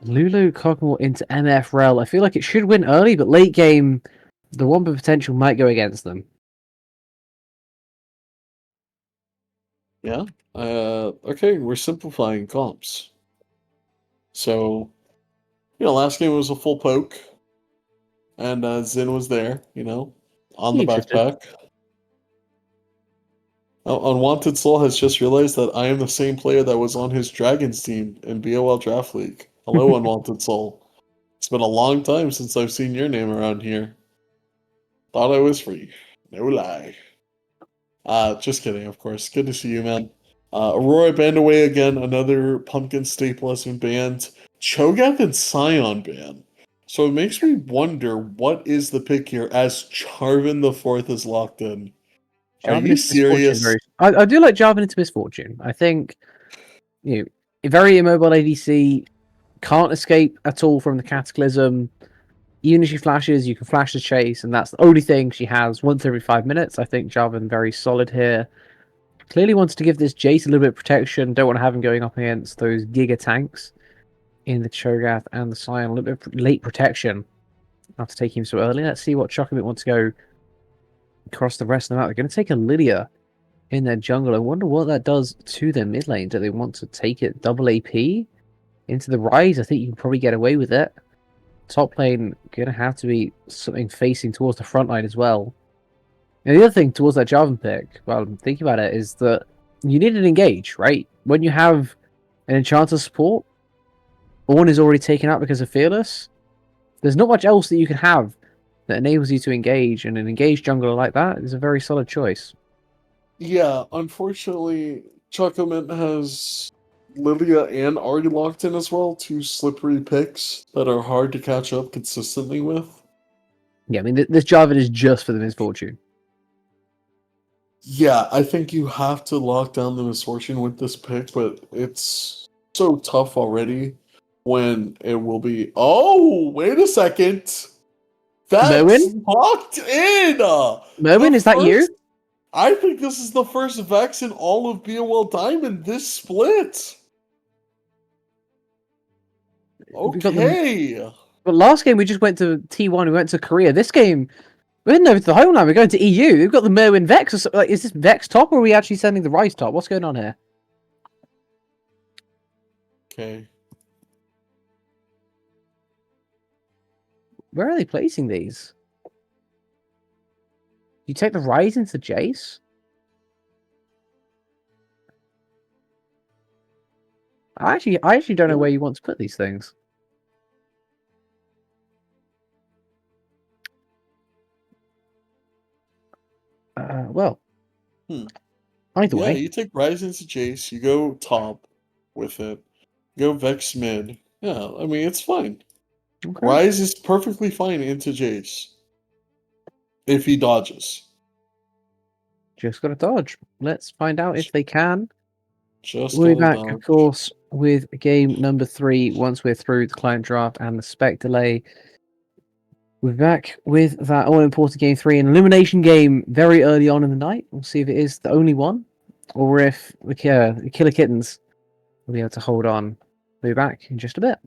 Lulu Cogmore into MFRL. I feel like it should win early, but late game, the Wombo potential might go against them. Yeah. Okay, we're simplifying comps. So, last game was a full poke, and Zin was there, on the backpack. Unwanted Soul has just realized that I am the same player that was on his Dragons team in BOL Draft League. Hello, Unwanted Soul. It's been a long time since I've seen your name around here. Thought I was free. No lie. Just kidding, of course. Good to see you, man. Aurora banned away again. Another Pumpkin staple has been banned. Cho'Gath and Scion banned. So it makes me wonder what is the pick here as Charvin the Fourth is locked in. Are Jarvan you into Misfortune. serious? I do like Jarvan into Misfortune. I think a very immobile ADC can't escape at all from the Cataclysm. Even if she flashes, you can flash the chase, and that's the only thing she has once every 5 minutes. I think Jarvan very solid here. Clearly wants to give this Jace a little bit of protection. Don't want to have him going up against those Giga tanks in the Cho'Gath and the Scion. A little bit of late protection after taking him so early. Let's see what Chocolate wants to go across the rest of the map. They're going to take a Lydia in their jungle. I wonder what that does to their mid lane. Do they want to take it double AP into the Rise? I think you can probably get away with it. Top lane going to have to be something facing towards the front line as well. And the other thing towards that Jarvan pick, well, I'm thinking about it, is that you need an engage, right? When you have an Enchanter support, Ornn is already taken out because of Fearless. There's not much else that you can have that enables you to engage, and an engaged jungler like that is a very solid choice. Yeah, unfortunately, Chucklemint has Lilia and Ari locked in as well. Two slippery picks that are hard to catch up consistently with. Yeah, I mean, this Jarvan is just for the Misfortune. Yeah, I think you have to lock down the Misfortune with this pick, but it's so tough already when it will be. Oh, wait a second. That's Merwin? locked in. Merwin, is that you? I think this is the first Vex in all of BOL Diamond this split. Okay. But last game we just went to T1, we went to Korea. This game, we're heading over to the homeland, we're going to EU. We've got the Merwin Vex. Like, is this Vex top, or are we actually sending the Rise top? What's going on here? Okay. Where are they placing these? You take the Rise into Jace? I actually don't know where you want to put these things. Well, either Yeah, way. you take Rise into Jace, you go top with it, go Vex mid. Yeah, I mean, it's fine. Okay. Rise is perfectly fine into Jace. If he dodges. Just got to dodge. Let's find out if they can. Just We'll be gotta back, of dodge. course, with game number 3 once we're through the client draft and the spec delay. We're back with that all-important game 3, an elimination game very early on in the night. We'll see if it is the only one, or if the Killer Kittens will be able to hold on. We'll be back in just a bit.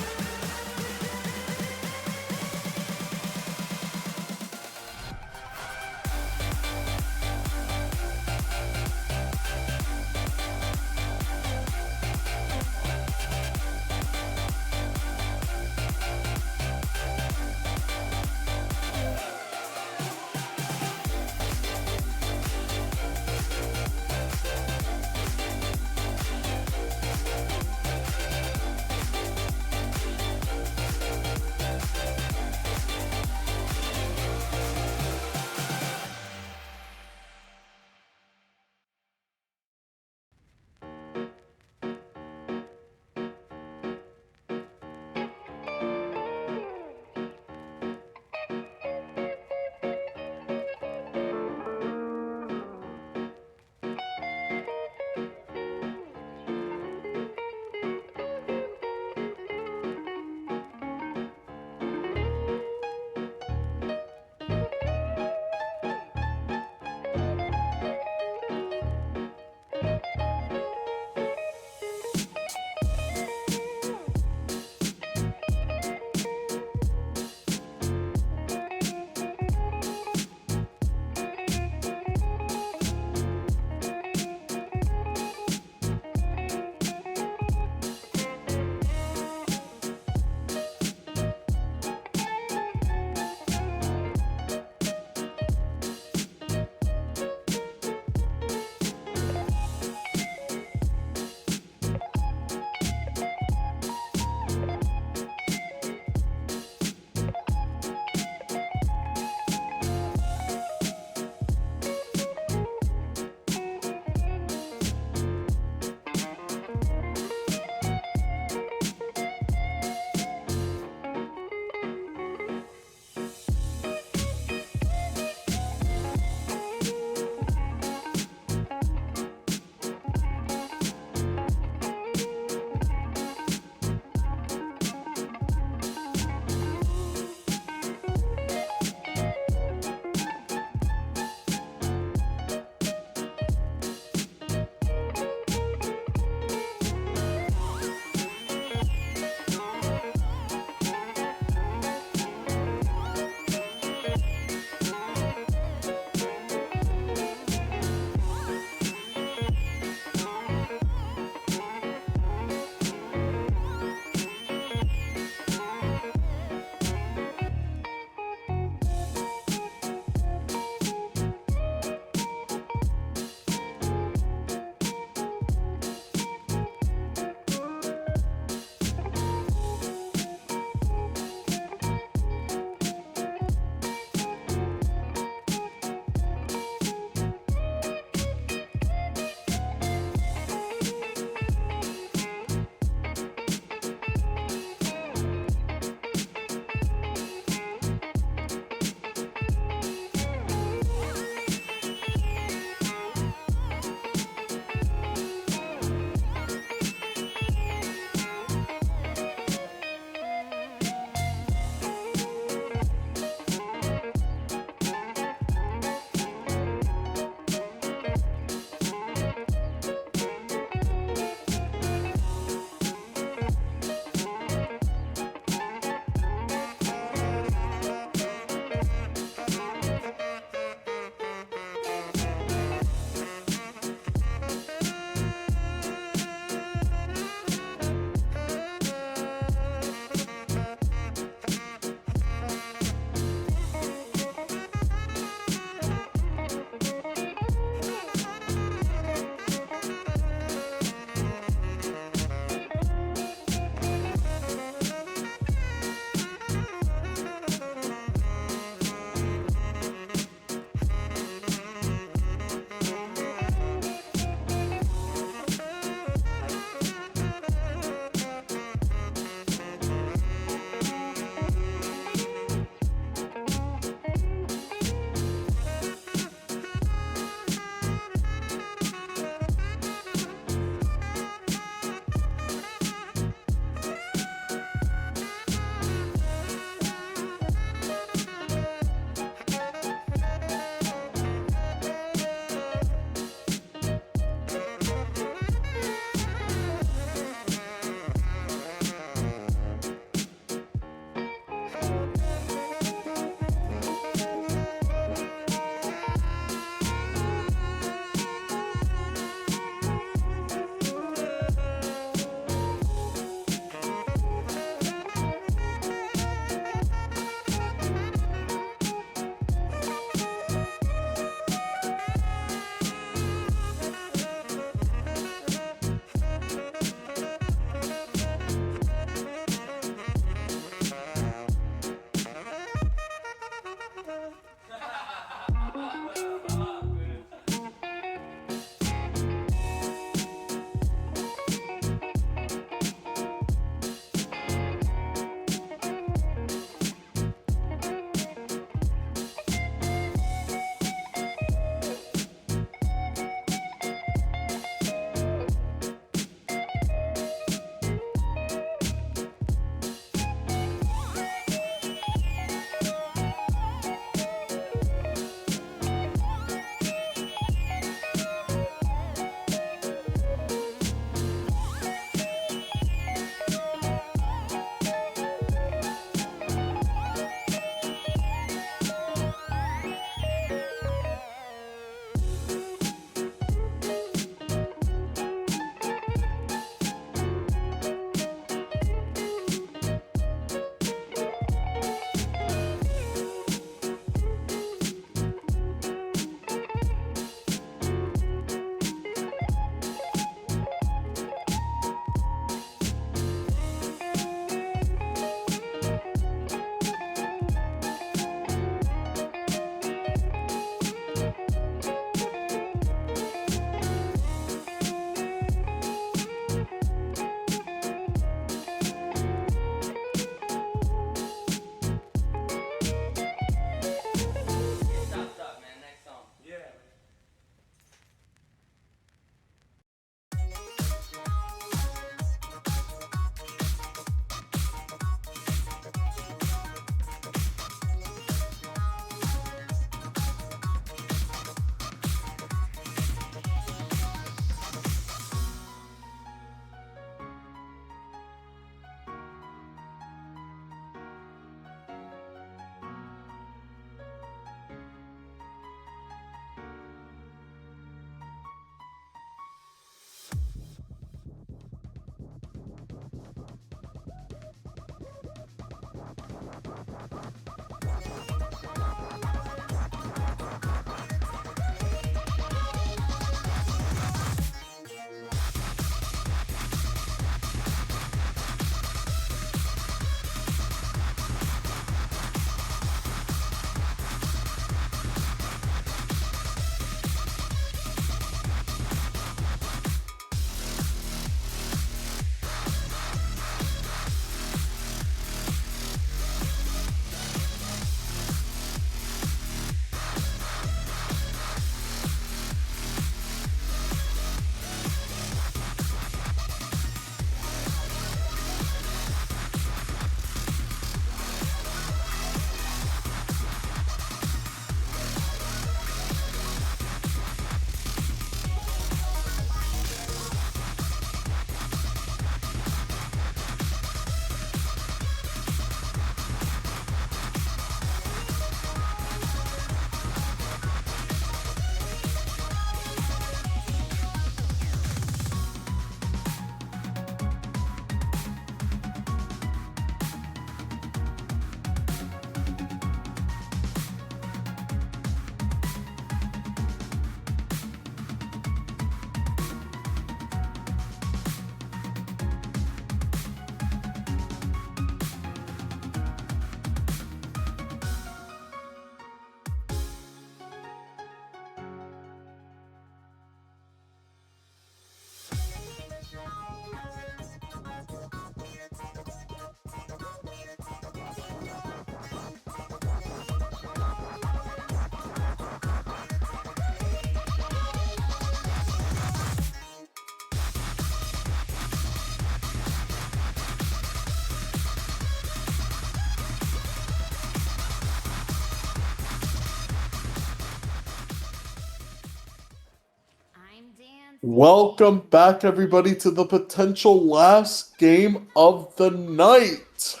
Welcome back, everybody, to the potential last game of the night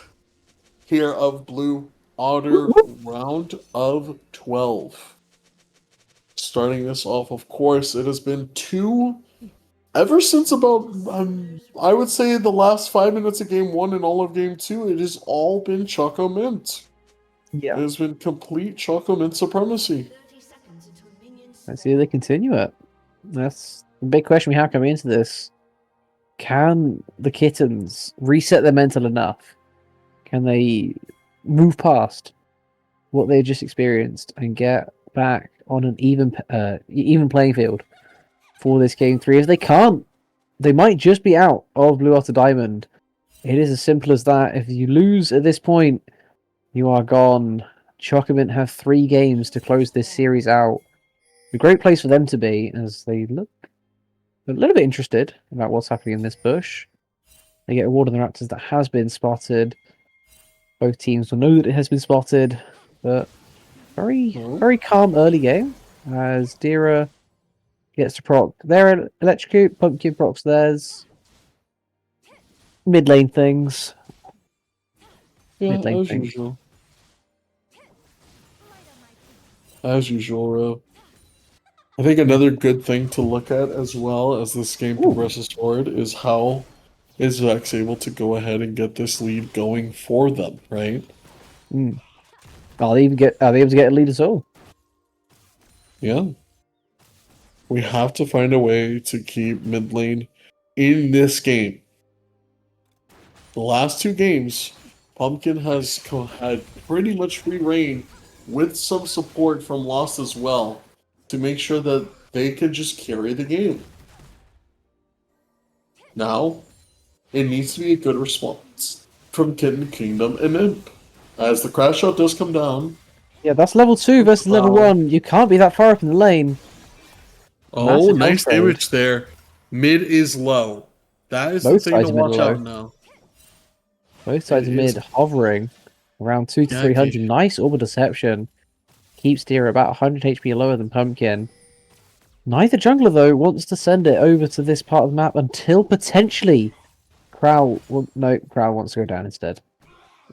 here of Blue Otter round of 12. Starting this off, of course, it has been ever since about, I would say, the last 5 minutes of game 1 and all of game 2, it has all been Choco Mint. Yeah. It has been complete Choco Mint supremacy. Let's see if they continue it. That's the big question we have coming into this. Can the Kittens reset their mental enough? Can they move past what they just experienced and get back on an even playing field for this game 3? If they can't, they might just be out of Blue Otter Diamond. It is as simple as that. If you lose at this point, you are gone. Chocomint have 3 games to close this series out. A great place for them to be, as they look a little bit interested about what's happening in this bush. They get a ward of the Raptors that has been spotted. Both teams will know that it has been spotted, but very calm early game as Dira gets to proc their electrocute, Pumpkin procs theirs. Mid lane things. Yeah, Mid-lane as thing. usual. As usual, Ro. I think another good thing to look at as well as this game progresses forward is how is Vex able to go ahead and get this lead going for them, right? Are they able to get a lead at all? Yeah. We have to find a way to keep mid lane in this game. The last 2 games, Pumpkin has had pretty much free reign with some support from Lost as well to make sure that they can just carry the game. Now, it needs to be a good response from Kitten, Kingdom, and Imp. As the crash shot does come down. Yeah, that's level 2 versus level 1. You can't be that far up in the lane. Oh, Massive nice upgrade. damage there. Mid is low. That is Both the thing to sides of mid watch are low. out now. Both sides of It is- mid hovering around 2 to Yeah, 300. okay. Nice orbital deception. Keeps Dira about 100 HP lower than Pumpkin. Neither jungler, though, wants to send it over to this part of the map until potentially Crow. Well, no, Crow wants to go down instead.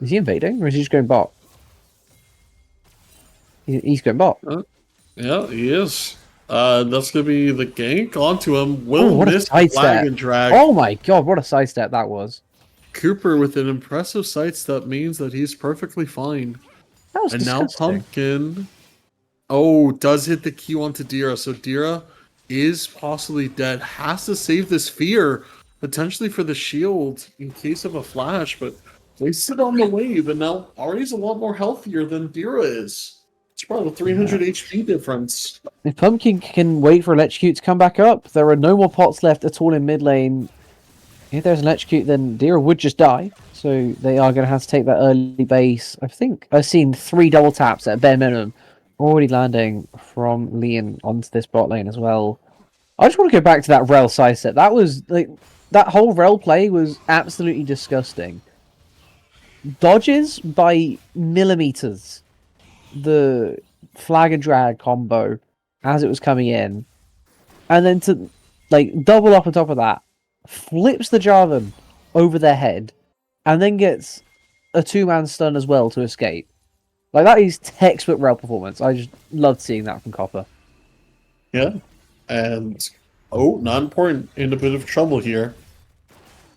Is he invading or is he just going bot? He's going bot. Yeah, he is. That's gonna be the gank onto him. Oh, Will what a miss the sidestep. flag and drag. Oh my god, what a sidestep that was. Cooper with an impressive sidestep means that he's perfectly fine. That was And now disgusting. Pumpkin, does hit the Q onto Dira. So Dira is possibly dead. Has to save this fear, potentially for the shield in case of a flash, but they sit on the wave, and now Ari's a lot more healthier than Dira is. It's probably a 300 HP difference. If Pumpkin can wait for Electrocute to come back up, there are no more pots left at all in mid lane. If there's an Electrocute, then Dira would just die. So they are going to have to take that early base. I think I've seen 3 double taps at bare minimum already landing from Leon onto this bot lane as well. I just want to go back to that Rel sidestep. That was like that whole Rel play was absolutely disgusting. Dodges by millimeters the flag and drag combo as it was coming in, and then to like double up on top of that, flips the Jarvan over their head, and then gets a 2-man stun as well to escape. Like that is textbook Rel performance. I just loved seeing that from Copper. Yeah. And not important, in a bit of trouble here.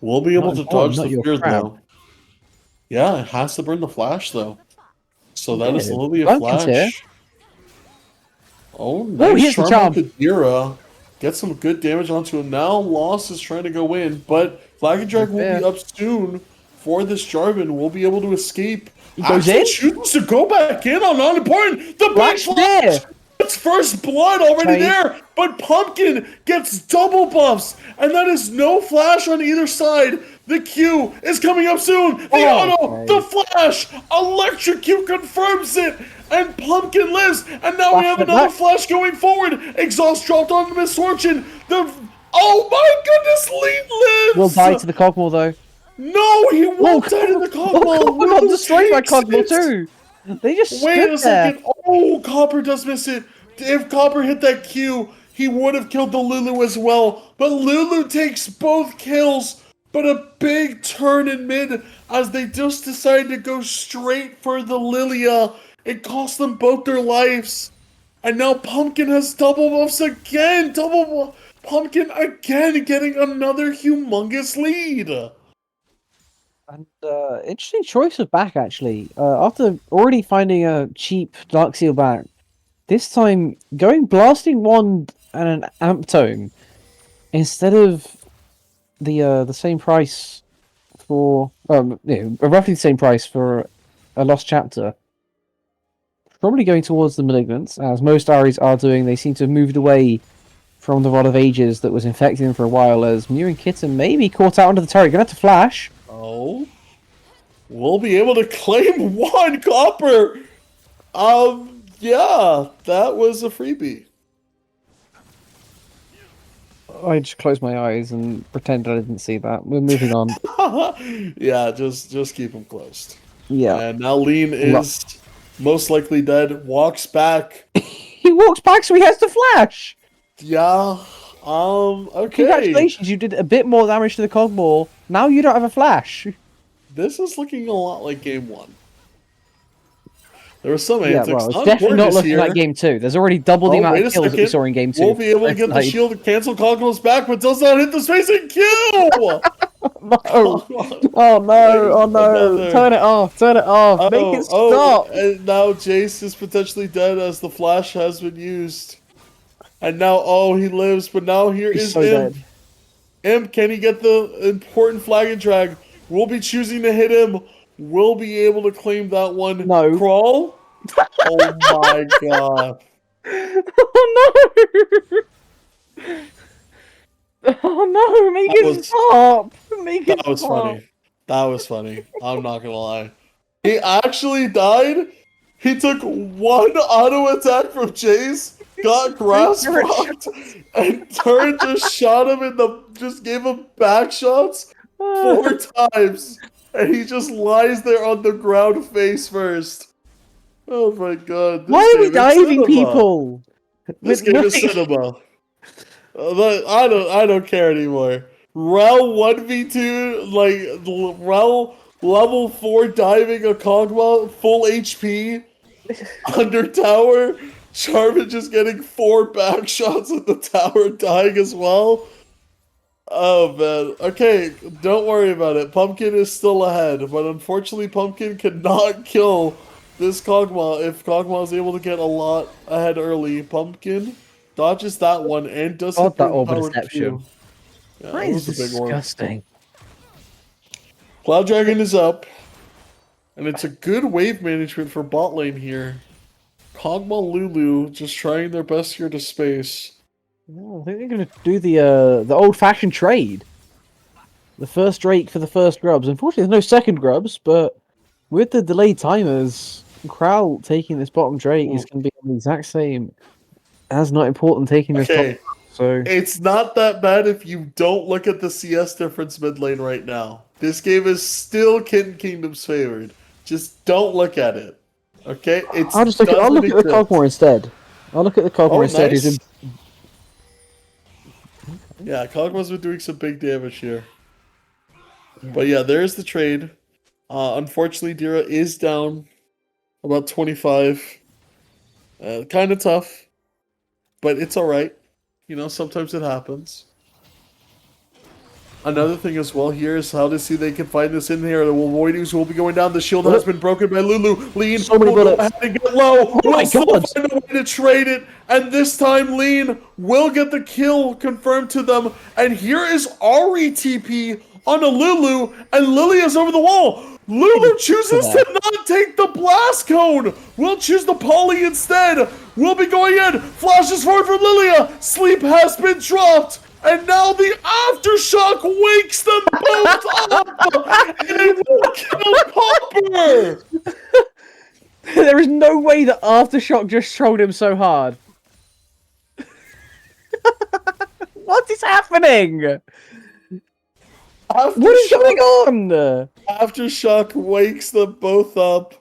We'll be able Not to important, dodge not the your fear crab. though. Yeah, it has to burn the flash though. So that is Yeah, literally a Pumpkin's here. flash. Oh, nice here's the charm charm. onto Dira. Get some good damage onto him. Now Lost is trying to go in, but Flag and Drag will Yeah. be up soon for this Jarvan. We'll be able to escape. He goes Actually in? chooses to go back in on unimportant. The big Flash there. It's first blood already Right. there, but Pumpkin gets double buffs, and that is no flash on either side. The Q is coming up soon. The Oh, auto, okay. the flash, electrocute confirms it, and Pumpkin lives. And now we Flash have went another back. flash going forward. Exhaust dropped onto Misfortune. Oh my goodness, Lead lives. Will die to the Cogmore though. No, he won't die to the Cogmore. Cogmore got Will destroyed by takes Cogmore it. too. They just Wait stood a there. second. Oh, Copper does miss it. If Copper hit that Q, he would have killed the Lulu as well. But Lulu takes both kills. But a big turn in mid as they just decide to go straight for the Lilia. It cost them both their lives. And now Pumpkin has double buffs again. Pumpkin again getting another humongous lead. And interesting choice of back, actually. After already finding a cheap Dark Seal back, this time going Blasting Wand and an Amp Tome instead of the same price for roughly the same price for a Lost Chapter. Probably going towards the Malignants, as most Aries are doing. They seem to have moved away from the Rod of Ages that was infecting them for a while, as Mew and Kitten may be caught out under the turret. Gonna have to flash. Oh. We'll be able to claim 1 copper. Yeah, that was a freebie. I just closed my eyes and pretend I didn't see that. We're moving on. Yeah, just keep them closed. Yeah. And now Lean is most likely dead. Walks back. He walks back, so he has to flash. Yeah. Okay. Congratulations, you did a bit more damage to the Cogball. Now you don't have a flash. This is looking a lot like game 1. There was some Yeah, antics. well, it's definitely not looking here. like game 2. There's already double the amount wait of a kills that we second. saw in game 2. We'll be able to get the shield to cancel Cogbal's back, but does not hit the space and kill! No. Oh no, oh no. Turn it off, Make it stop. And now Jace is potentially dead as the flash has been used. And now, he lives, but now here He's is so Imp. dead. Imp, can he get the important flag and drag? We'll be choosing to hit him. We'll be able to claim that one. No. Crawl? Oh my god. Oh no! Oh no, make it stop! Make it That was stop. funny. That was funny. I'm not gonna lie. He actually died. He took 1 auto attack from Jace, got grass rocked, and turned just shot him just gave him back shots 4 times. And he just lies there on the ground face first. Oh my god. Why are we diving people? This game is cinema. I don't care anymore. Rel 1v2, like Rel level 4 diving a Kog'Maw, full HP, under tower. Charmin just getting 4 back shots at the tower, dying as well. Oh man. Okay, don't worry about it. Pumpkin is still ahead, but unfortunately Pumpkin cannot kill this Kog'Maw if Kog'Maw is able to get a lot ahead early. Pumpkin dodges that one and does hit that the orbital power deception. too. Yeah, That is disgusting. Cloud Dragon is up, and it's a good wave management for bot lane here. Kog'Maw Lulu just trying their best here to space. Oh, I think they're going to do the old-fashioned trade. The first Drake for the first grubs. Unfortunately, there's no second grubs, but with the delayed timers, Crowl taking this bottom Drake is going to be on the exact same as Not Important taking this top. So it's not that bad if you don't look at the CS difference mid lane right now. This game is still Kitten Kingdom's favored. Just don't look at it. Okay? I'll look at the Cogmore instead. I'll look at the Cogmore instead. Nice. Yeah, Kog'Maw's been doing some big damage here. Yeah. But yeah, there's the trade. Unfortunately, Dira is down about 25. Kind of tough, but it's alright. You know, sometimes it happens. Another thing as well here is how to see they can find this in here. The Voidings will be going down. The shield has been broken by Lulu. Lean so many will go ahead and get low. Oh my god! Find a way to trade it, and this time Lean will get the kill confirmed to them. And here is Ari TP on a Lulu, and Lilia's over the wall. Lulu chooses to not take the blast cone. We'll choose the poly instead. We'll be going in. Flashes forward from Lilia. Sleep has been dropped. And now the aftershock wakes them both up, and it will kill Popper. There is no way that aftershock just trolled him so hard. What is happening? What is going on? Aftershock wakes them both up,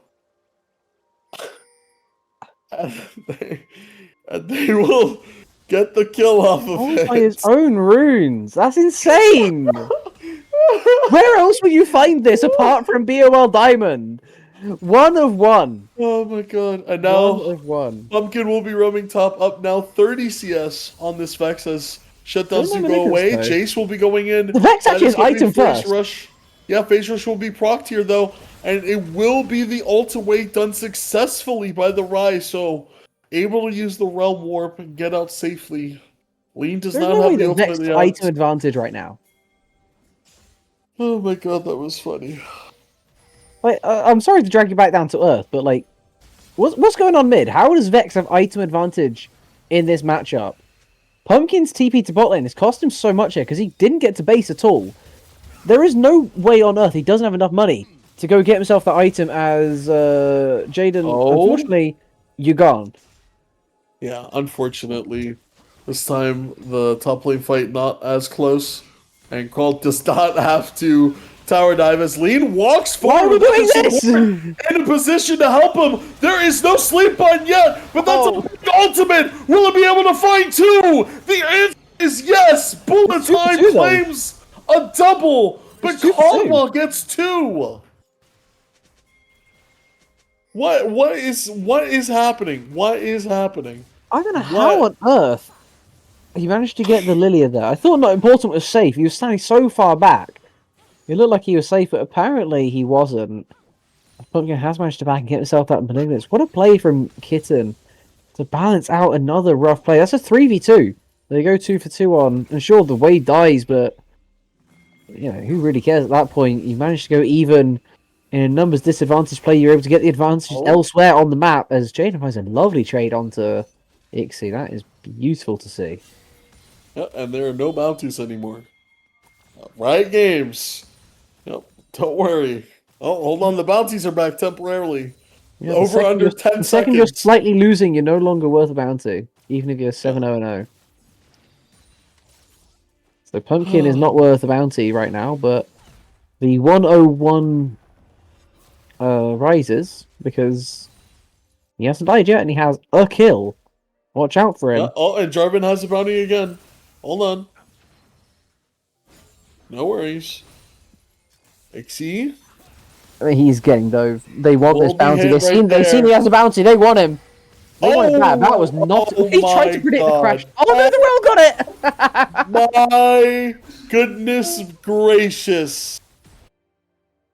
and they will Get the kill off of Oh, by his it. own runes. That's insane. Where else will you find this apart from BOL Diamond? One of one. Oh my god. And One now of one. Pumpkin will be roaming top up now 30 CS on this Vex as shutdowns Still do no go maneuvers, away. though. Jace will be going in. The Vex That actually is is gonna be item Phase first. Rush. Yeah, Phase Rush will be procced here though. And it will be the ult away done successfully by the Rise. So able to use the Realm Warp and get out safely. Lean does There's not no way have the that Vex ultimate has yet. item advantage right now. Oh my god, that was funny. Like, I'm sorry to drag you back down to earth, but like, what's going on mid? How does Vex have item advantage in this matchup? Pumpkin's TP to bot lane has cost him so much here because he didn't get to base at all. There is no way on earth he doesn't have enough money to go get himself that item as Jaden. Oh. Unfortunately, you're gone. Yeah, unfortunately, this time the top lane fight not as close, and Crawl does not have to tower dive as Lean walks Why are we forward. doing with this? support in a position to help him. There is no sleep button yet, but that's Oh. a big ultimate. Will it be able to find two? The answer is yes. Bullet It's 2 for time 2 though. claims a double, but It's 2 for 2. Caldwell gets two. What is happening? What is happening? I don't know how on earth he managed to get the Lilia there. I thought Not Important was safe. He was standing so far back. It looked like he was safe, but apparently he wasn't. Pumpkin has managed to back and get himself that Malignance. What a play from Kitten to balance out another rough play. That's a 3v2. They go 2 for 2 on. And sure, the Wade dies, but you know, who really cares at that point? You managed to go even in a numbers disadvantage play. You're able to get the advantages elsewhere on the map as Jaden finds a lovely trade onto Ixie. That is beautiful to see. Yeah, and there are no bounties anymore. Right games. Yep, don't worry. Oh, hold on, the bounties are back temporarily. Yeah, Over under 10 the second you're seconds. slightly losing, you're no longer worth a bounty, even if you're 7-0-0. So Pumpkin is not worth a bounty right now, but the 101 rises because he hasn't died yet and he has a kill. Watch out for him. Yeah, oh, and Jarvan has a bounty again. Hold on. No worries. Ixie? I mean, he's getting though. They want Will this be bounty. hit right They've seen there. he has a bounty. They want him. They want it bad. That was not. Oh He tried to my predict the crash. God. Oh no, the Well got it. My goodness gracious.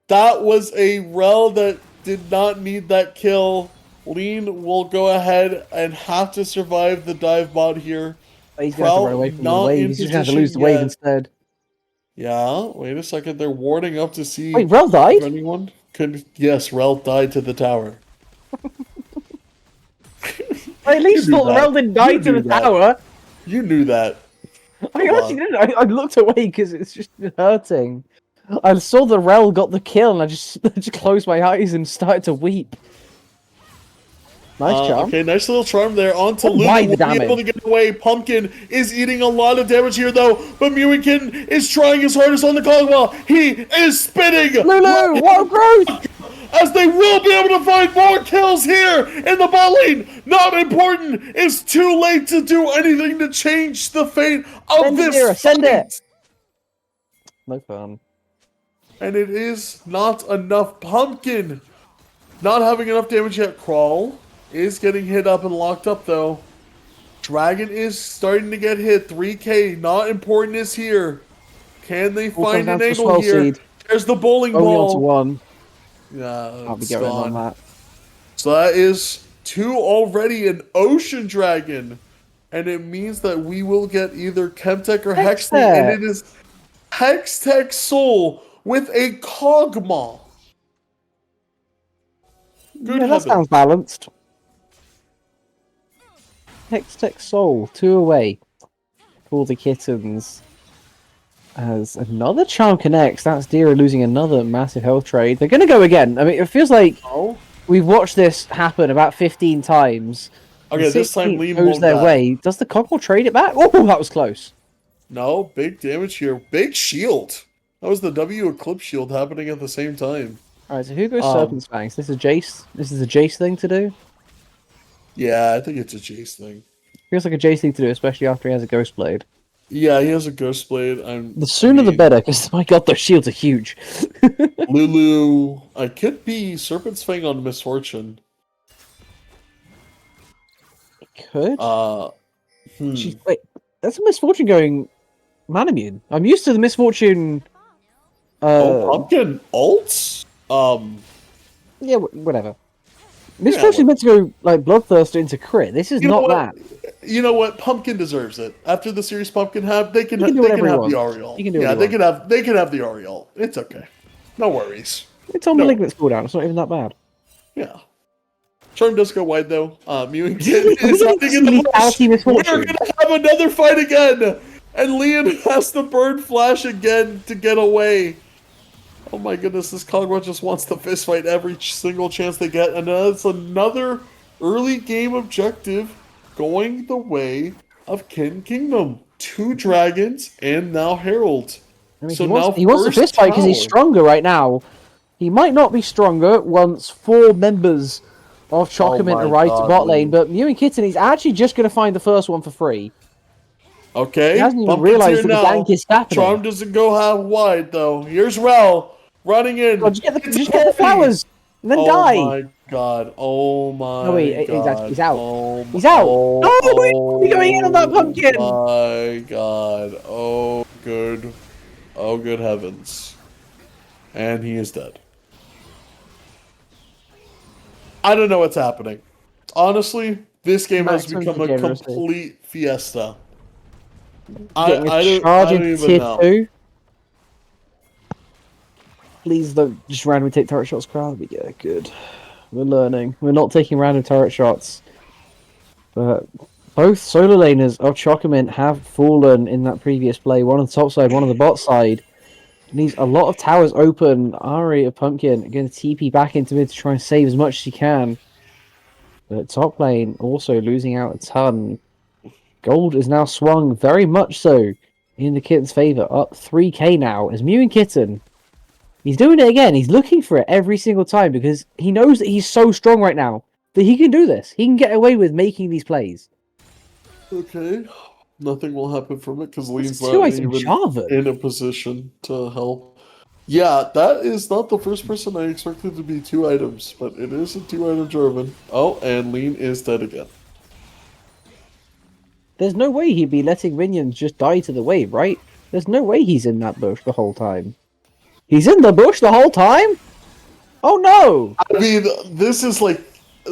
That was a Rel that did not need that kill. Lean will go ahead and have to survive the dive bot here. He's gonna have to run away from the Not wave. in He's just gonna have to position lose the wave yet. instead. Yeah, wait a second. They're warding up to see Wait, Rel if died? anyone could. Yes, Rel died to the tower. I at least You knew thought that. Rel didn't die You to knew the that. tower. You knew that. I Come actually on. didn't. I looked away because it's just hurting. I saw the Rel got the kill and I just closed my eyes and started to weep. Nice charm. Okay, nice little charm there. On to Oh, Lulu. why the Will be able damage? to get away. Pumpkin is eating a lot of damage here, though. But Kitten is trying his hardest on the Caldwell. He is spinning. Lulu, what a growth! As they will be able to find more kills here in the bot lane. Not important. It's too late to do anything to change the fate of Send it, this Mira, send fight. it. No fun. And it is not enough. Pumpkin not having enough damage yet. Crawl is getting hit up and locked up, though. Dragon is starting to get hit. 3k, not important is here. Can they All find comes down an to angle Swell here? Seed. There's the bowling Only ball. onto one. Yeah, I'll be it's going gone. on that. So that is 2 already, an Ocean Dragon. And it means that we will get either Chemtech or Hextech. And it is Hextech Soul with a Kog'Maw. Good Yeah, that heaven. sounds balanced. Hextech Soul, 2 away for the Kittens. As another charm connects, that's Dira losing another massive health trade. They're going to go again. I mean, it feels like Oh. we've watched this happen about 15 times. Okay, The this time 16th Lean goes won't their die. way. Does the Cogwell trade it back? Oh, that was close. No, big damage here. Big shield. That was the W Eclipse shield happening at the same time. Alright, so who goes Serpent's Fangs? This is Jace. This is a Jace thing to do. Yeah, I think it's a Jace thing. Feels like a Jace thing to do, especially after he has a Ghost Blade. Yeah, he has a Ghost Blade. The sooner the better, because my god, those shields are huge. Lulu. I could be Serpent's Fang on Misfortune. Could? Hmm. Wait, that's a Misfortune going Manamune. I'm used to the Misfortune. Pumpkin ults? Yeah, whatever. Misfortune is meant to go like Bloodthirster into crit. This is not that. You know what? Pumpkin deserves it. After the series Pumpkin have, they can do have whatever he the wants. Aureole. He can do Yeah, what he they can have the Aureole. It's okay. No worries. It's on Malignant's cooldown. It's not even that bad. Yeah. Charm does go wide though. Mew and Kitten is hiding in the bush. We're gonna have another fight again, and Leon has to burn Flash again to get away. Oh my goodness, this Kog'Maw just wants to fist fight every single chance they get, and it's another early game objective going the way of Kitten Kingdom. 2 dragons and now Herald. I mean, So he wants to fist fight because he's stronger right now. He might not be stronger once 4 members of Chocomint arrive to bot lane, but Mew and Kitten, he's actually just going to find the first one for free. Okay, He hasn't even Pumpkin's realized here that the now. gank is happening. Charm doesn't go half wide though. Here's Rel running in. Oh, just get the flowers and then die. Oh my god. Oh my No, wait, god. he's out. Oh, He's out. Oh, No, he's going in on that pumpkin. Oh my god. Oh good. Oh good heavens. And he is dead. I don't know what's happening. Honestly, this game has become a complete fiesta. I don't even know. 2. Please don't just randomly take turret shots, crowd. Yeah, good. We're learning. We're not taking random turret shots. But both solo laners of Chocomint have fallen in that previous play. One on the top side, one on the bot side. Needs a lot of towers open. Ari of Pumpkin going to TP back into mid to try and save as much as he can. But top lane also losing out a ton. Gold is now swung very much so in the Kitten's favour. Up 3k now as Mew and Kitten. He's doing it again. He's looking for it every single time because he knows that he's so strong right now that he can do this. He can get away with making these plays. Okay. Nothing will happen from it because Lean's Two not item even Java. in a position to help. Yeah, that is not the first person I expected to be 2 items, but it is a 2-item Jarvan. Oh, and Lean is dead again. There's no way he'd be letting minions just die to the wave, right? There's no way he's in that bush the whole time. He's in the bush the whole time? Oh no! I mean, this is like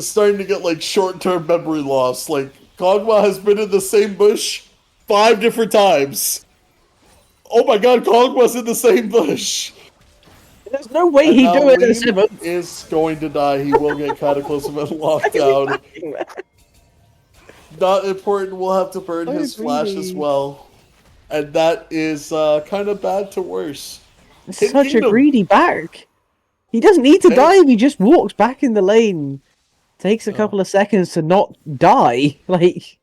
starting to get like short-term memory loss. Like, Kog'Maw has been in the same bush 5 different times. Oh my god, Kog'Maw's in the same bush. There's no way he'd do it in the 7th. Is going to die. He will get Cataclysm and locked down. Not important. We'll have to burn his flash as well. And that is kind of bad to worse. It's such a greedy back. He doesn't need to dive. He just walks back in the lane. Takes a couple of seconds to not die. Like,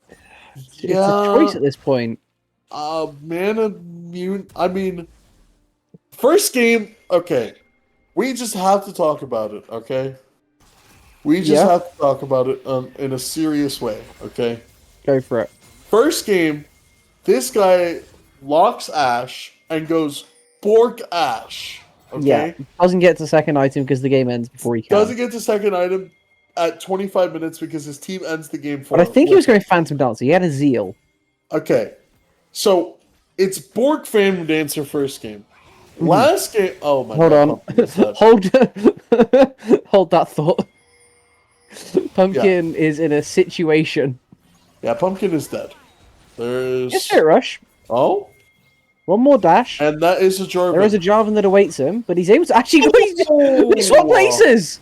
it's a choice at this point. Mana Mune. I mean, first game. Okay, we just have to talk about it. Okay, we just have to talk about it in a serious way. Okay, go for it. First game, this guy locks Ashe and goes Bork Ashe. Okay? Yeah, doesn't get to second item because the game ends before he can. Doesn't get to second item at 25 minutes because his team ends the game for But I think he was going Phantom Dancer. He had a zeal. Okay, so it's Bork Phantom Dancer first game. Last game. Oh my god. Hold on. Hold that thought. Pumpkin is in a situation. Yeah, Pumpkin is dead. There's. Yes, Spirit Rush. Oh? One more dash. And that is a Jarvan. There is a Jarvan that awaits him, but he's able to actually go. He swap places!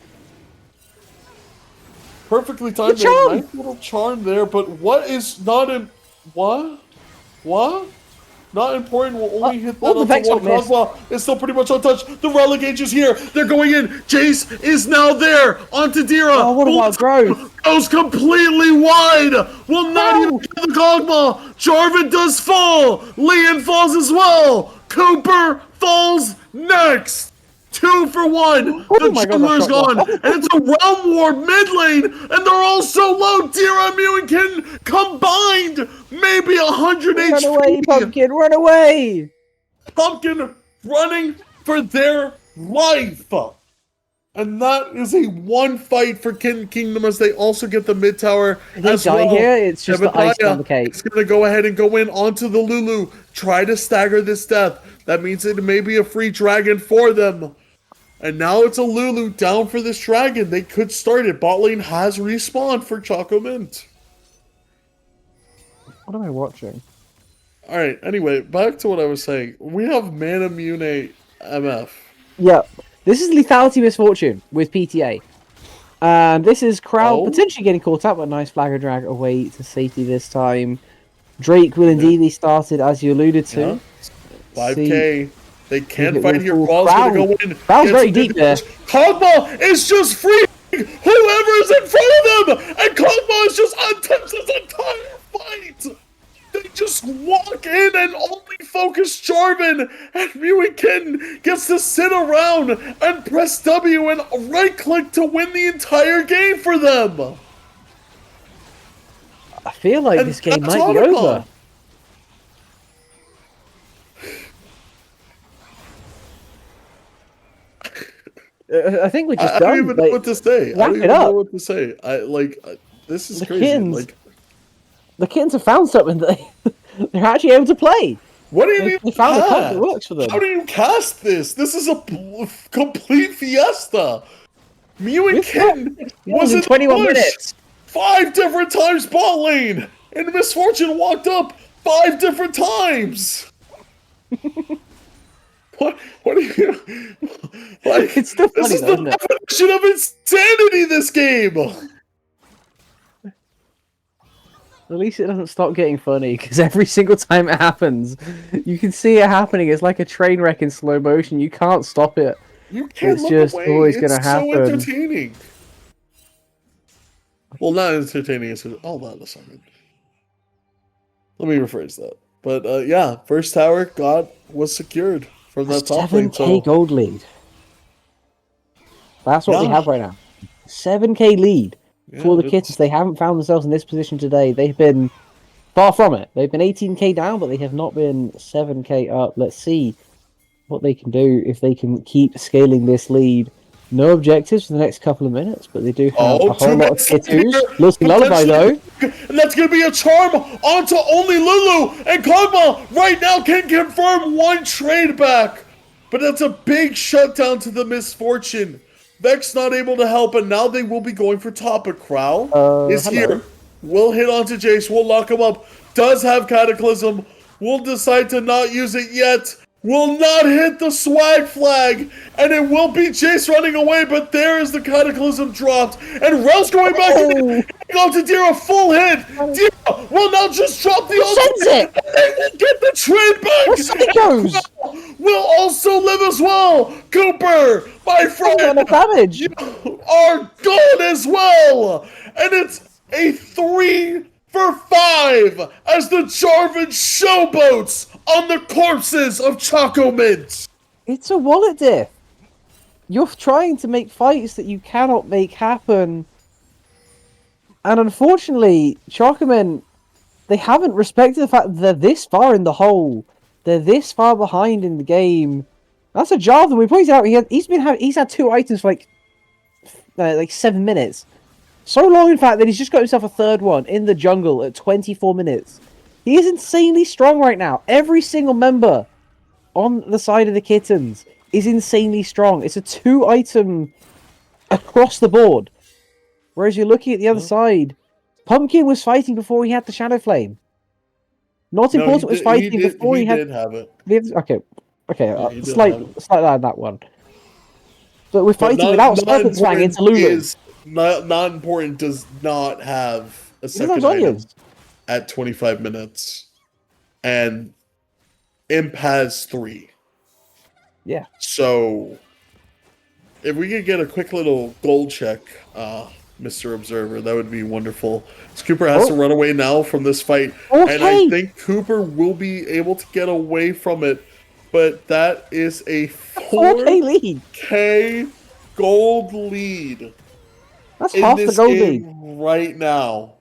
Perfectly timed. Nice little charm there, but what is not in. What? What? Not important. Will only hit that on one Kog'Maw. It's still pretty much untouched. The Relegage is here. They're going in. Jace is now there. Onto Dira. Oh, what a wild growth. Goes completely wide. Will not even get the Kog'Maw. Jarvan does fall. Leon falls as well. Cooper falls next. 2 for 1. Oh The my God, that jungler's shot gone. blocked. And it's a realm war mid lane. And they're all so low. Dira, Mew, and Kitten combined. Maybe 100 Run away, HP. Pumpkin, run away! Pumpkin running for their life. And that is a one fight for Kitten Kingdom as they also get the mid tower They as die well. here, it's just the icing on the cake. It's going to go ahead and go in onto the Lulu. Try to stagger this death. That means it may be a free dragon for them. And now it's a Lulu down for this dragon. They could start it. Bot lane has respawned for Choco Mint. What am I watching? Alright, anyway, back to what I was saying. We have Mana Mune MF. Yeah, this is Lethality Misfortune with PTA. And this is Crowd potentially getting caught up, but nice flagger drag away to safety this time. Drake will indeed be started, as you alluded to. Yeah. 5k. They can't fight here. Crowd. Qual's gonna go in. Crowd's very deep there. Kog'Maw is just free whoever's in front of them! And Kog'Maw is just untouched this entire fight! They just walk in and only focus Jarvan, and Mew and Kitten gets to sit around and press W and right-click to win the entire game for them! I feel like And this game that's might be Autobahn. over. I think we're just I done. don't even know like, what to say. I wrap don't it even know up. what to say. This is The crazy. Kittens. Like, The Kittens have found something that they're actually able to play. what do you mean? They found a comp that cast? works for them. How do you cast this? This is a complete fiesta. Mew and Kitten was in 21 push minutes. 5 different times bot lane, and Misfortune walked up 5 different times. What do you like? It's still This funny is though, the isn't it? definition of insanity. This game. At least it doesn't stop getting funny, because every single time it happens, you can see it happening. It's like a train wreck in slow motion. You can't stop it. You can't It's look just away. always It's gonna so happen. entertaining. Well, not entertaining. It's hold on a second. Let me rephrase that. But yeah, first tower was secured from that top lane. 7k So gold lead. That's what we Yeah. have right now. 7k lead yeah, for the it's- Kittens. They haven't found themselves in this position today. They've been far from it. They've been 18k down, but they have not been 7k up. Let's see what they can do if they can keep scaling this lead. No objectives for the next couple of minutes, but they do have a whole 2 lot of minutes Kittus. here. Lucy Lullaby, though. And that's going to be a charm onto only Lulu. And Kog'Maw right now can confirm 1 trade back. But that's a big shutdown to the Misfortune. Vex not able to help, and now they will be going for top. But Crow is hello. here. Will hit onto Jace. Will lock him up. Does have Cataclysm. Will decide to not use it yet. Will not hit the swag flag, and it will be Jace running away, but there is the Cataclysm dropped, and Rel's going back in, going to Dira, full hit. Dira will now just drop the sends ultimate, it? and they will get the trade back. Where Psychos? And will also live as well. Cooper, my friend, On the damage. you are gone as well, and it's a 3 for 5 as the Jarvan showboats on the corpses of Choco Mint. It's a wallet diff. You're trying to make fights that you cannot make happen. And unfortunately, Chocomen, they haven't respected the fact that they're this far in the hole. They're this far behind in the game. That's a Jarvan. We pointed out he's had 2 items for like 7 minutes. So long, in fact, that he's just got himself a 3rd one in the jungle at 24 minutes. He is insanely strong right now. Every single member on the side of the Kittens is insanely strong. It's a 2-item across the board. Whereas you're looking at the other side, Pumpkin was fighting before he had the Shadow Flame. Not Important was fighting before he had... did have it. Okay, Yeah, he did slight have it. on that one. But we're But fighting without Serpent Swang into Lulu. Not important does not have a Doesn't have second item Zonias. at 25 minutes. And Imp has 3. Yeah. So if we could get a quick little gold check, Mr. Observer, that would be wonderful. So Cooper has to run away now from this fight. And I Okay. think Cooper will be able to get away from it but that is a 4K lead. 4K gold lead That's in half the this gold lead. game right now.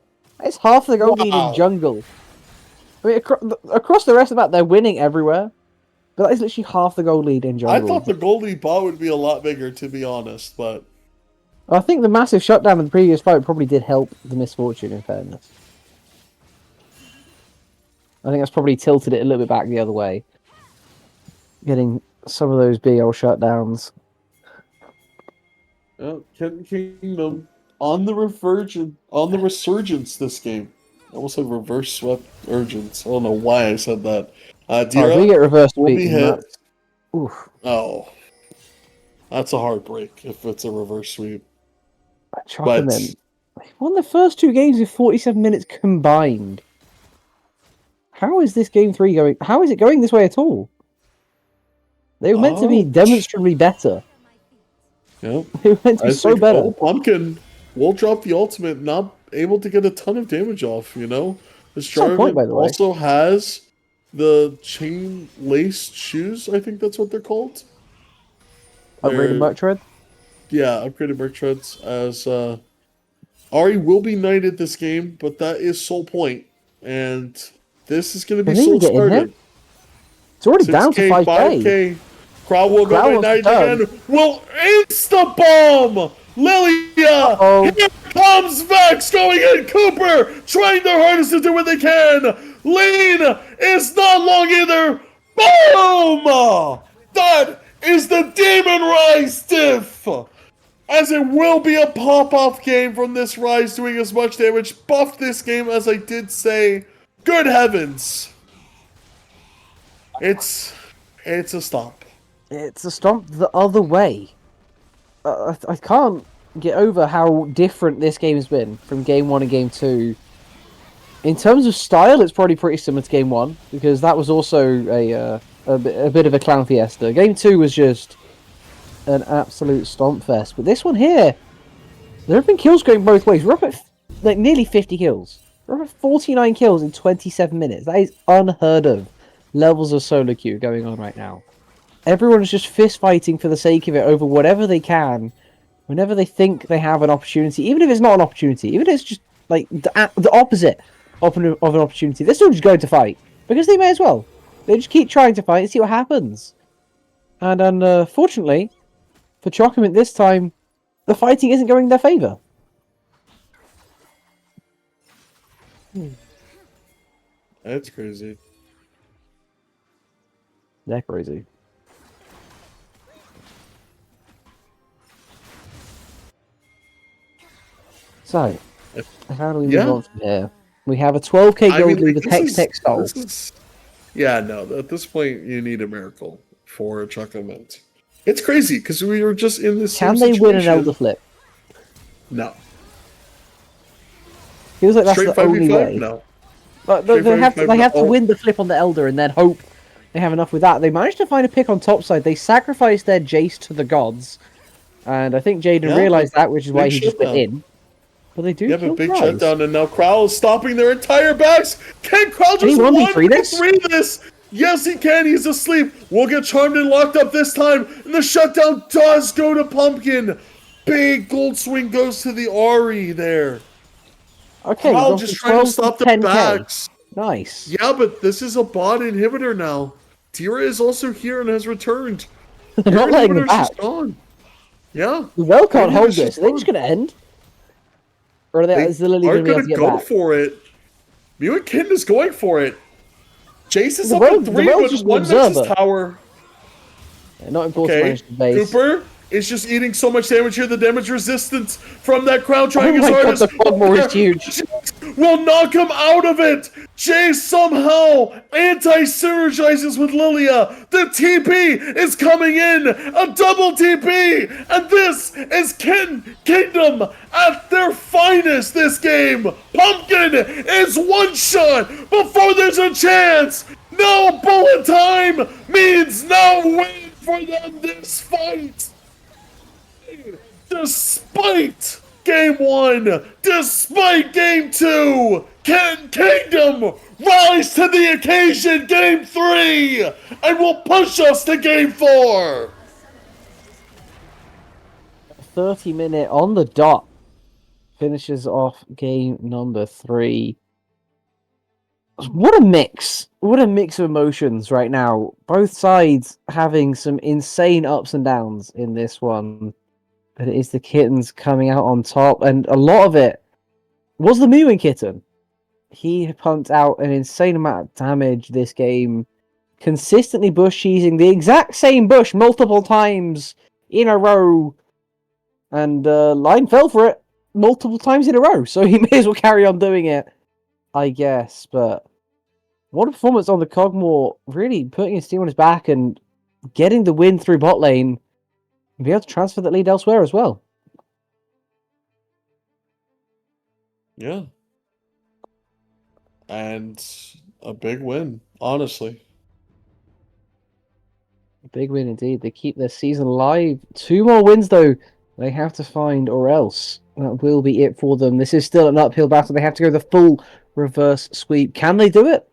It's half the gold lead in Wow. jungle. I mean, across the rest of the map, they're winning everywhere. But that is literally half the gold lead in I jungle. thought the gold lead bot would be a lot bigger, to be honest, but I think the massive shutdown in the previous fight probably did help the misfortune, in fairness. I think that's probably tilted it a little bit back the other way. Getting some of those BL shutdowns. Kitten Kingdom on the resurgence this game. I almost said reverse swept urgence. I don't know why I said that. If Dira we get reverse will sweep, be then hit. that's... Oof. Oh, that's a heartbreak if it's a reverse sweep. Choco then. They won the first two games with 47 minutes combined. How is this game 3 going? How is it going this way at all? They were meant to be demonstrably better. Yeah. They were meant to be so better. Oh, Pumpkin will drop the ultimate, not able to get a ton of damage off, you know? This Some point, Jarvan by the way. also has the chain laced shoes, I think that's what they're called. Upgraded Merc Tread? Yeah, upgraded Merc Treads as Ari will be knighted this game, but that is Soul Point. And this is going to be Can they Soul even get in started. there? It's already down to 5K. 5K. Crowd will Crowd go wants at to night again. Will insta-bomb! Lilia! Uh-oh. Here comes Vex going in! Cooper trying their hardest to do what they can! Lane is not long either! Boom! That is the Demon Rise diff! As it will be a pop-off game from this Rise doing as much damage. Buff this game as I did say. Good heavens! It's a stomp. It's a stomp the other way. I can't get over how different this game has been from Game 1 and Game 2. In terms of style, it's probably pretty similar to Game 1, because that was also a bit of a clown fiesta. Game 2 was just an absolute stomp fest. But this one here, there have been kills going both ways. We're up at like nearly 50 kills. We're up at 49 kills in 27 minutes. That is unheard of levels of solo queue going on right now. Everyone is just fist fighting for the sake of it over whatever they can, whenever they think they have an opportunity, even if it's not an opportunity, even if it's just like the opposite of an opportunity. They're still just going to fight because they may as well. They just keep trying to fight and see what happens. And unfortunately, for Chocolate this time, the fighting isn't going in their favor. That's crazy. They're crazy. So, how do we move on from here? We have a 12k gold lead with Hex Textile. Yeah, no, at this point, you need a miracle for a Choco Mint. It's crazy, because we were just in this Can same they win an situation. Elder Flip? No. Feels like that's Straight the only 5v5? way. No. But Straight they have to 5v5, win the flip on the Elder and then hope they have enough with that. They managed to find a pick on top side. They sacrificed their Jace to the gods. And I think Jaden realized that, which is why he just went in. But they do have a big Prize. shutdown, and now Crowl is stopping their entire backs. Can Crowl Can he just 1v3 this? Yes, he can. He's asleep. We'll get charmed and locked up this time. And the shutdown does go to Pumpkin. Big gold swing goes to the Ari there. Okay, Crowl just trying to stop the 10K. backs. Nice. Yeah, but this is a bot inhibitor now. Tira is also here and has returned. They're not letting them back. Just gone. Yeah. The Well can't hold Inhibitor's this. just Are they just going to end? Or are they, is the Lily are going to be able gonna to get go back? for it. Mew and Kitten is going for it. Jace is The up Well- at the 3 Well's with just an one Nexus observer. tower. Yeah, not important to Okay, manage the base. Cooper is just eating so much damage here. The damage resistance from that crown trying Oh his my god, hardest. the Fogmore is huge. Will knock him out of it. Jay somehow anti-synergizes with Lilia. The TP is coming in. A double TP. And this is Kingdom at their finest this game. Pumpkin is one shot before there's a chance. No bullet time means no win for them this fight. Despite Game 1, despite Game 2, Kitten Kingdom rise to the occasion Game 3 and will push us to Game 4. 30-minute on the dot finishes off game number 3. What a mix! What a mix of emotions right now. Both sides having some insane ups and downs in this one. But it is the Kittens coming out on top, and a lot of it was the Mewing Kitten. He pumped out an insane amount of damage this game, consistently bush cheesing the exact same bush multiple times in a row, and Line fell for it multiple times in a row, so he may as well carry on doing it, I guess. But what a performance on the Cogmore, really putting his team on his back and getting the win through bot lane, and be able to transfer that lead elsewhere as well. Yeah. And a big win, honestly. Big win indeed. They keep their season alive. 2 more wins, though, they have to find, or else that will be it for them. This is still an uphill battle. They have to go the full reverse sweep. Can they do it?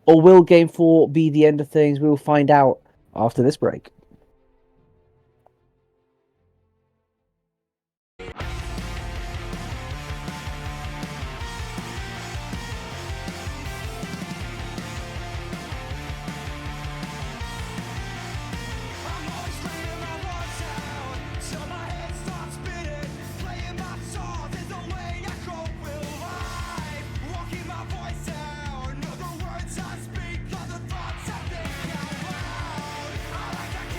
Or will Game 4 be the end of things? We will find out after this break. I'm always screaming my words out till my head starts spinning. Playing my songs is the way I cope with life. Walking my voice out, know the words I speak are the thoughts I think out loud. I like to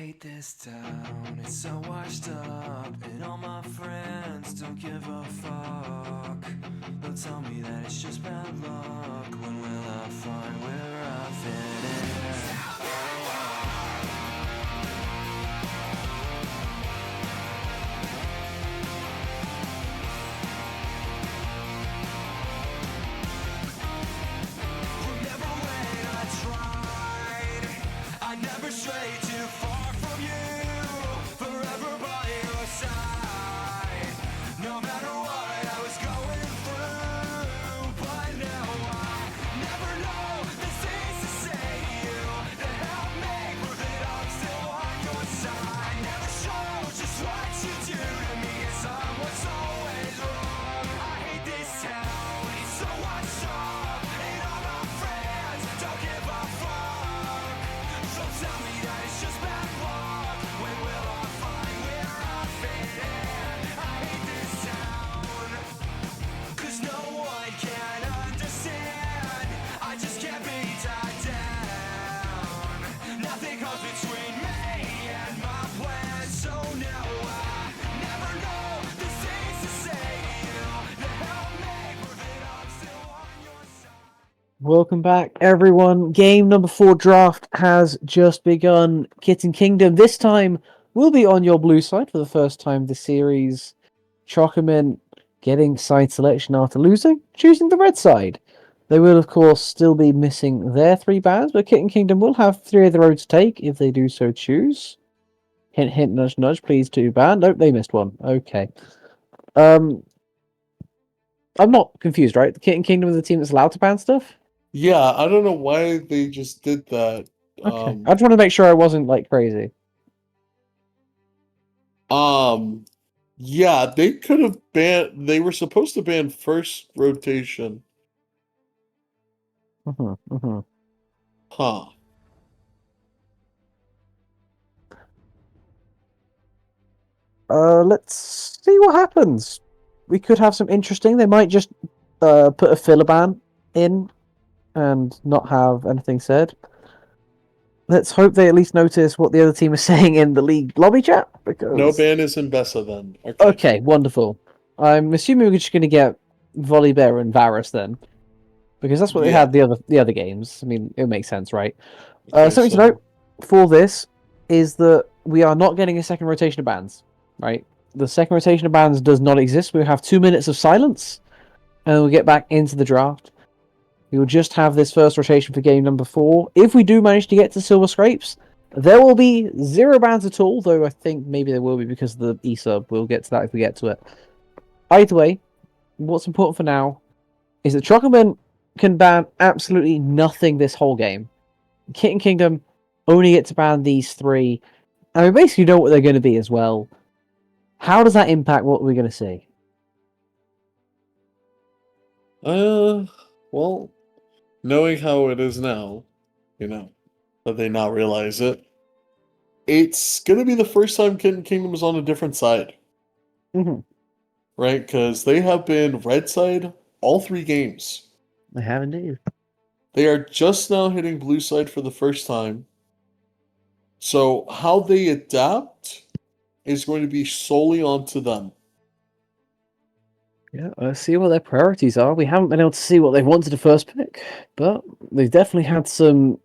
hate this town, it's so washed up, and all my friends don't give a fuck. They'll tell me that it's just bad luck. When will I find where I fit in? Remember when I tried? I never strayed too far from you. Forever by your side. No matter what I was going through. But now I never know the things to say to you to help me prove that I'm still on your side. Never show just what you do to me, 'cause I'm what's always wrong. I hate this town, it's so washed up, and all my friends don't give a fuck. So tell me that it's just bad luck. When will I find where I fit in? I hate this town, 'cause no one can understand. I just can't be tied down. Nothing comes between me and my plans. So now I never know the things to say to you to help me prove that I'm still on your side. Welcome back, everyone. Game number 4 draft has just begun. Kitten Kingdom this time will be on your blue side for the first time this series. Chocomin getting side selection after losing, choosing the red side. They will, of course, still be missing their 3 bands, but Kitten Kingdom will have 3 of their own to take if they do so choose. Hint, hint, nudge, nudge, please 2 ban. Nope, they missed one. Okay. I'm not confused, right? The Kitten Kingdom is the team that's allowed to ban stuff? Yeah, I don't know why they just did that. Okay. I just want to make sure I wasn't, like, crazy. Yeah, they could have banned. They were supposed to ban first rotation. Huh. Let's see what happens. We could have some interesting. They might just put a filler ban in and not have anything said. Let's hope they at least notice what the other team is saying in the league lobby chat. Because No ban is in Bessa then. okay, wonderful. I'm assuming we're just going to get Volibear and Varus then, because that's what they Yeah. had the other games. I mean, it makes sense, right? Okay, Something to note for this is that we are not getting a second rotation of bans, right? The second rotation of bans does not exist. We have 2 minutes of silence, and we'll get back into the draft. We will just have this first rotation for game number 4. If we do manage to get to Silver Scrapes, there will be 0 bans at all, though I think maybe there will be because of the E-sub. We'll get to that if we get to it. Either way, what's important for now is that Chocoman can ban absolutely nothing this whole game. Kitten Kingdom only get to ban these 3, and we basically know what they're going to be as well. How does that impact what we're going to see? Well, knowing how it is now, that they now realize it, it's gonna be the first time Kitten Kingdom is on a different side. Right? Because they have been red side all 3 games. They have indeed. They are just now hitting blue side for the first time. So how they adapt is going to be solely onto them. Yeah, let's see what their priorities are. We haven't been able to see what they've wanted to first pick, but they've definitely had some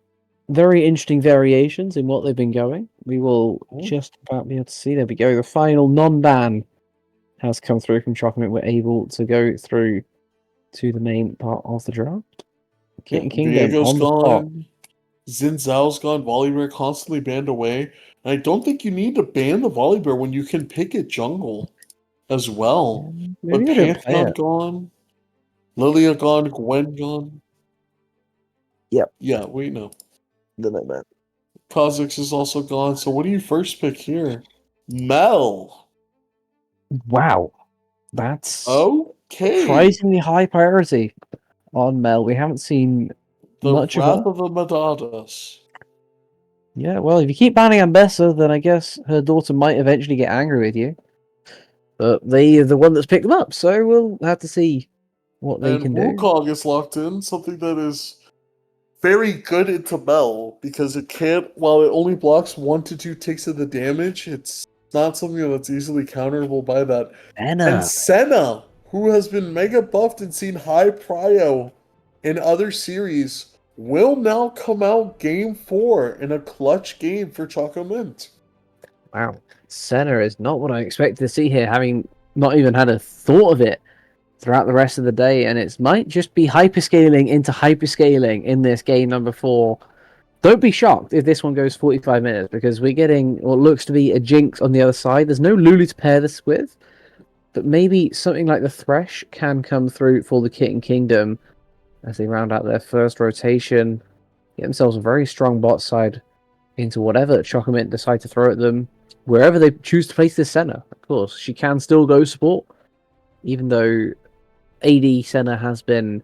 very interesting variations in what they've been going. We will just about be able to see. There we go. The final non-ban has come through from Chocolate. We're able to go through to the main part of the draft. Kitten Kingdom Viego's on the top. gone. Xin Zhao's gone. Volibear constantly banned away. And I don't think you need to ban the Volibear when you can pick it jungle as well. Maybe But they don't play Pantheon it. gone. Lilia gone. Gwen gone. Yep. Yeah, we know. The man. Kha'Zix is also gone. So what do you first pick here? Mel. Wow. That's Okay. surprisingly high priority on Mel. We haven't seen The much of Wrath her. of the Madadas. Yeah, well, if you keep banning Ambessa, then I guess her daughter might eventually get angry with you. But they are the one that's picked them up, so we'll have to see what they And can do. Wukong is locked in, something that is very good into Mel because it can't, while it only blocks 1 to 2 ticks of the damage, it's not something that's easily counterable by that. And Anna. Senna, who has been mega buffed and seen high prio in other series, will now come out game 4 in a clutch game for Choco Mint. Wow. Senna is not what I expected to see here, having not even had a thought of it throughout the rest of the day, and it might just be hyperscaling into hyperscaling in this game number 4. Don't be shocked if this one goes 45 minutes, because we're getting what looks to be a Jinx on the other side. There's no Lulu to pair this with, but maybe something like the Thresh can come through for the Kitten Kingdom as they round out their first rotation, get themselves a very strong bot side into whatever Chocolate decide to throw at them, wherever they choose to place this Senna. Of course, she can still go support, even though AD Senna has been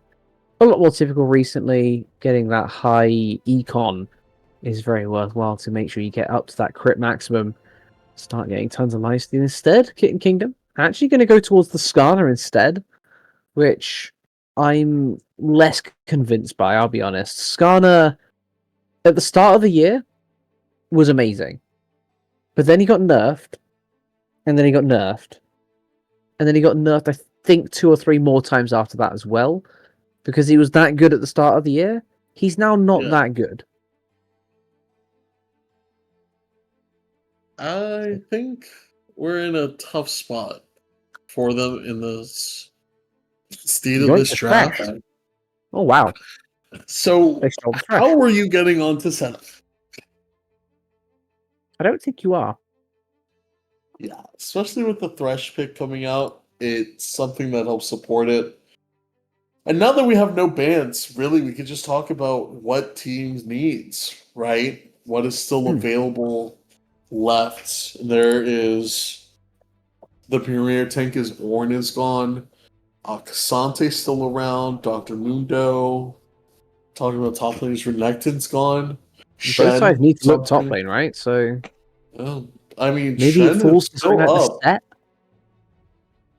a lot more typical recently. Getting that high econ is very worthwhile to make sure you get up to that crit maximum, start getting tons of lifesteal. Instead, Kitten Kingdom actually going to go towards the Skarner instead, which I'm less convinced by, I'll be honest. Skarner, at the start of the year, was amazing. But then he got nerfed, and then he got nerfed, and then he got nerfed, I think, 2 or 3 more times after that as well, because he was that good at the start of the year. He's now not that good. I think we're in a tough spot for them in this state of Yoink, this the draft. Thresh. Oh, wow. So, They stole the Thresh. how are you getting onto Senna? I don't think you are. Yeah, especially with the Thresh pick coming out, it's something that helps support it. And now that we have no bans, really, we can just talk about what teams needs, right? What is still available left. There is the premier tank is Ornn is gone. Casante's still around. Dr. Mundo. Talking about top laners, Renekton's gone. Both sides need to look top something- lane, right? So I mean, maybe it Shen falls is to something still like up.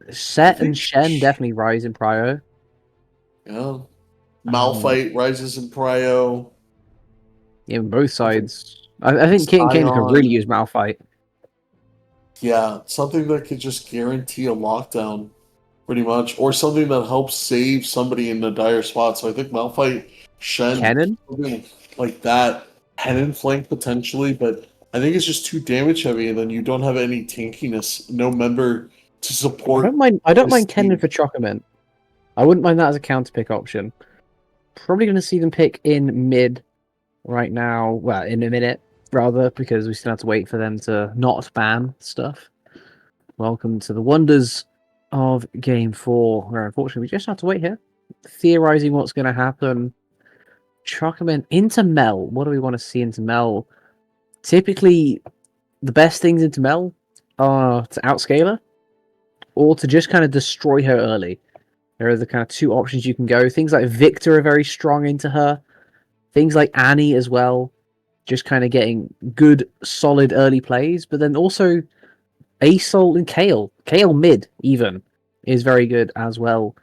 the Set. Set think and Shen Sh- definitely rise in prio. Yeah. Malphite rises in prio. Yeah, both sides. I think Kitten Kingdom could really use Malphite. Yeah, something that could just guarantee a lockdown, pretty much, or something that helps save somebody in a dire spot. So I think Malphite, Shen, Kennen? something like that, Kennen flank potentially, but I think it's just too damage heavy, and then you don't have any tankiness, no member to support. I don't this mind Kennen team. for Chocomint. I wouldn't mind that as a counter pick option. Probably going to see them pick in mid right now. Well, in a minute, rather, because we still have to wait for them to not ban stuff. Welcome to the wonders of Game 4, where unfortunately we just have to wait here. Theorizing what's going to happen. Chocomint into Mel. What do we want to see into Mel? Typically, the best things into Mel are to outscale her, or to just kind of destroy her early. There are the kind of 2 options you can go. Things like Victor are very strong into her. Things like Annie as well. Just kind of getting good, solid early plays. But then also Asol and Kale. Kale mid, even, is very good as well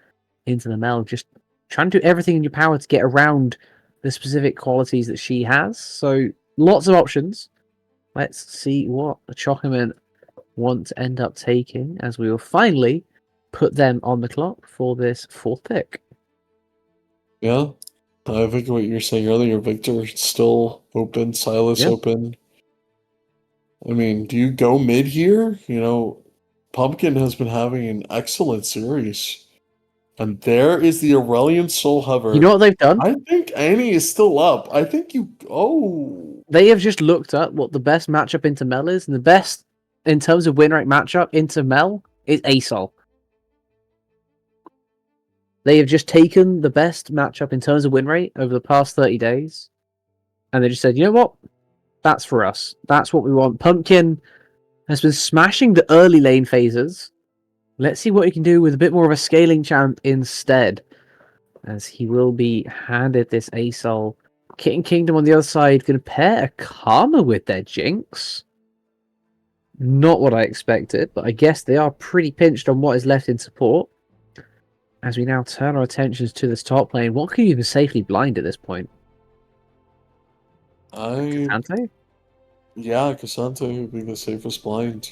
into the Mel. Just trying to do everything in your power to get around the specific qualities that she has. So lots of options. Let's see what the Chocomint want to end up taking, as we will finally put them on the clock for this 4th pick. Yeah, I think what you were saying earlier, Victor still open, Silas open. I mean, do you go mid here? Pumpkin has been having an excellent series. And there is the Aurelian Soul Hover. You know what they've done? I think Annie is still up. I think you... Oh. They have just looked at what the best matchup into Mel is, and the best, in terms of win rate matchup into Mel, is Asol. They have just taken the best matchup in terms of win rate over the past 30 days, and they just said, you know what? That's for us. That's what we want. Pumpkin has been smashing the early lane phases. Let's see what he can do with a bit more of a scaling champ instead, as he will be handed this Asol. Kitten Kingdom on the other side going to pair a Karma with their Jinx. Not what I expected, but I guess they are pretty pinched on what is left in support. As we now turn our attentions to this top lane, what can you even safely blind at this point? Ante? Yeah, Cassante would be the safest blind.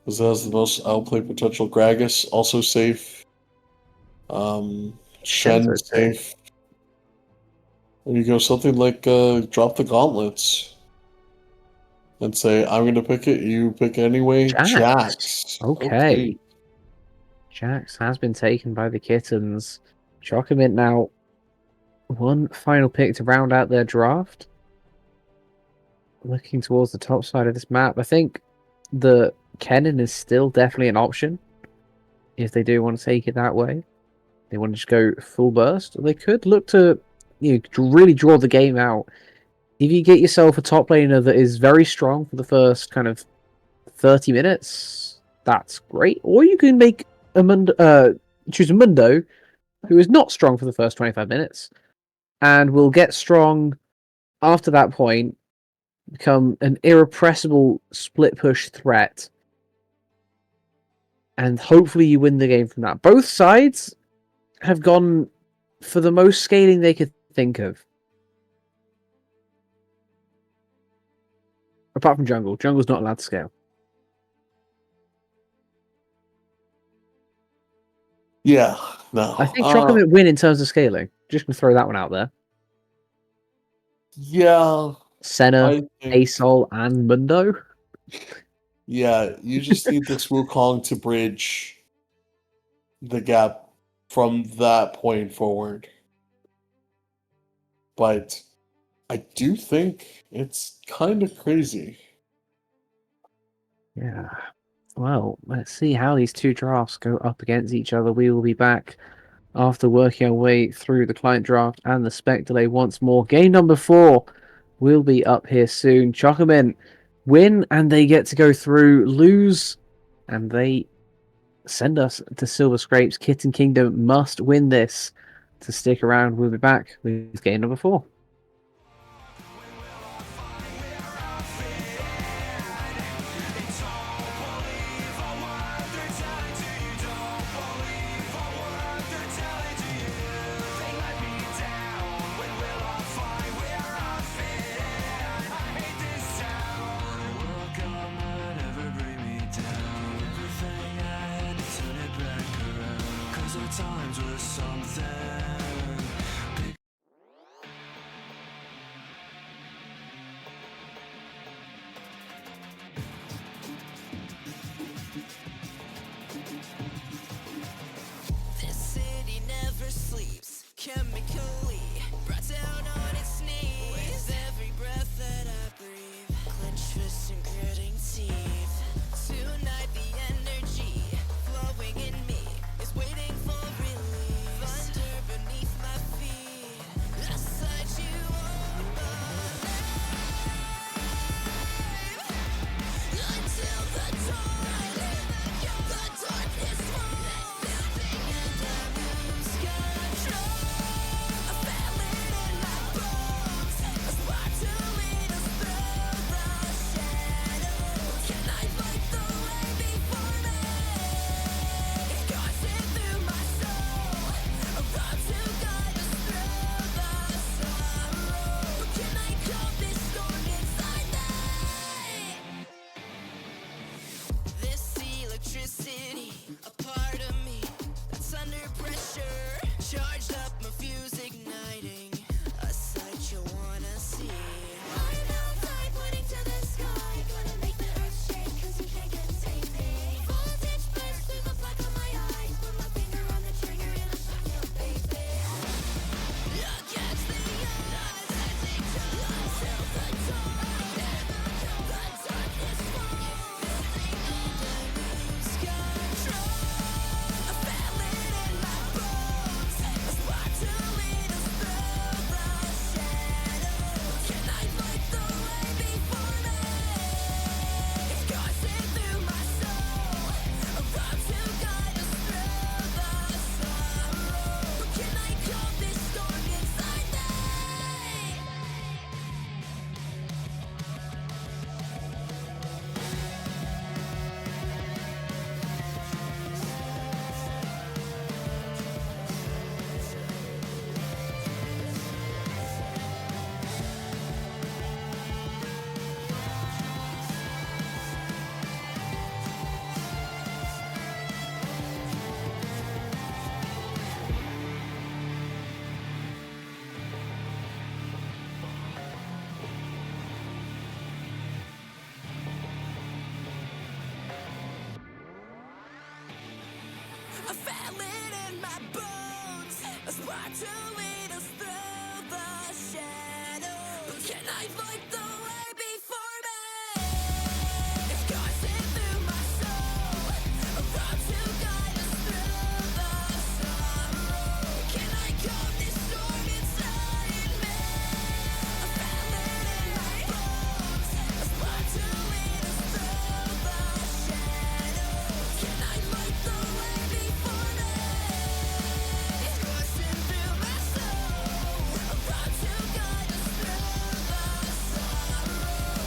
Because it has the most outplay potential. Gragas, also safe. Shen, Shen's safe. There you go, something like drop the gauntlets. And say, I'm going to pick it, you pick anyway. Jax. Jax. Okay. Jax has been taken by the Kittens. Chocolate now one final pick to round out their draft. Looking towards the top side of this map, I think the Kennen is still definitely an option if they do want to take it that way. They want to just go full burst. They could look to really draw the game out. If you get yourself a top laner that is very strong for the first kind of 30 minutes, that's great. Or you can make choose a Mundo who is not strong for the first 25 minutes and will get strong after that point, become an irrepressible split push threat, and hopefully you win the game from that. Both sides have gone for the most scaling they could think of. Apart from jungle. Jungle's not allowed to scale. Yeah, no. I think Chocolate win in terms of scaling. Just going to throw that one out there. Yeah. Senna, I think, Asol, and Mundo. yeah, you just need this Wukong to bridge the gap from that point forward. But I do think it's kind of crazy. Yeah. Well, let's see how these two drafts go up against each other. We will be back after working our way through the client draft and the spec delay once more. Game number 4 will be up here soon. Chocomin win and they get to go through. Lose and they send us to Silver Scrapes. Kitten Kingdom must win this to stick around. We'll be back with game number 4. Times were something. This city never sleeps, chemically brought down on its knees. With every breath that I breathe, clenched fists and gritting teeth. Tonight the energy flowing in me is waiting for release. Thunder beneath my feet, I sight you on my name. Until the dawn, the darkness falls, and I lose control. I feel it in my bones, a spark to lead us through the shadows. Can I fight the way before me? Coursing through my soul, a road to guide us through the sorrow. Can I calm this storm inside me? This electricity, a part of me that's under pressure. Charged up, my fuse igniting, a sight you wanna see. I'm outside, pointing to the sky, gonna make the earth shake, 'cause you can't contain me. Voltage burst through the black of my eyes, put my finger on the trigger and I'll shock you, baby. Against the odds, until the dawn, the darkness falls, and I lose control. I feel it in my bones. A spark to lead us through the shadows. But can I fight the way before me? It's coursing through my soul. A road to guide us through the sorrow. Can I calm this storm inside me? I feel it in my bones. A spark to lead us through the shadows. Can I light the way before me? It's coursing through my soul. A road to guide us through the sorrow.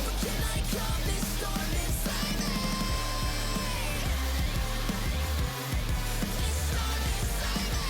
But can I calm this storm inside me? This storm inside me.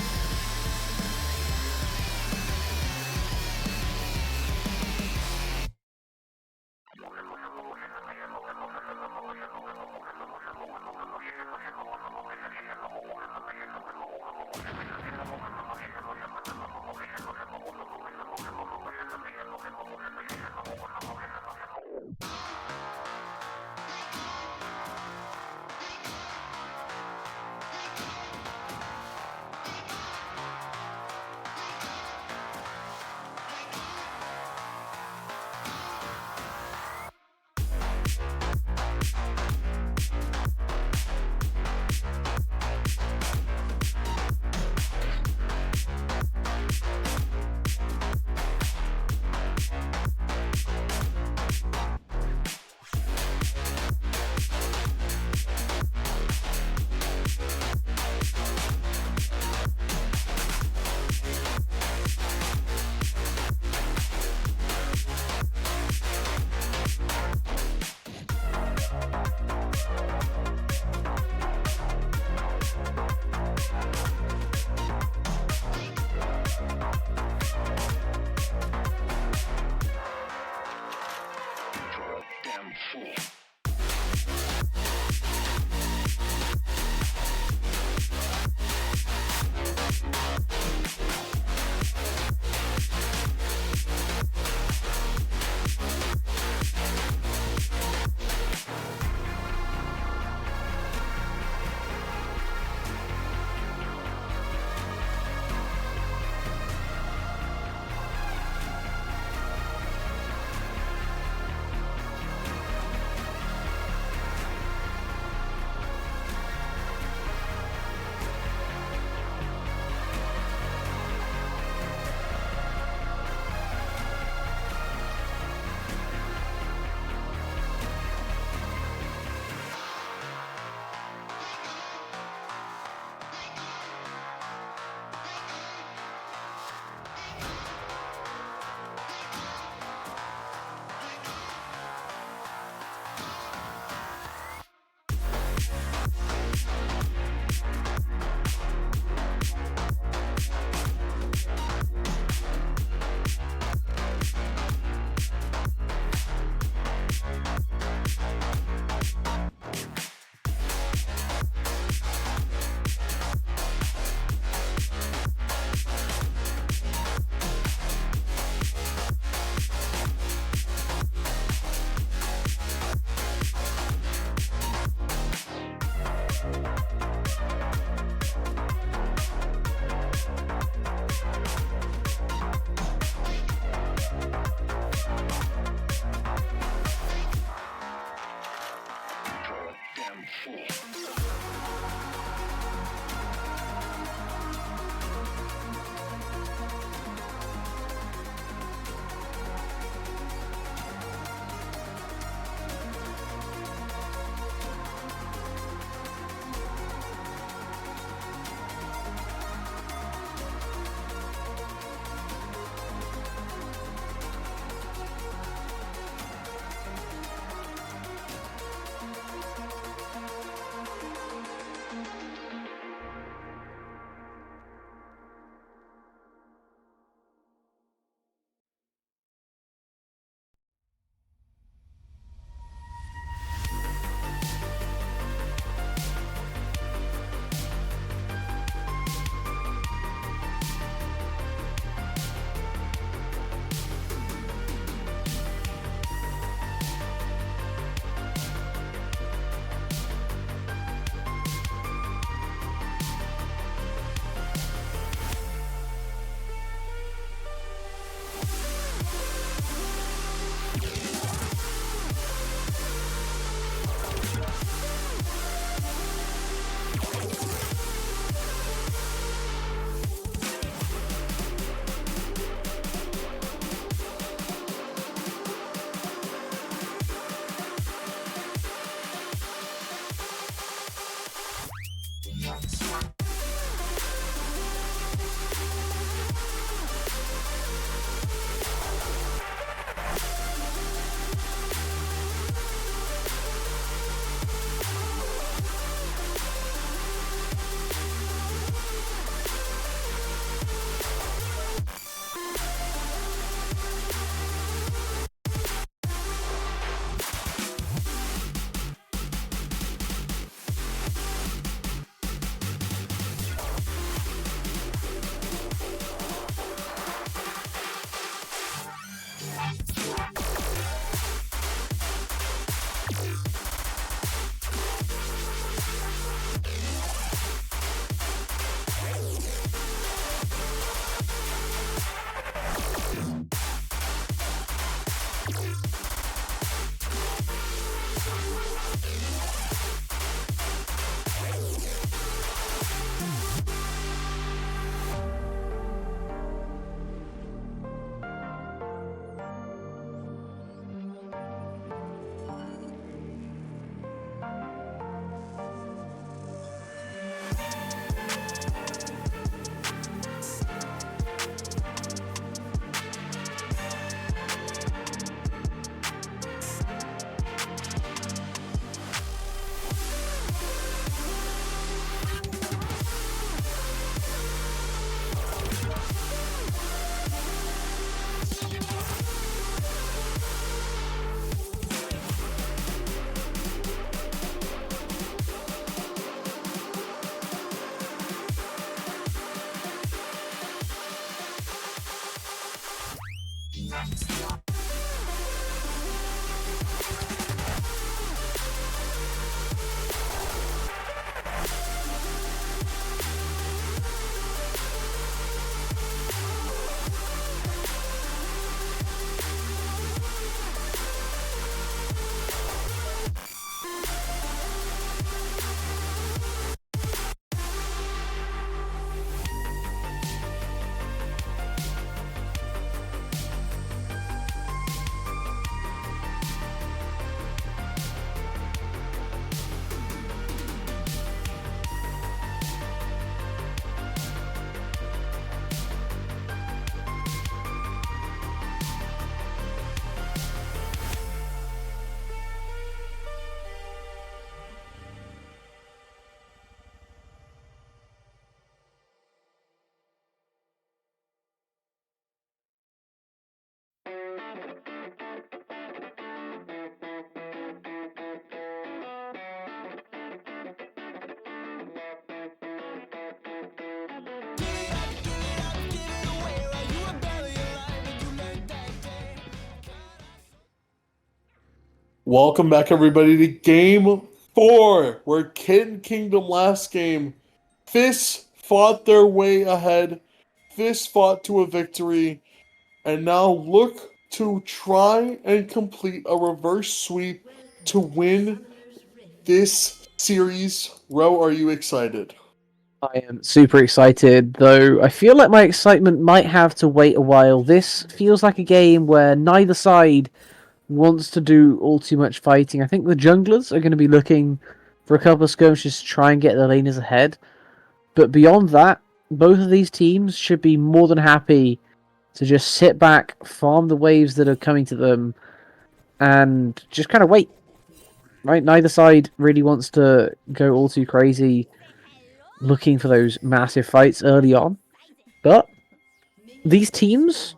Welcome back, everybody, to Game 4, where Kitten Kingdom last game, Fists fought their way ahead, Fists fought to a victory, and now look to try and complete a reverse sweep to win this series. Ro, are you excited? I am super excited, though I feel like my excitement might have to wait a while. This feels like a game where neither side wants to do all too much fighting. I think the junglers are going to be looking for a couple of skirmishes to try and get their laners ahead. But beyond that, both of these teams should be more than happy to just sit back, farm the waves that are coming to them, and just kind of wait. Right? Neither side really wants to go all too crazy looking for those massive fights early on. But these teams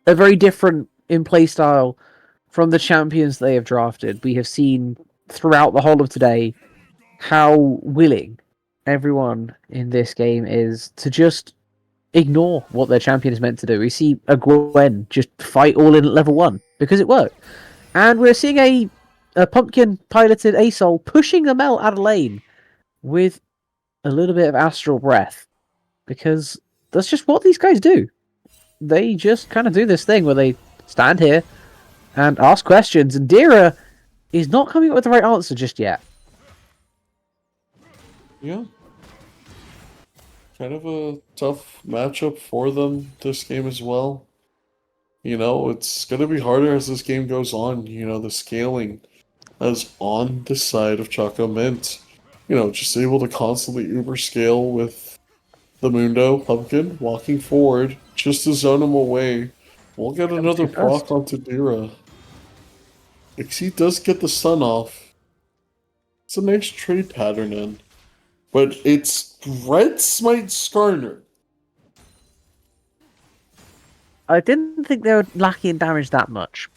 are very different in playstyle from the champions they have drafted. We have seen throughout the whole of today how willing everyone in this game is to just ignore what their champion is meant to do. We see a Gwen just fight all in at level 1 because it worked. And we're seeing a pumpkin piloted ASOL pushing them out of lane with a little bit of astral breath, because that's just what these guys do. They just kind of do this thing where they stand here and ask questions, and Dira is not coming up with the right answer just yet. Yeah. Kind of a tough matchup for them this game as well. You know, it's going to be harder as this game goes on. You know, the scaling is on the side of Choco Mint. You know, just able to constantly uber scale with the Mundo Pumpkin walking forward just to zone him away. We'll get another too fast. proc onto Dira. Ixie does get the stun off. It's a nice trade pattern in. But it's Red Smite Skarner. I didn't think they were lacking in damage that much.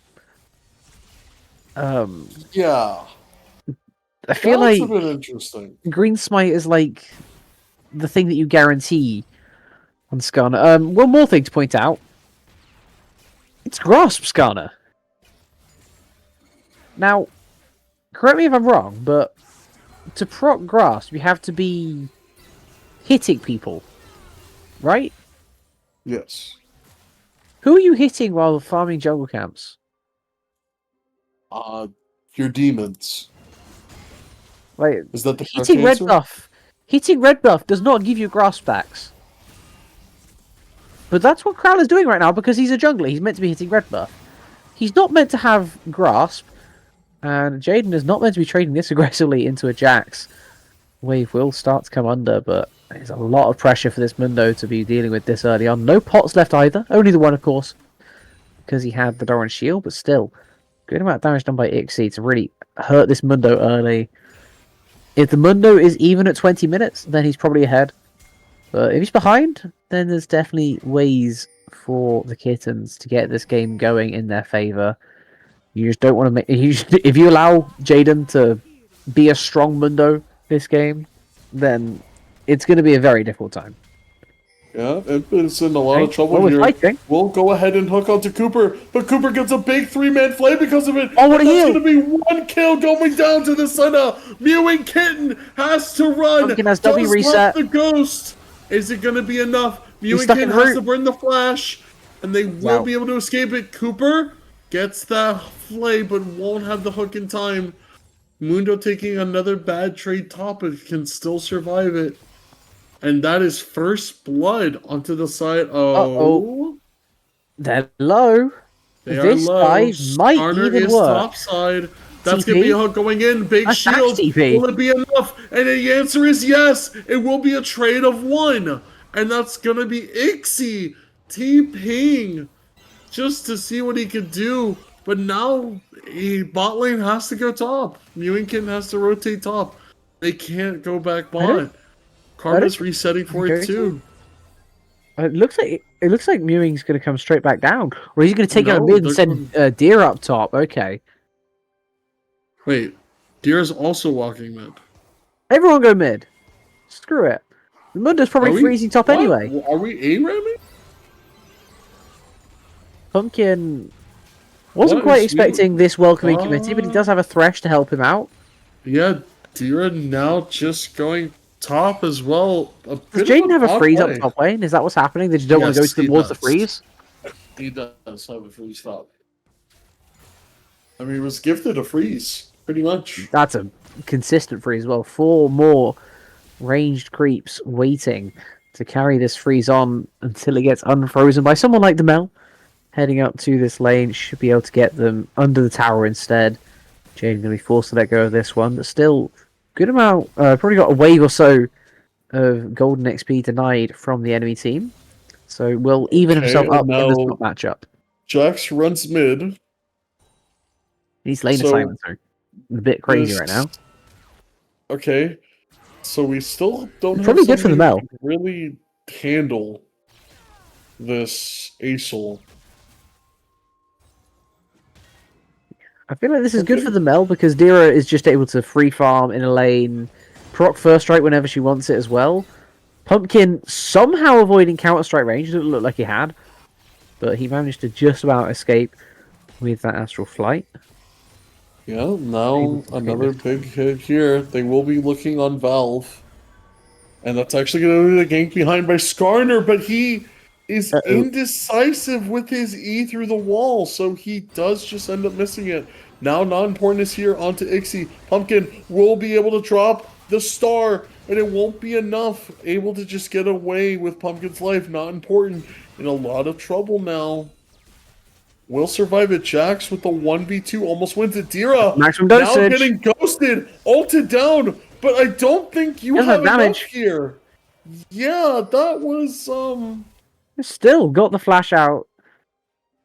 Yeah. I feel That's like a bit interesting. Green Smite is like the thing that you guarantee on Skarner. One more thing to point out. It's Grasp Skarner. Now, correct me if I'm wrong, but to proc Grasp, you have to be hitting people, right? Yes. Who are you hitting while farming jungle camps? Your demons. Like, Is that the correct hitting red answer? buff. Hitting red buff does not give you grasp backs. But that's what Crowler's doing right now because he's a jungler. He's meant to be hitting red buff. He's not meant to have grasp. And Jaden is not meant to be trading this aggressively into a Jax. Wave will start to come under, but there's a lot of pressure for this Mundo to be dealing with this early on. No pots left either. Only the one, of course. Because he had the Doran shield, but still. Good amount of damage done by Ixie to really hurt this Mundo early. If the Mundo is even at 20 minutes, then he's probably ahead. But if he's behind, then there's definitely ways for the Kittens to get this game going in their favour. You just don't want to make... If you allow Jaden to be a strong Mundo this game, then it's going to be a very difficult time. Yeah, it's in a lot of Right, trouble well, we're here. fighting. We'll go ahead and hook onto Cooper, but Cooper gets a big 3-man flay because of it. Oh, what a and that's heal! going to be one kill going down to the center. Mewing Kitten has to run. Pumpkin has W Does reset. love the ghost. Is it going to be enough? Mewing stuck Kitten in has root. to burn the flash, and they will Wow. be able to escape it. Cooper gets the flay, but won't have the hook in time. Mundo taking another bad trade top, but can still survive it. And that is first blood onto the side. Oh, They're low. they This are low. guy might Starner even is work. top side. That's TP? gonna be a hook going in. Big That's back shield. TP. Will it be enough? And the answer is yes. It will be a trade of 1, and that's gonna be Ixie TPing just to see what he could do. But now bot lane has to go top. Mewingkin has to rotate top. They can't go back bot. Karma's resetting for it too. It looks like Mewing's going to come straight back down, or he's going to take out a No, mid and they're send Deer up top. Okay, Wait, Deer's also walking mid. everyone go mid. Screw it. The Mundo's probably Are we- freezing top what? anyway. Are we A-ramming? Pumpkin Wasn't What quite is new? expecting this welcoming committee, but he does have a Thresh to help him out. Yeah, Dira now just going top as well. A Does bit of Jaden an have a odd freeze up play. top lane? Is that what's happening? They just don't want to go Yes, he towards the does. freeze? He does have a freeze top. I mean, he was gifted a freeze, pretty much. That's a consistent freeze as well. 4 more ranged creeps waiting to carry this freeze on until it gets unfrozen by someone like Demel. Heading up to this lane, should be able to get them under the tower instead. Jaden going to be forced to let go of this one, but still, good amount, probably got a wave or so of golden XP denied from the enemy team. So will even himself Okay, up and in this now top matchup. Jax runs mid. He's lane So assignments are a bit crazy right now. Okay, so we still don't have Probably good for the somebody who Mel. can really handle this ASOL. I feel like this is good for the Mel because Dira is just able to free farm in a lane, proc first strike whenever she wants it as well. Pumpkin somehow avoiding counter strike range, it didn't look like he had, but he managed to just about escape with that astral flight. Yeah, now another big hit here. They will be looking on Valve. And that's actually going to be the gank behind by Skarner, but he is indecisive with his E through the wall, so he does just end up missing it. Now non-important is here onto Ixie. Pumpkin will be able to drop the star, and it won't be enough. Able to just get away with Pumpkin's life. Not important. In a lot of trouble now. Will survive it. Jax with the 1v2 almost wins it. Dira Maximum now dosage. getting ghosted, ulted down, but I don't think you Doesn't have have enough damage. here. Yeah, that was Still got the flash out.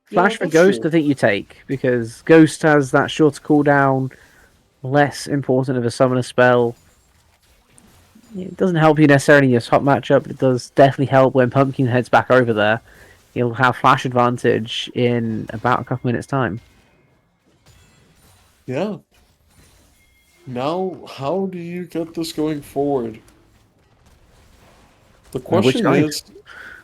Flash Yeah, for that's Ghost, true. I think you take, because Ghost has that shorter cooldown, less important of a summoner spell. It doesn't help you necessarily in your top matchup, but it does definitely help when Pumpkin heads back over there. He'll have flash advantage in about a couple minutes' time. Yeah. Now, how do you get this going forward? The Which question side? is,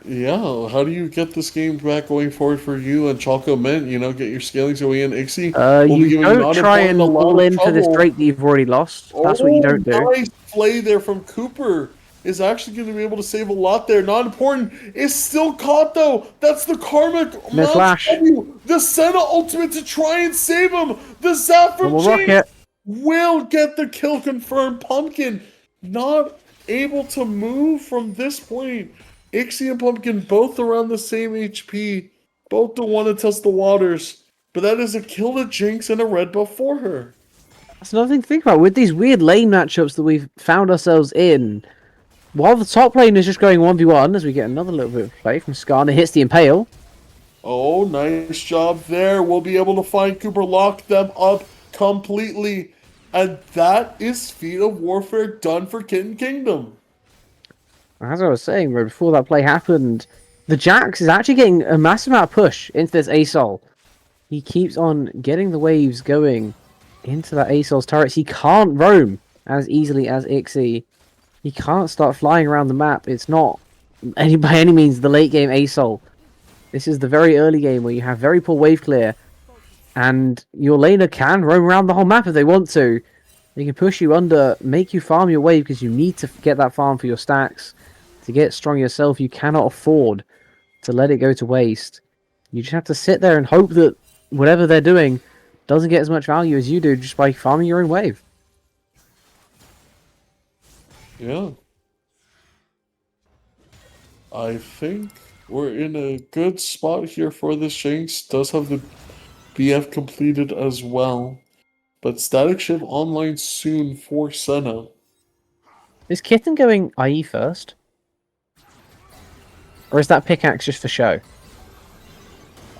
yeah, how do you get this game back going forward for you and Choco Mint? You know, get your scalings going in. Ixie will be You giving don't try non-important and a lot all of in for this trouble. Drake that you've already lost. That's what you Oh, don't do. nice play there from Cooper. Is actually going to be able to save a lot there. Not important. Is still caught though. That's the karmic No Mount flash. W. The Senna ultimate to try and save him. The Zap from Double Jinx rocket. will get the kill confirmed. Pumpkin not able to move from this point. Ixie and Pumpkin both around the same HP. Both don't want to test the waters. But that is a kill to Jinx and a red buff for her. That's another thing to think about. With these weird lane matchups that we've found ourselves in, while the top lane is just going 1v1, as we get another little bit of play from Skarner, hits the Impale. Oh, nice job there. We'll be able to find Cooper, lock them up completely. And that is Feat of Warfare done for Kitten Kingdom. As I was saying, bro, before that play happened, the Jax is actually getting a massive amount of push into this ASOL. He keeps on getting the waves going into that ASOL's turrets. He can't roam as easily as Ixie. He can't start flying around the map. It's not by any means the late game ASOL. This is the very early game where you have very poor wave clear, and your laner can roam around the whole map if they want to. They can push you under, make you farm your wave because you need to get that farm for your stacks. To get strong yourself, you cannot afford to let it go to waste. You just have to sit there and hope that whatever they're doing doesn't get as much value as you do just by farming your own wave. Yeah. I think we're in a good spot here for this. Jinx does have the BF completed as well. But Static Shift online soon for Senna. Is Kitten going IE first? Or is that pickaxe just for show?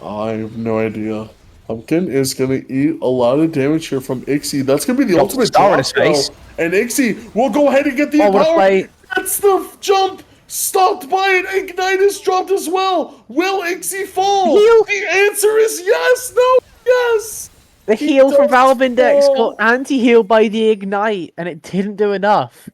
I have no idea. Pumpkin is going to eat a lot of damage here from Ixie. That's going to be the ultimate star in drop, his face. though. And Ixie will go ahead and get the Oh, what a power. play. That's the jump. Stopped by it. Ignite is dropped as well. Will Ixie fall? Heal. The answer is yes. No, yes. The He heal from does Valve Index fall. got anti-healed by the Ignite, and it didn't do enough.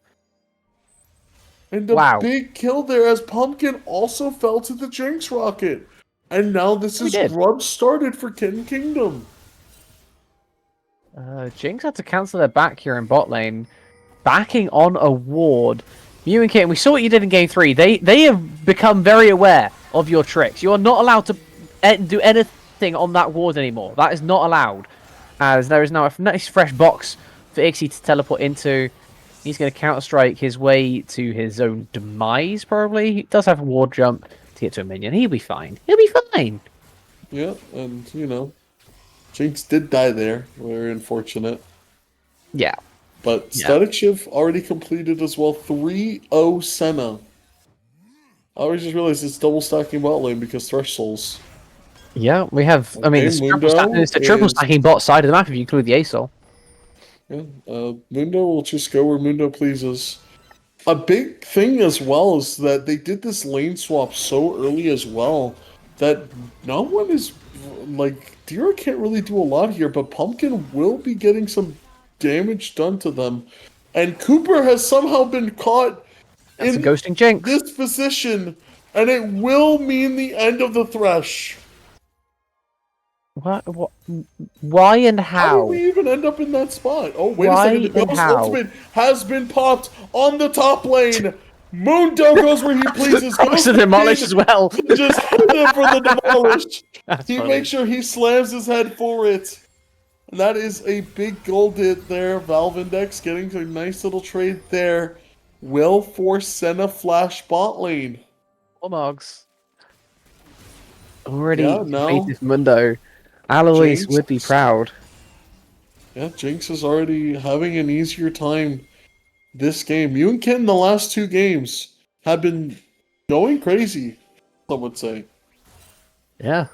And a Wow. big kill there as Pumpkin also fell to the Jinx rocket. And now this We is did. grub started for Kitten Kingdom. Jinx had to cancel their back here in bot lane, backing on a ward. You and Kitten, we saw what you did in game 3. They have become very aware of your tricks. You are not allowed to do anything on that ward anymore. That is not allowed. As there is now a nice fresh box for Ixie to teleport into. He's going to counter-strike his way to his own demise, probably. He does have a ward jump to get to a minion. He'll be fine. He'll be fine. Yeah, and you know, Jinx did die there. Very unfortunate. Yeah. But Yeah. Static Shift already completed as well. 3-0 Senna. I always just realized it's double stacking bot lane because Thresh Souls. Yeah, we have. I mean, Okay, it's the triple stacking bot side of the map if you include the ASOL. Yeah, Mundo will just go where Mundo pleases. A big thing as well is that they did this lane swap so early as well that no one is like Dira can't really do a lot here, but Pumpkin will be getting some damage done to them. And Cooper has somehow been caught That's in a ghosting Jinx. this position, and it will mean the end of the Thresh. What? Why and How how? did we even end up in that spot? Oh, wait Why a second. The and Ghost how? Ultimate has been popped on the top lane. Mundo goes where he pleases. Cross to demolish as well. Just hit him for the demolish. That's He funny. makes sure he slams his head for it. And that is a big gold hit there. Valve Index getting a nice little trade there. Will force Senna flash bot lane. Mogs. Already Yeah, no. completed Mundo. Alois Jinx. would be proud. Yeah, Jinx is already having an easier time this game. You and Ken, the last 2 games have been going crazy, some would say. Yeah.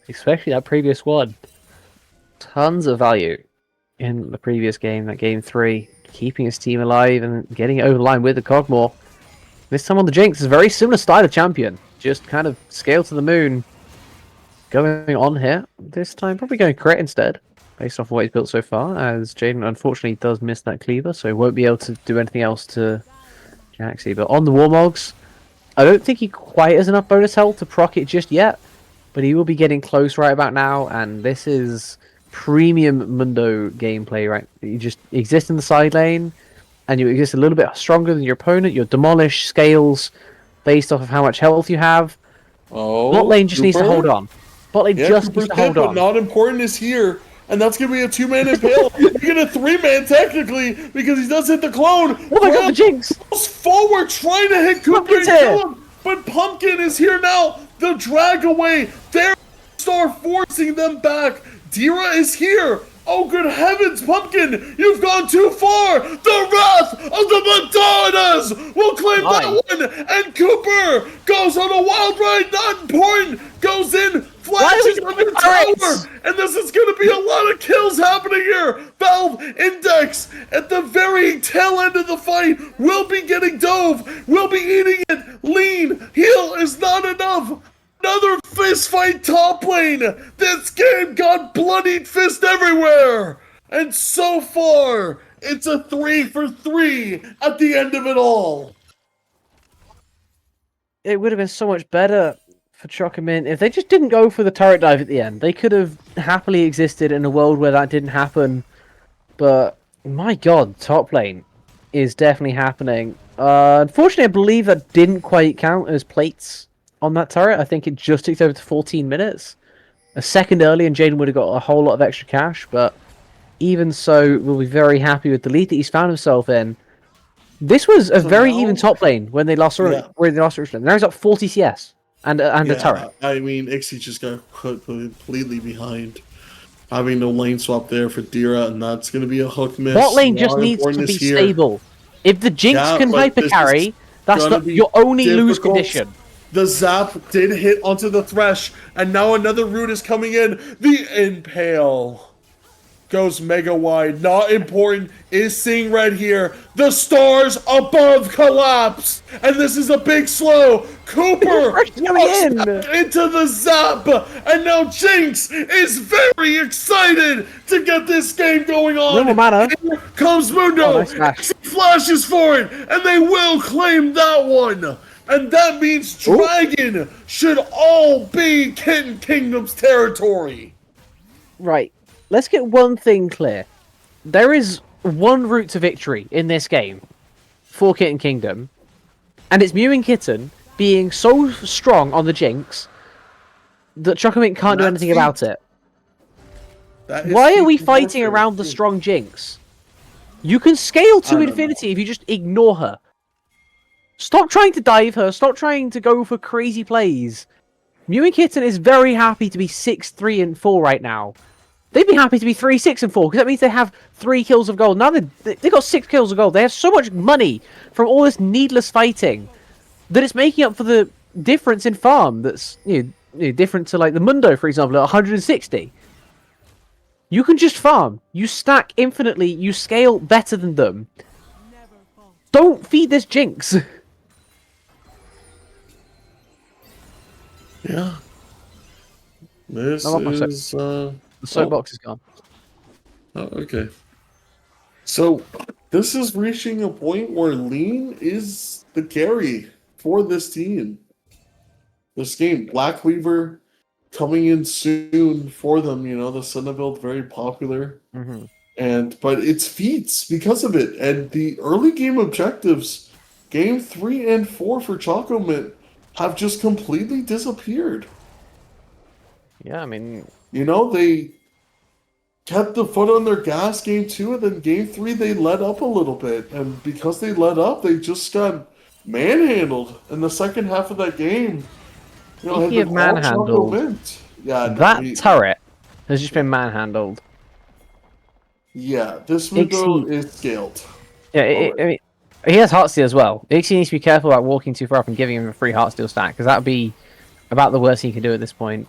Especially that previous one. Tons of value in the previous game, that game 3. Keeping his team alive and getting it over the line with the Cogmore. This time on the Jinx is a very similar style of champion. Just kind of scale to the moon. Going on here. This time probably going crit instead. Based off what he's built so far. As Jaden unfortunately does miss that cleaver. So he won't be able to do anything else to Jaxie. But on the Warmogs, I don't think he quite has enough bonus health to proc it just yet. But he will be getting close right about now. And this is premium Mundo gameplay, right? You just exist in the side lane. And you exist a little bit stronger than your opponent. Your demolish scales based off of how much health you have. Oh, Bot lane just needs to Cooper? hold on. Bot lane Yeah, just Cooper needs to did, hold but on. not important is here. And that's going to be a 2-man impale. You get a 3-man technically because he does hit the clone. Oh my god, the Jinx! Goes forward trying to hit Cooper and Pumpkin's here. kill him. But Pumpkin is here now. The drag away. There start forcing them back. Dira is here. Oh, good heavens, Pumpkin! You've gone too far! The wrath of the Madonnas will claim that one! And Cooper goes on a wild ride, not important! Goes in, flashes Why are we under getting tower! turrets? And this is gonna be a lot of kills happening here! Valve Index at the very tail end of the fight will be getting dove! Will be eating it! Lean! Heal is not enough! Another fist fight top lane! This game got bloodied fist everywhere! And so far, it's a 3 for 3 at the end of it all! It would have been so much better for Chocomin if they just didn't go for the turret dive at the end. They could have happily existed in a world where that didn't happen. But, my god, top lane is definitely happening. Unfortunately, I believe that didn't quite count as plates on that turret. I think it just took over to 14 minutes. A second early and Jaden would have got a whole lot of extra cash, but even so, we'll be very happy with the lead that he's found himself in. This was a So very now- even top lane when they lost Richland. Now he's got 40 CS and a turret. I mean, Ixie just got completely behind. Having no lane swap there for Dira, and that's going to be a hook miss. Bot lane just Not needs to important be is here. stable. If the Jinx Yeah, can but hyper this carry, is that's gonna be your only lose difficult. condition. The zap did hit onto the Thresh, and now another root is coming in. The Impale goes mega wide. Not important is seeing red here. The stars above collapse, and this is a big slow. Cooper Thresh coming walks in. back into the zap, and now Jinx is very excited to get this game going on. Normal mana. Here comes Mundo. Oh, nice flash. He flashes for it, and they will claim that one. And that means Dragon should all be Kitten Kingdom's territory. Right. Let's get one thing clear. There is one route to victory in this game for Kitten Kingdom, and it's Mew and Kitten being so strong on the Jinx that Chocomint can't do That's anything feet. about it. That is Why are we feet fighting warfare. around the strong Jinx? You can scale I to don't infinity if you just ignore her. Stop trying to dive her. Stop trying to go for crazy plays. Mew and Kitten is very happy to be 6, 3, and 4 right now. They'd be happy to be 3, 6, and 4 because that means they have 3 kills of gold. Now they got 6 kills of gold. They have so much money from all this needless fighting that it's making up for the difference in farm. That's different to like the Mundo, for example, at 160. You can just farm. You stack infinitely. You scale better than them. Don't feed this Jinx. Yeah. This I want my is The soapbox is gone. Oh, okay. So this is reaching a point where lean is the carry for this team. This game, Black Weaver coming in soon for them. You know, the Senna build very popular, but it's feats because of it. And the early game objectives, game 3 and 4 for Choco Mint, have just completely disappeared. Yeah, I mean, You know, they kept the foot on their gas game 2, and then game 3 they let up a little bit. And because they let up, they just got manhandled in the second half of that game. You know, Speaking of manhandled, that turret has just been manhandled. Yeah, this window is scaled. Yeah, I mean, he has Heartsteel as well. Ixie needs to be careful about walking too far up and giving him a free Heartsteel stack, because that would be about the worst he can do at this point.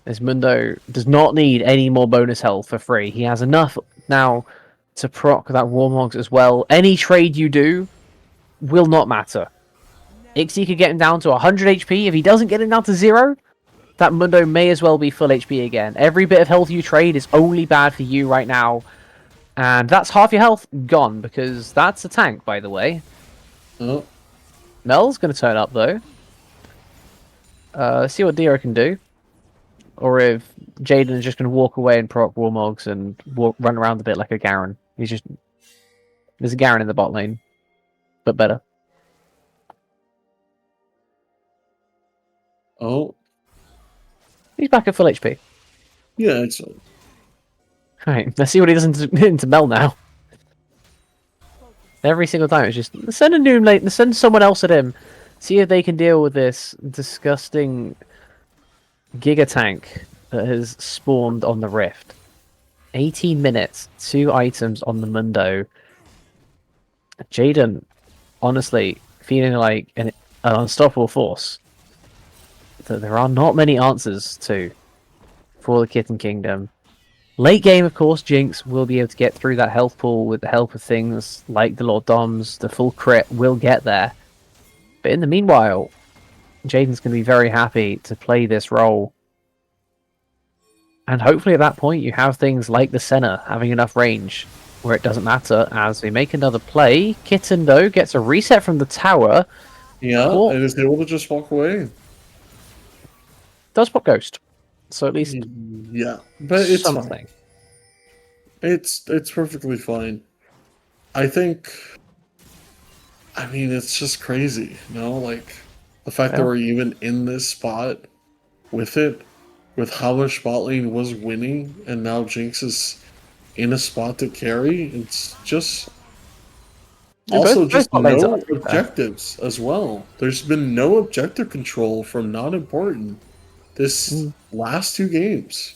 This Mundo does not need any more bonus health for free. He has enough now to proc that Warmogs as well. Any trade you do will not matter. Ixie could get him down to 100 HP. If he doesn't get him down to 0, that Mundo may as well be full HP again. Every bit of health you trade is only bad for you right now. And that's half your health gone, because that's a tank, by the way. Oh. Mel's going to turn up, though. See what Dio can do. Or if Jaden is just going to walk away and proc Warmogs and run around a bit like a Garen. There's a Garen in the bot lane, but better. Oh. He's back at full HP. Yeah, it's... Alright, let's see what he does into Mel now. Every single time, it's just send a new lane, send someone else at him. See if they can deal with this disgusting Giga Tank that has spawned on the Rift. 18 minutes, 2 items on the Mundo. Jaden, honestly, feeling like an unstoppable force that there are not many answers to for the Kitten Kingdom. Late game, of course, Jinx will be able to get through that health pool with the help of things like the Lord Doms. The full crit will get there. But in the meanwhile, Jaden's going to be very happy to play this role. And hopefully at that point you have things like the Senna having enough range where it doesn't matter as we make another play. Kitten, though, gets a reset from the tower. Yeah, and is able to just walk away. Does pop Ghost. So at least yeah, but it's something. Fine. It's perfectly fine. I think. I mean, it's just crazy, you know, like the fact that we're even in this spot with it, with how much bot lane was winning, and now Jinx is in a spot to carry. It's just also just no objectives as well. There's been no objective control from not important. This last 2 games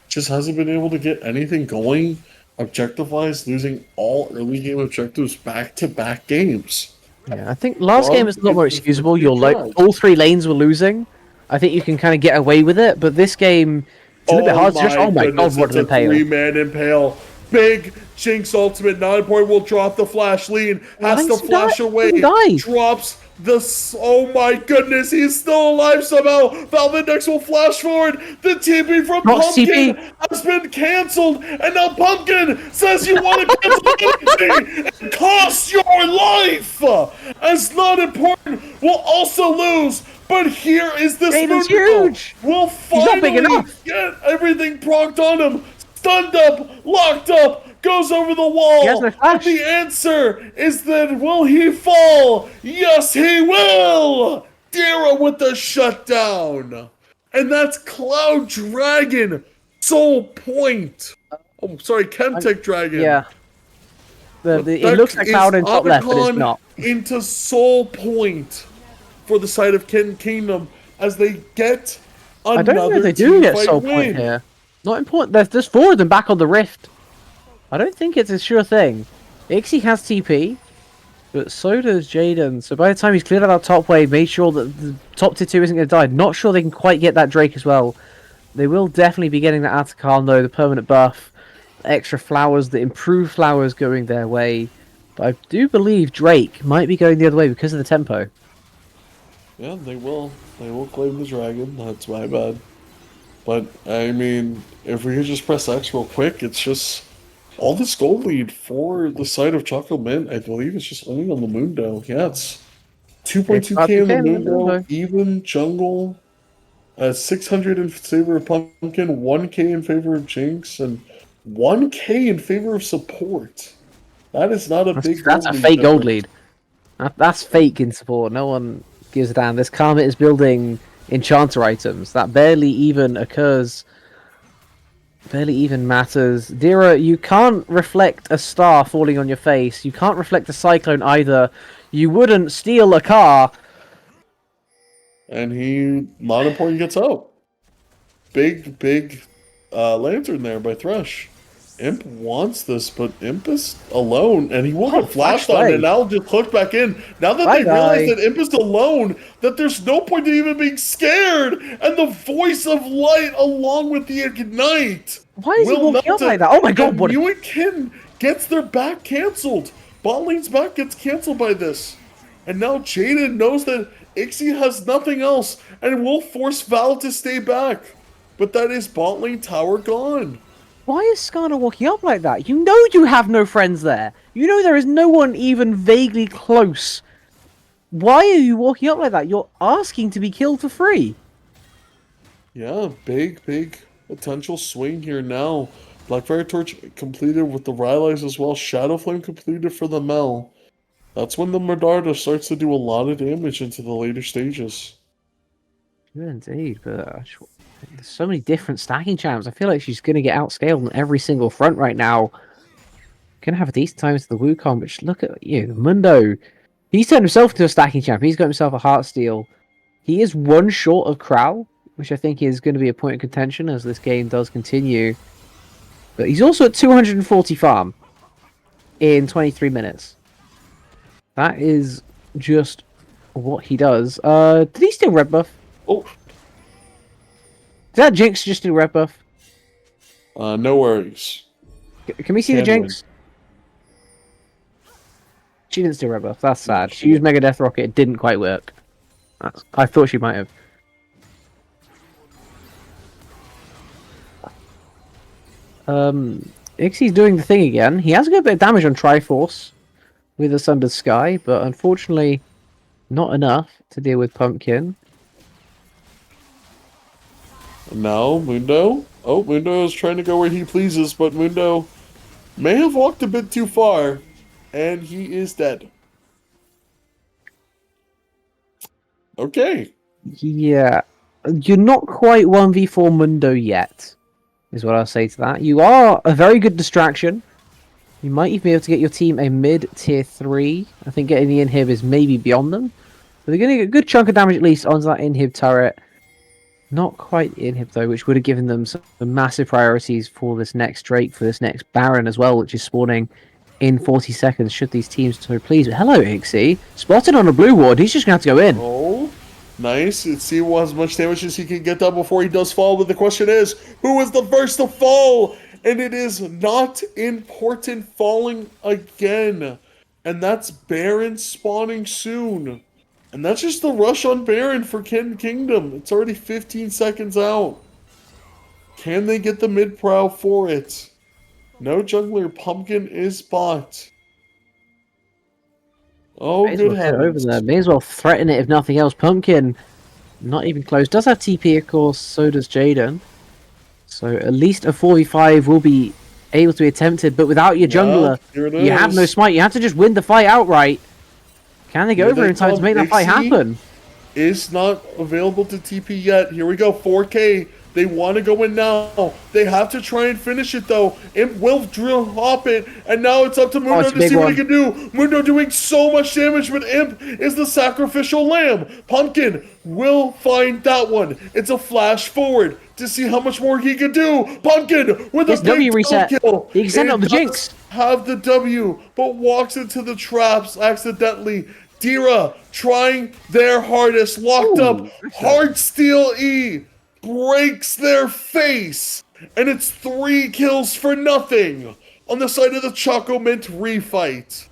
just hasn't been able to get anything going objective-wise, losing all early game objectives back-to-back games. Yeah, I think last game is a lot more excusable. You're like all 3 lanes were losing. I think you can kind of get away with it, but this game it's a little bit hard to just. Oh my god, what an impale! 3-man impale. Big Jinx ultimate. 9 point will drop the flash lead. Has to flash away. Drops the. Oh my goodness, he's still alive somehow. Valve Index will flash forward. The TP from Pumpkin has been canceled. And now Pumpkin says you want to cancel anything. It costs your life. As not important will also lose. But here is this Jaden's Mundo. huge. Will He's not big finally enough. get everything procced on him. Stunned up, locked up, goes over the wall. He has no flash. And the answer is that will he fall? Yes, he will. Dira with the shutdown. And that's Cloud Dragon, Soul Point. Oh, sorry, Chemtech Dragon. Yeah. It That looks like is Cloud in top left, but it's Otacon not. into Soul Point for the side of Kitten Kingdom as they get I another don't know if they do get teamfight Soul win. Point here. Not important. There's four of them back on the Rift. I don't think it's a sure thing. Ixie has TP, but so does Jaden. So by the time he's cleared out that top wave, made sure that the top tier 2 isn't going to die. Not sure they can quite get that Drake as well. They will definitely be getting that Atacon though, the permanent buff. Extra flowers, the improved flowers going their way. But I do believe Drake might be going the other way because of the tempo. Yeah, they will. They will claim the dragon. That's my bad. But, I mean, if we could just press X real quick, it's just all this gold lead for the side of Choco Mint. I believe it's just only on the Mundo. Yeah, it's 2.2k in the Mundo, even jungle, 600 in favor of Pumpkin, 1k in favor of Jinx, and 1k in favor of support. That is not a big gold That's a lead fake gold difference. lead. That's fake in support. No one gives a damn. This Karma is building enchanter items. That barely even occurs. Barely even matters. Dira, you can't reflect a star falling on your face. You can't reflect a cyclone either. You wouldn't steal a car. And he, not important, gets out. Big lantern there by Thresh. Imp wants this, but Imp is alone, and he will get flashed on, and now just hook back in. Now that they realize that Imp is alone, that there's no point in even being scared, and the voice of light along with the ignite. Why is he walking up like that? Oh my god, what? You and Kin gets their back canceled. Bot lane's back gets canceled by this. And now Jaden knows that Ixie has nothing else, and will force Val to stay back. But that is bot lane tower gone. Why is Skarner walking up like that? You know you have no friends there. You know there is no one even vaguely close. Why are you walking up like that? You're asking to be killed for free. Yeah, big potential swing here now. Blackfire Torch completed with the Rylai's as well. Shadow Flame completed for the Mel. That's when the Medarda starts to do a lot of damage into the later stages. Yeah, indeed, but there's so many different stacking champs. I feel like she's going to get outscaled on every single front right now. Going to have a decent time into the Wukong, but look at you, Mundo. He's turned himself into a stacking champ. He's got himself a Heartsteel. He is one short of Crow, which I think is going to be a point of contention as this game does continue. But he's also at 240 farm in 23 minutes. That is just what he does. Did he steal red buff? Oh. Did that Jinx just do red buff? No worries. Can we see the Jinx? She didn't steal red buff. That's sad. She used Mega Death Rocket. It didn't quite work. I thought she might have. Ixie's doing the thing again. He has a good bit of damage on Triforce with the Sundered Sky, but unfortunately not enough to deal with Pumpkin. Now, Mundo. Oh, Mundo is trying to go where he pleases, but Mundo may have walked a bit too far, and he is dead. Okay. Yeah. You're not quite 1v4 Mundo yet, is what I'll say to that. You are a very good distraction. You might even be able to get your team a mid-tier 3. I think getting the inhib is maybe beyond them. But they're going to get a good chunk of damage at least onto that inhib turret. Not quite inhib though, which would have given them some massive priorities for this next Drake, for this next Baron as well, which is spawning in 40 seconds should these teams so please. Hello, Ixie. Spotted on a blue ward. He's just going to have to go in. Oh, nice. Let's see as much damage as he can get done before he does fall. But the question is, who is the first to fall? And it is not important falling again. And that's Baron spawning soon. And that's just the rush on Baron for Kitten Kingdom. It's already 15 seconds out. Can they get the mid-prow for it? No jungler. Pumpkin is bot. Oh, May as good well head over heavens. there. May as well threaten it if nothing else. Pumpkin, not even close. Does have TP, of course. So does Jaden. So at least a 4v5 will be able to be attempted, but without your Yeah, jungler, here it you have no is. smite. You have to just win the fight outright. Can they get Here over they in time to come. make that fight Ixie happen? is not available to TP yet. Here we go, 4K. They want to go in now. They have to try and finish it though. Imp will drop it, and now it's up to Mundo it's a to big see what he one. can do. Mundo doing so much damage, but Imp is the sacrificial lamb. Pumpkin will find that one. It's a flash forward to see how much more he can do. Pumpkin with Yes, a big W reset. kill. He can send up the It Jinx. does have the W, but walks into the traps accidentally. Dira trying their hardest, locked up, Ooh, nice shot. hard steel E breaks their face, and it's 3 kills for nothing on the side of the Choco Mint refight.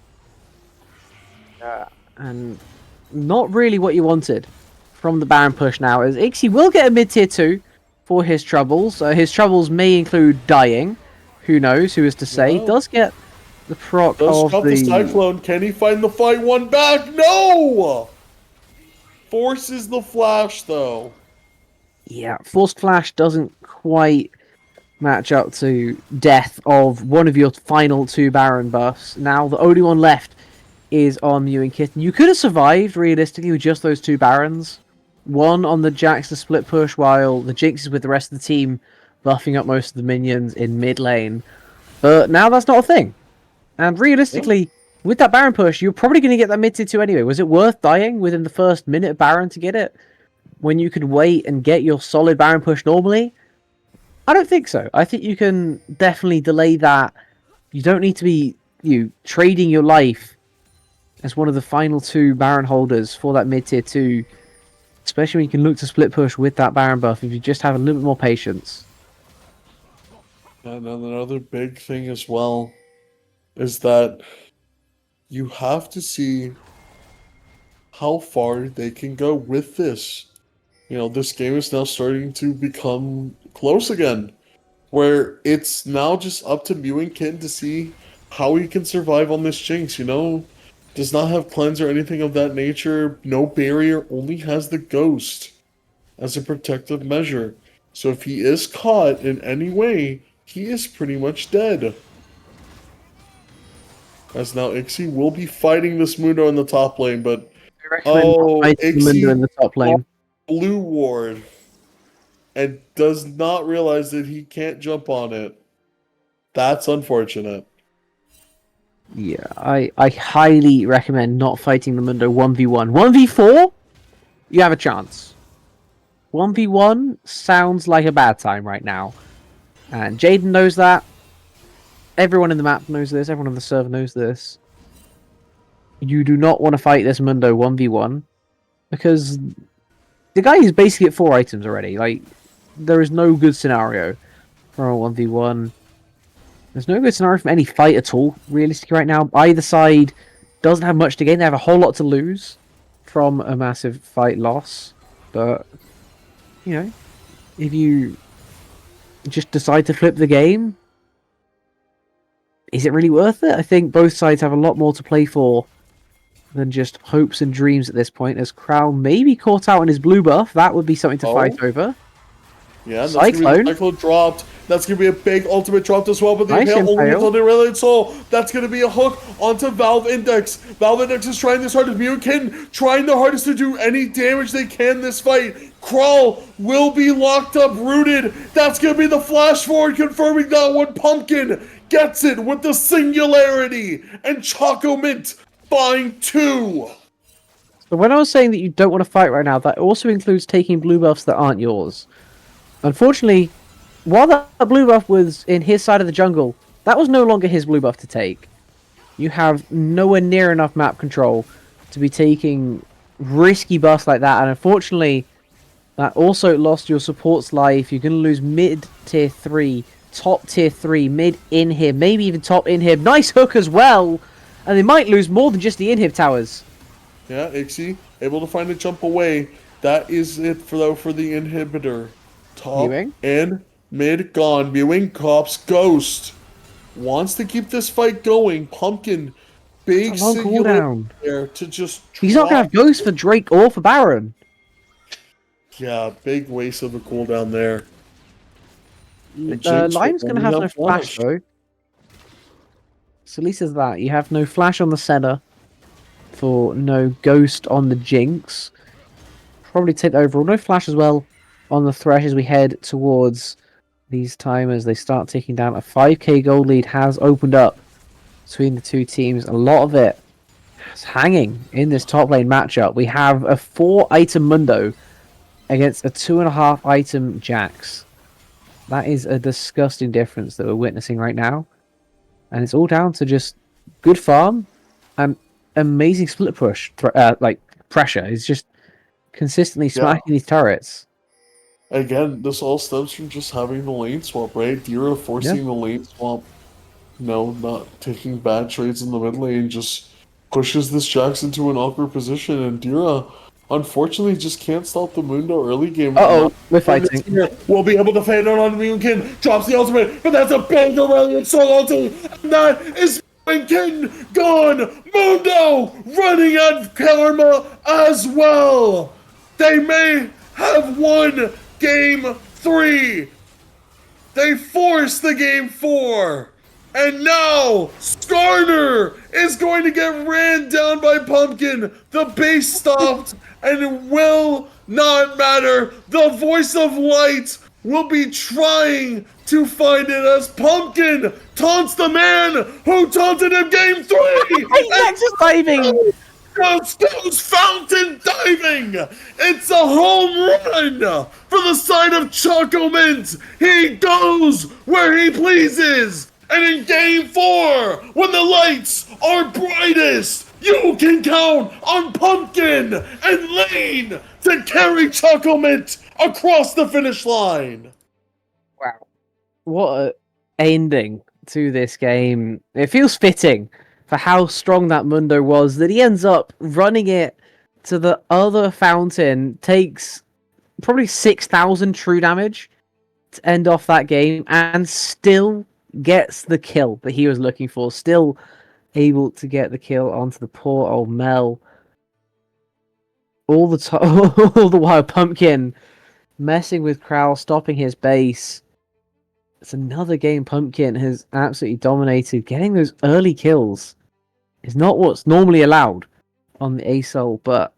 And not really what you wanted from the Baron push now, as Ixie will get a mid-tier 2 for his troubles. His troubles may include dying. Who knows, who is to say. Yeah. Does get the proc Does of stop the Cyclone. Can he find the fight one back? No! Forces the flash, though. Yeah, Forced Flash doesn't quite match up to death of one of your final 2 Baron buffs. Now, the only one left is on Mew and Kitten. You could have survived, realistically, with just those 2 Barons. One on the Jax to split push, while the Jinx is with the rest of the team, buffing up most of the minions in mid lane. But now that's not a thing. And realistically, with that Baron push, you're probably going to get that mid tier 2 anyway. Was it worth dying within the first minute of Baron to get it? When you could wait and get your solid Baron push normally? I don't think so. I think you can definitely delay that. You don't need to be trading your life as one of the final 2 Baron holders for that mid tier 2. Especially when you can look to split push with that Baron buff if you just have a little bit more patience. And another big thing as well is that you have to see how far they can go with this. You know, this game is now starting to become close again, where it's now just up to Mew and Kitten to see how he can survive on this Jinx, you know? Does not have cleanse or anything of that nature, no barrier, only has the ghost as a protective measure. So if he is caught in any way, he is pretty much dead. As now Ixie will be fighting this Mundo in the top lane, but I recommend not fighting Mundo Ixie in the top lane. blue ward and does not realize that he can't jump on it. That's unfortunate. Yeah, I highly recommend not fighting the Mundo 1v1. 1v4, you have a chance. 1v1 sounds like a bad time right now. And Jaden knows that. Everyone in the map knows this. Everyone on the server knows this. You do not want to fight this Mundo 1v1 because the guy is basically at 4 items already. Like, there is no good scenario for a 1v1. There's no good scenario from any fight at all, realistically, right now. Either side doesn't have much to gain. They have a whole lot to lose from a massive fight loss. But, you know, if you just decide to flip the game, is it really worth it? I think both sides have a lot more to play for than just hopes and dreams at this point, as Crown may be caught out on his blue buff. That would be something to fight over. Yeah, that's Cyclone. gonna be Cyclone dropped. That's gonna be a big ultimate dropped as well, but the Nice impale only impale. hits on the Irreliant Soul. That's gonna be a hook onto Valve Index. Valve Index is trying this hardest. Mew and Kitten trying their hardest to do any damage they can this fight. Crawl will be locked up, rooted. That's gonna be the flash forward confirming that one. Pumpkin gets it with the singularity, and Choco Mint find 2. So when I was saying that you don't want to fight right now, that also includes taking blue buffs that aren't yours. Unfortunately, while that blue buff was in his side of the jungle, that was no longer his blue buff to take. You have nowhere near enough map control to be taking risky buffs like that, and unfortunately, that also lost your support's life. You're going to lose mid tier 3, top tier 3, mid inhib, maybe even top inhib. Nice hook as well, and they might lose more than just the inhib towers. Yeah, Ixie able to find a jump away. That is it for the inhibitor. Top Mewing. and mid gone. Mewing cops Ghost. Wants to keep this fight going. Pumpkin big It's a long singularity cooldown. there to just He's not going to drop. have Ghost for Drake or for Baron. Yeah, big waste of a cooldown there. Jinx will Lime's going to only have no have flash, though. So at least there's that. You have no flash on the Senna for no Ghost on the Jinx. Probably take the overall. No flash as well on the Thresh as we head towards these timers. They start ticking down. A 5k gold lead has opened up between the two teams. A lot of it is hanging in this top lane matchup. We have a 4-item Mundo against a 2.5-item Jax. That is a disgusting difference that we're witnessing right now. And it's all down to just good farm and amazing split push, like pressure. It's just consistently smacking these turrets. Again, this all stems from just having the lane swap, right? Dira forcing the lane swap, not taking bad trades in the mid lane, just pushes this Jax into an awkward position, and Dira, unfortunately, just can't stop the Mundo early game. Uh-oh, we're fighting. We'll be able to fade out on Moonkin, drops the ultimate, but that's a big Aurelion Soul ulti, and that is Kitten gone! Mundo running at Karma as well! They may have won Game 3! They forced the Game 4! And now, Skarner is going to get ran down by Pumpkin. The base stopped, and it will not matter. The voice of light will be trying to find it as Pumpkin taunts the man who taunted him Game 3! Nexus diving! Goes fountain diving! It's a home run for the side of Choco Mint! He goes where he pleases! And in Game 4, when the lights are brightest, you can count on Pumpkin and Lane to carry Choco Mint across the finish line! Wow. What a ending to this game. It feels fitting for how strong that Mundo was that he ends up running it to the other fountain, takes probably 6,000 true damage to end off that game, and still gets the kill that he was looking for. Still able to get the kill onto the poor old Mel. All the all the while, Pumpkin messing with Crowl, stopping his base. It's another game Pumpkin has absolutely dominated. Getting those early kills is not what's normally allowed on the ASOL, but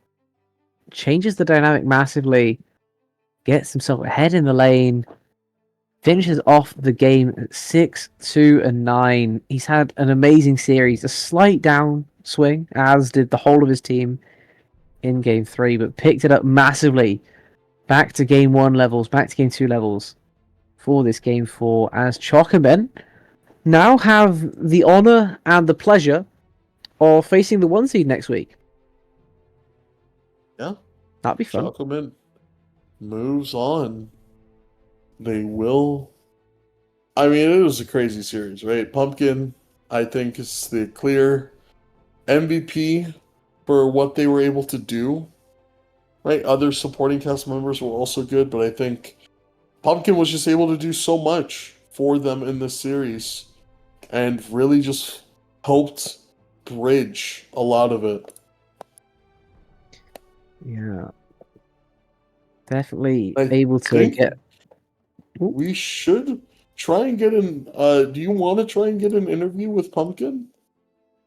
changes the dynamic massively. Gets himself ahead in the lane. Finishes off the game at 6-2-9. He's had an amazing series. A slight downswing, as did the whole of his team in Game 3, but picked it up massively. Back to Game 1 levels, back to Game 2 levels for this Game 4, as Choco now have the honour and the pleasure of facing the 1 seed next week. Yeah. That'd be fun. Choco Mint moves on. They will. I mean, it was a crazy series, right? Pumpkin, I think, is the clear MVP for what they were able to do. Right? Other supporting cast members were also good, but I think Pumpkin was just able to do so much for them in this series and really just helped bridge a lot of it. Yeah. Definitely I able to think get... we should try and get an. Do you want to try and get an interview with Pumpkin?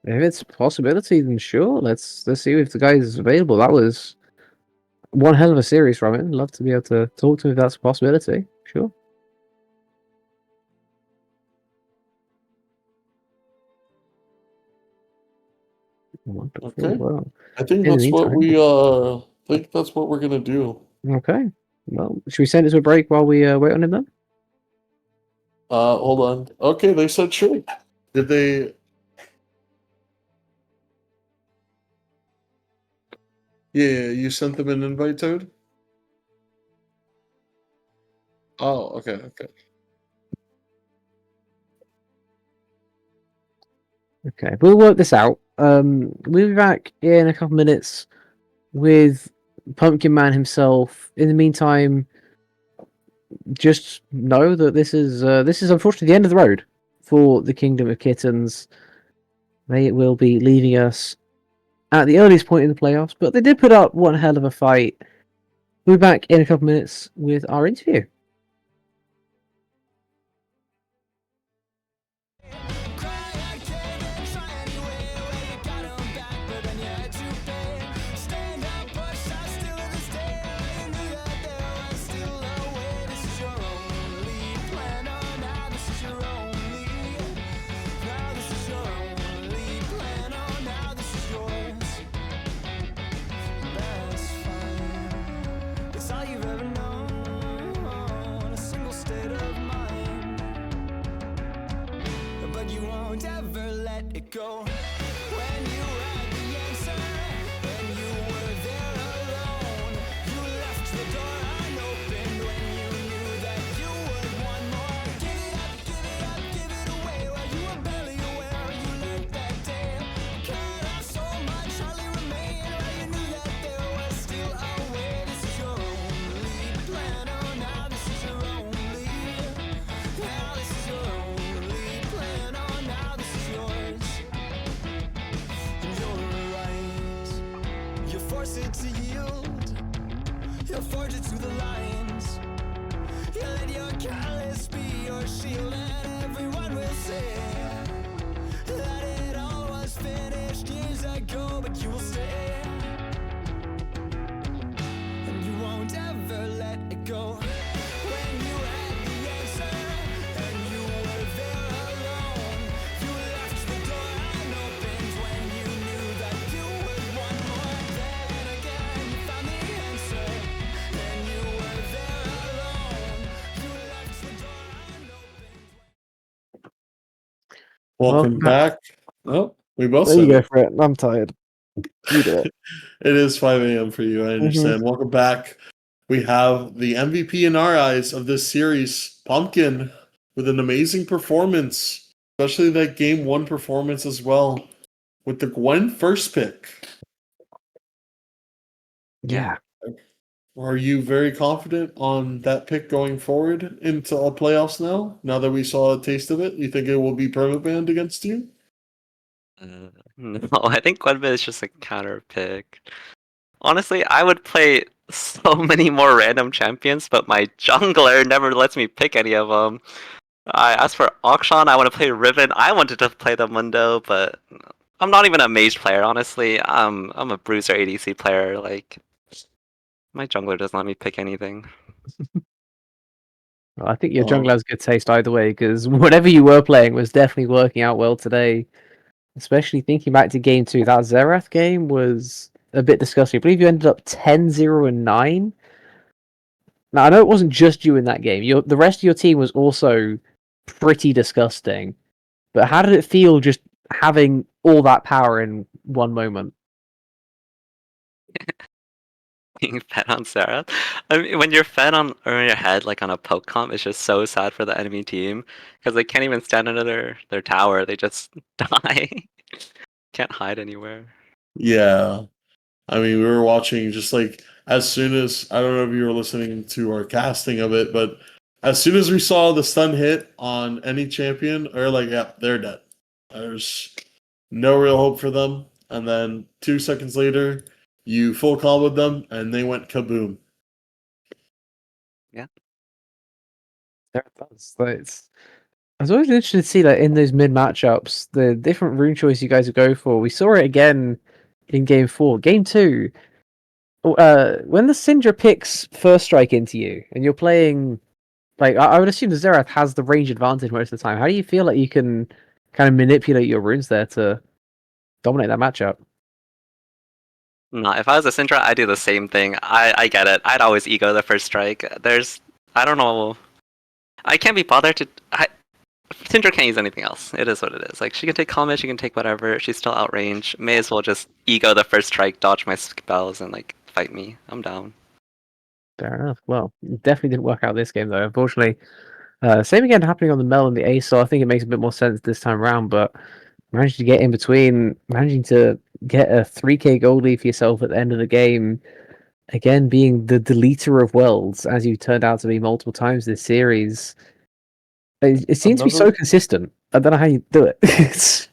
If it's a possibility, then sure. Let's see if the guy is available. That was one hell of a series from him. Love to be able to talk to him if that's a possibility. Sure. Wonderful. Okay. Well, I think in the that's what meantime- we think that's what we're gonna do. Okay. Well, should we send it to a break while we wait on him then? Hold on. Okay, they said sure. Did they? Yeah, you sent them an invite, Toad? Oh, okay. Okay, we'll work this out. We'll be back in a couple minutes with Pumpkin Man himself. In the meantime, just know that this is unfortunately the end of the road for the Kingdom of Kittens. They will be leaving us at the earliest point in the playoffs, but they did put up one hell of a fight. We'll be back in a couple minutes with our interview. Cry again and try anyway. Well, you got 'em back, but then you had to pay. Stand up, push us still to this day. You knew that there was still a way. This is your only plan. Oh, now this is your only. Now this is your only plan. Oh, now this is yours. That's fine. It's all you've ever known. A single state of mind. But you won't ever let it go. When you had the answer, when you were there alone, you left the door unopened when you knew that you would want more. Give it up, give it up, give it away. While you were barely aware, you learned that day. Cut off so much, hardly remained. While you knew that there was still a way. This is your only plan. Oh, now this is your only. Now this is your only plan. Oh, now this is yours. And you're right. You force it to yield. You forge it to the lines. You let your callous be your shield, and everyone will say that it all was finished years ago, but you will stay. And you won't ever let it go. When you had the answer and you were there alone, you left the door unopened when you knew that you would want more. Then again you found the answer and you were there alone. You left the door unopened. Welcome back. Oh, we both There said you go it. for it. I'm tired. You do it. It is 5 a.m. for you. I understand. Welcome back. We have the MVP in our eyes of this series, Pumpkin, with an amazing performance, especially that game one performance as well, with the Gwen first pick. Yeah. Are you very confident on that pick going forward into the playoffs now? Now that we saw a taste of it, you think it will be permabanned against you? No, I think Gwenbit is just a counter pick. Honestly, I would play so many more random champions, but my jungler never lets me pick any of them. I asked for Auction, I want to play Riven, I wanted to play the Mundo, but I'm not even a mage player, honestly. I'm a bruiser ADC player, like, my jungler doesn't let me pick anything. Well, I think your Oh. jungler has good taste either way, because whatever you were playing was definitely working out well today. Especially thinking back to game 2, that Xerath game was a bit disgusting. I believe you ended up 10-0-9. Now, I know it wasn't just you in that game. The rest of your team was also pretty disgusting. But how did it feel just having all that power in one moment? Being fed on Sarah. I mean, when you're fed on or in your head, like on a poke comp, it's just so sad for the enemy team because they can't even stand under their tower. They just die. Can't hide anywhere. Yeah. I mean, we were watching just like as soon as I don't know if you were listening to our casting of it, but as soon as we saw the stun hit on any champion, we were like, yeah, they're dead. There's no real hope for them. And then 2 seconds later, you full comboed them and they went kaboom. There it does. I was always interested to see that in those mid matchups, the different rune choice you guys would go for. We saw it again in game 4. Game 2, when the Syndra picks first strike into you, and you're playing, like I would assume the Xerath has the range advantage most of the time. How do you feel like you can kind of manipulate your runes there to dominate that matchup? No, if I was a Syndra, I'd do the same thing. I get it. I'd always ego the first strike. I don't know. I can't be bothered to. Syndra can't use anything else. It is what it is. Like, she can take Comet, she can take whatever. She's still outrange. May as well just ego the first strike, dodge my spells, and, like, fight me. I'm down. Fair enough. Well, it definitely didn't work out this game though. Unfortunately, same again happening on the Mel and the Ace. So I think it makes a bit more sense this time around. But managing to get in between, managing to get a 3k gold lead for yourself at the end of the game, again being the deleter of worlds as you turned out to be multiple times this series. It seems to be so Another- consistent. I don't know how you do it.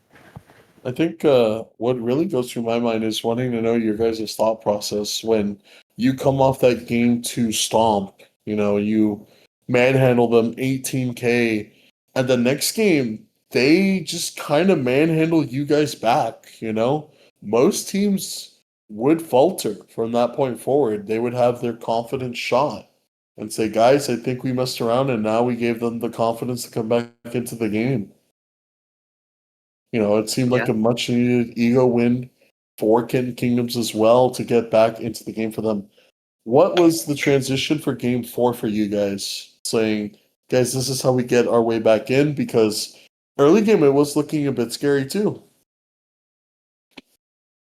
I think what really goes through my mind is wanting to know your guys' thought process when you come off that game to stomp. You manhandle them 18K, and the next game they just kind of manhandle you guys back. Most teams would falter from that point forward. They would have their confidence shot and say, "Guys, I think we messed around, and now we gave them the confidence to come back into the game." It seemed like Yeah. a much needed ego win for Kitten Kingdoms as well to get back into the game for them. What was the transition for game 4 for you guys? Saying, guys, this is how we get our way back in, because early game it was looking a bit scary too.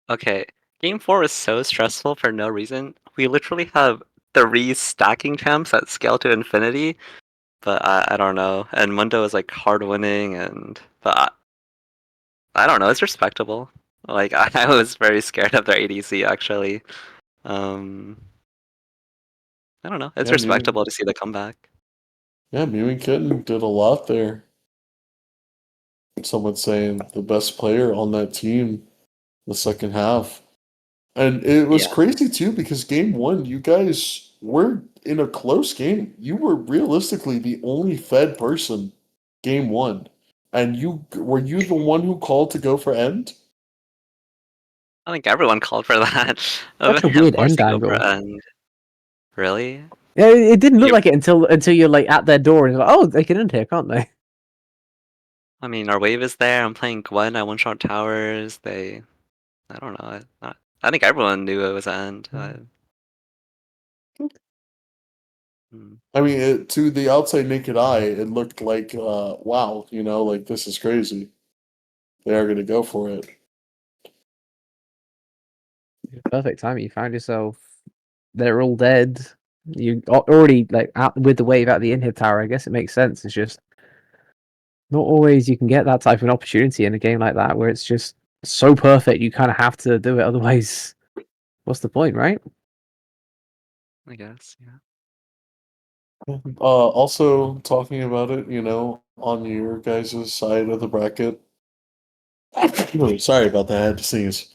Okay, game 4 is so stressful for no reason. We literally have 3 stacking champs that scale to infinity, but I don't know. And Mundo is like hard winning, but I don't know. It's respectable. Like I was very scared of their ADC actually. Um, I don't know. It's Yeah, respectable to see the comeback. Mew and Kitten did a lot there. Someone saying the best player on that team the second half. And it was Yeah. crazy too because game 1, you guys were in a close game. You were realistically the only fed person game 1. And were you the one who called to go for end? I think everyone called for that. Such a weird end Forcing over angle. end. Really? Yeah, it didn't look You- like it until you're like at their door and you're like, oh, they can end here, can't they? I mean, our wave is there. I'm playing Gwen. I one-shot towers. I don't know. I think everyone knew it was end. I mean, to the outside naked eye, it looked like, wow, like this is crazy. They are going to go for it. Perfect time. You found yourself. They're all dead. You already like out with the wave out the inhib tower. I guess it makes sense. It's just not always you can get that type of an opportunity in a game like that where it's just so perfect. You kind of have to do it. Otherwise, what's the point, right? I guess, yeah. Also, talking about it, on your guys' side of the bracket. Sorry about that. I had to sneeze.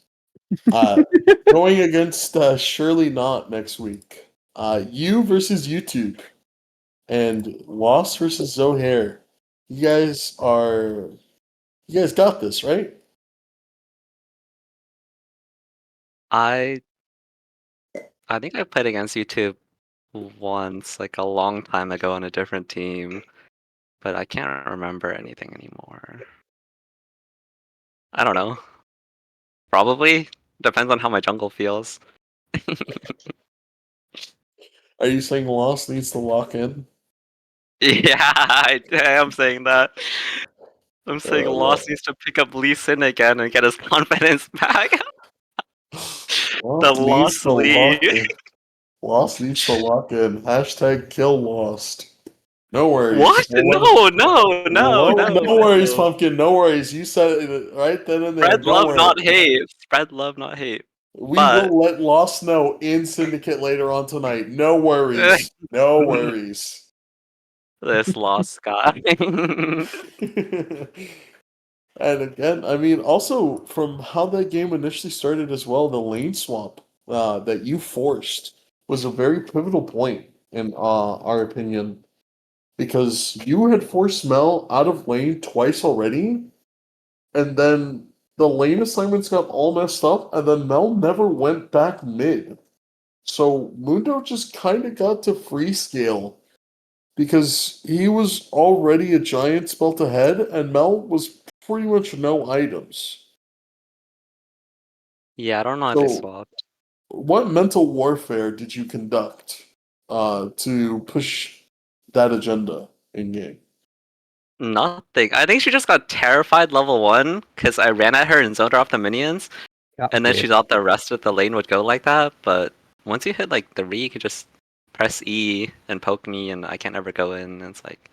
Going against Surely Not next week. You versus YouTube. And Lost versus Zohair. You guys got this, right? I think I played against YouTube once, like a long time ago on a different team, but I can't remember anything anymore. I don't know. Probably depends on how my jungle feels. Are you saying Lost needs to lock in? Yeah, I am saying that. I'm saying Well, Lost needs to pick up Lee Sin again and get his confidence back. The Lost needs Lost to lock Lee. in. Lost needs to lock in. Hashtag kill Lost. No worries. What? No, no, no, no, No worries, no. Pumpkin. No worries. You said it right then and there. Spread Don't love, worry. not hate. Spread love, not hate. We But will let Lost know in Syndicate later on tonight. No worries. No worries. this Lost guy. And again, I mean, also from how that game initially started as well, the lane swap that you forced was a very pivotal point in our opinion, because you had forced Mel out of lane twice already, and then the lane assignments got all messed up, and then Mel never went back mid. So Mundo just kind of got to free scale because he was already a giant spelt ahead, and Mel was pretty much no items. Yeah, I don't know how they So, swapped. what mental warfare did you conduct to push that agenda in game? Nothing. I think she just got terrified level 1 because I ran at her and zoned her off the minions, That's and then she weird. thought the rest of the lane would go like that. But once you hit like 3, you could just press E and poke me, and I can't ever go in. And it's like,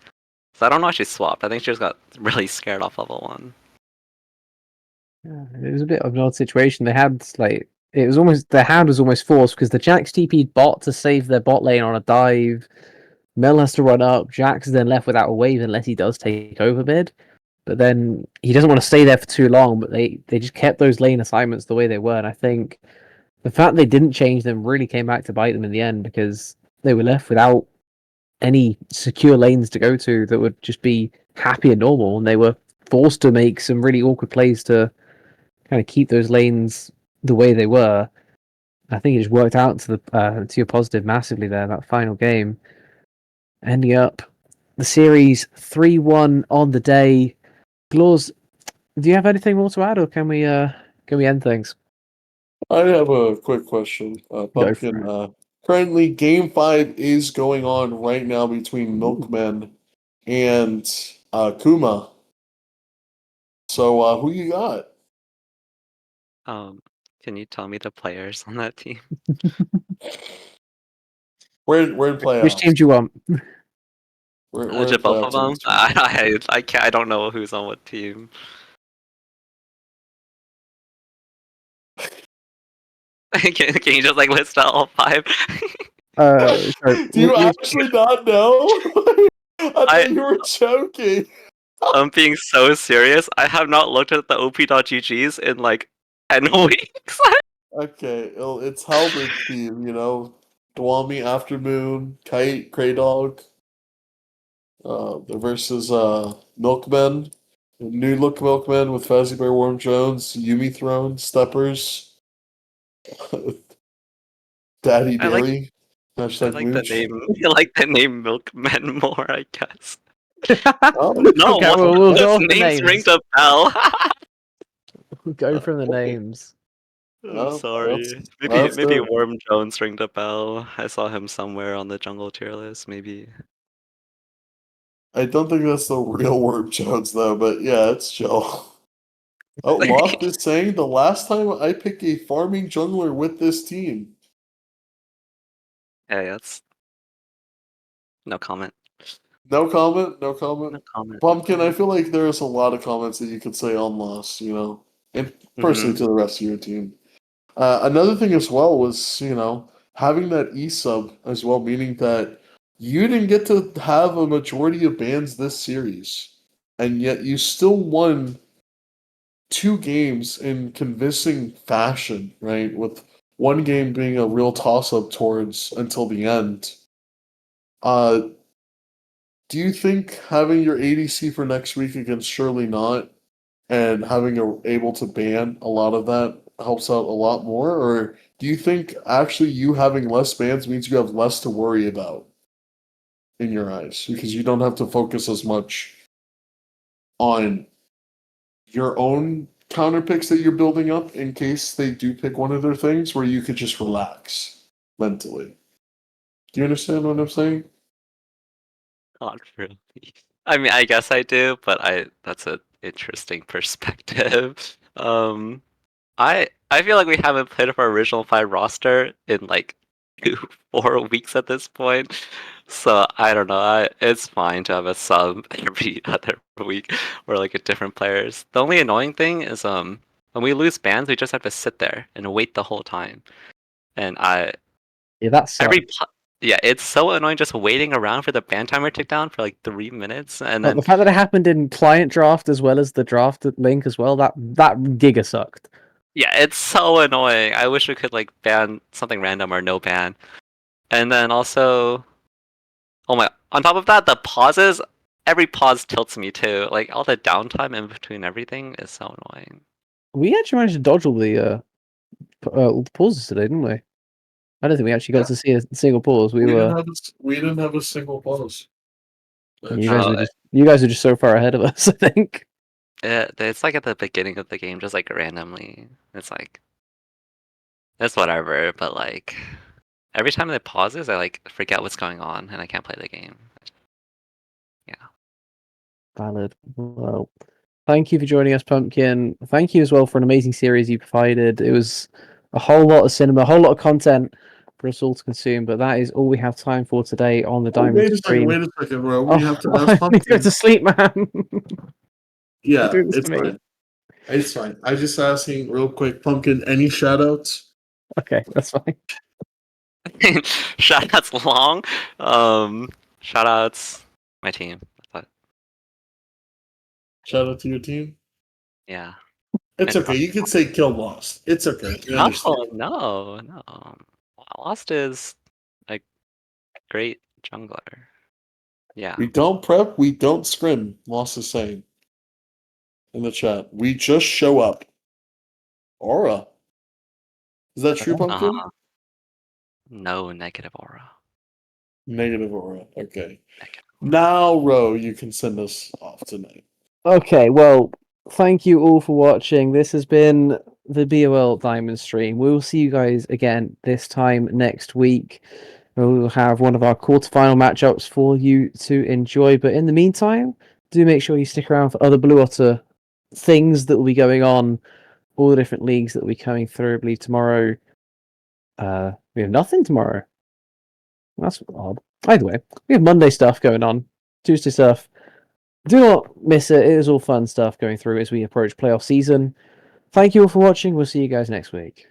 so I don't know if she swapped. I think she just got really scared off level 1. Yeah, it was a bit of an odd situation. They had like it was almost their hand was almost forced because the Jax TP'd bot to save their bot lane on a dive. Mel has to run up. Jax is then left without a wave unless he does take over mid. but then he doesn't want to stay there for too long. But they just kept those lane assignments the way they were, and I think the fact they didn't change them really came back to bite them in the end because they were left without any secure lanes to go to that would just be happy and normal, and they were forced to make some really awkward plays to kind of keep those lanes the way they were. I think it just worked out to your positive massively there, that final game, ending up the series 3-1 on the day. Glaws, do you have anything more to add, or can we end things? I have a quick question. Go for Pumpkin, it. currently game 5 is going on right now between Milkman and Kuma. So who you got? Can you tell me the players on that team? We're in Which playoffs. team do you want? We're in Just both of playoffs with them? this team. I can't. I don't know who's on what team. Can you just like list out all 5? Sorry, Do you which actually not know? I thought you were joking. I'm being so serious. I have not looked at the op.ggs in like 10 weeks. Okay, well, it's Halbert's team, you know. Dwami, Aftermoon, Kite, Kraydog. Versus Milkmen. New look Milkmen with Fazzy Bear Worm Jones, Yumi Throne, Steppers, Daddy I like Dairy. I Hashtag like the Mooch. name. I like the name Milkmen more, I guess. Oh, No, Okay, what we'll those go off the names ring names. the bell. We'll go from the okay. names. I'm sorry. Maybe That's maybe good. Worm Jones ring the bell. I saw him somewhere on the jungle tier list. Maybe. I don't think that's the real Worm Jones though, but yeah, it's chill. Oh, Loft is saying the last time I picked a farming jungler with this team. Yeah, that's no comment. No comment, no comment. No comment. No Pumpkin, I comment. feel like there's a lot of comments that you could say on Lost, you know, and personally Mm-hmm. to the rest of your team. Another thing as well was, you know, having that E sub as well, meaning that you didn't get to have a majority of bans this series, and yet you still won 2 games in convincing fashion, right? With one game being a real toss up towards until the end. Uh, do you think having your ADC for next week against Surely Not and having able to ban a lot of that helps out a lot more, or do you think actually you having less bans means you have less to worry about in your eyes because you don't have to focus as much on your own counter picks that you're building up in case they do pick one of their things where you could just relax mentally? Do you understand what I'm saying? Not really. I mean, I guess I do, but that's an interesting perspective. I feel like we haven't played up our original 5 roster in like 4 weeks at this point. So I don't know. It's fine to have a sub every other week or like a different players. The only annoying thing is when we lose bans, we just have to sit there and wait the whole time. And Yeah, that sucks. yeah, it's so annoying just waiting around for the ban timer to tick down for like 3 minutes and But then the fact that it happened in client draft as well as the draft link as well, that giga sucked. yeah, it's so annoying. I wish we could like ban something random or no ban. And then also, oh my, on top of that, the pauses, every pause tilts me too. Like all the downtime in between everything is so annoying. We actually managed to dodge all the pauses today, didn't we? I don't think we actually got to see a single pause. We didn't have a single pause. You Actually. guys Oh, were just so far ahead of us, I think. it's like at the beginning of the game, just like randomly. It's like, it's whatever, but like, every time it pauses, I like forget what's going on and I can't play the game. Yeah. Valid. Well, thank you for joining us, Pumpkin. Thank you as well for an amazing series you provided. It was a whole lot of cinema, a whole lot of content for us all to consume, but that is all we have time for today on the Oh, Diamond stream. wait a second, bro. We have Oh, to ask I need to go Pumpkin. to sleep, man. You're Yeah, doing this to it's me. fine. It's fine. I just asking real quick, Pumpkin, any shout outs? Okay, that's fine. Shoutouts long. Shoutouts my team. Shout out to your team. Yeah. It's And okay. You can say kill Lost. It's okay. We understand. No. Lost is a great jungler. Yeah. We don't prep. We don't scrim. Lost is saying in the chat. We just show up. Aura. Is that true, Pumpkin? Uh-huh. No negative aura. Negative aura. Okay. Negative. Now, Ro, you can send us off tonight. Okay, well, thank you all for watching. This has been the BOL Diamond stream. We will see you guys again this time next week. We will have one of our quarterfinal matchups for you to enjoy. But in the meantime, do make sure you stick around for other Blue Otter things that will be going on, all the different leagues that will be coming through. I believe tomorrow, we have nothing tomorrow. That's odd. Either way, we have Monday stuff going on, Tuesday stuff. Do not miss it. It is all fun stuff going through as we approach playoff season. Thank you all for watching. We'll see you guys next week.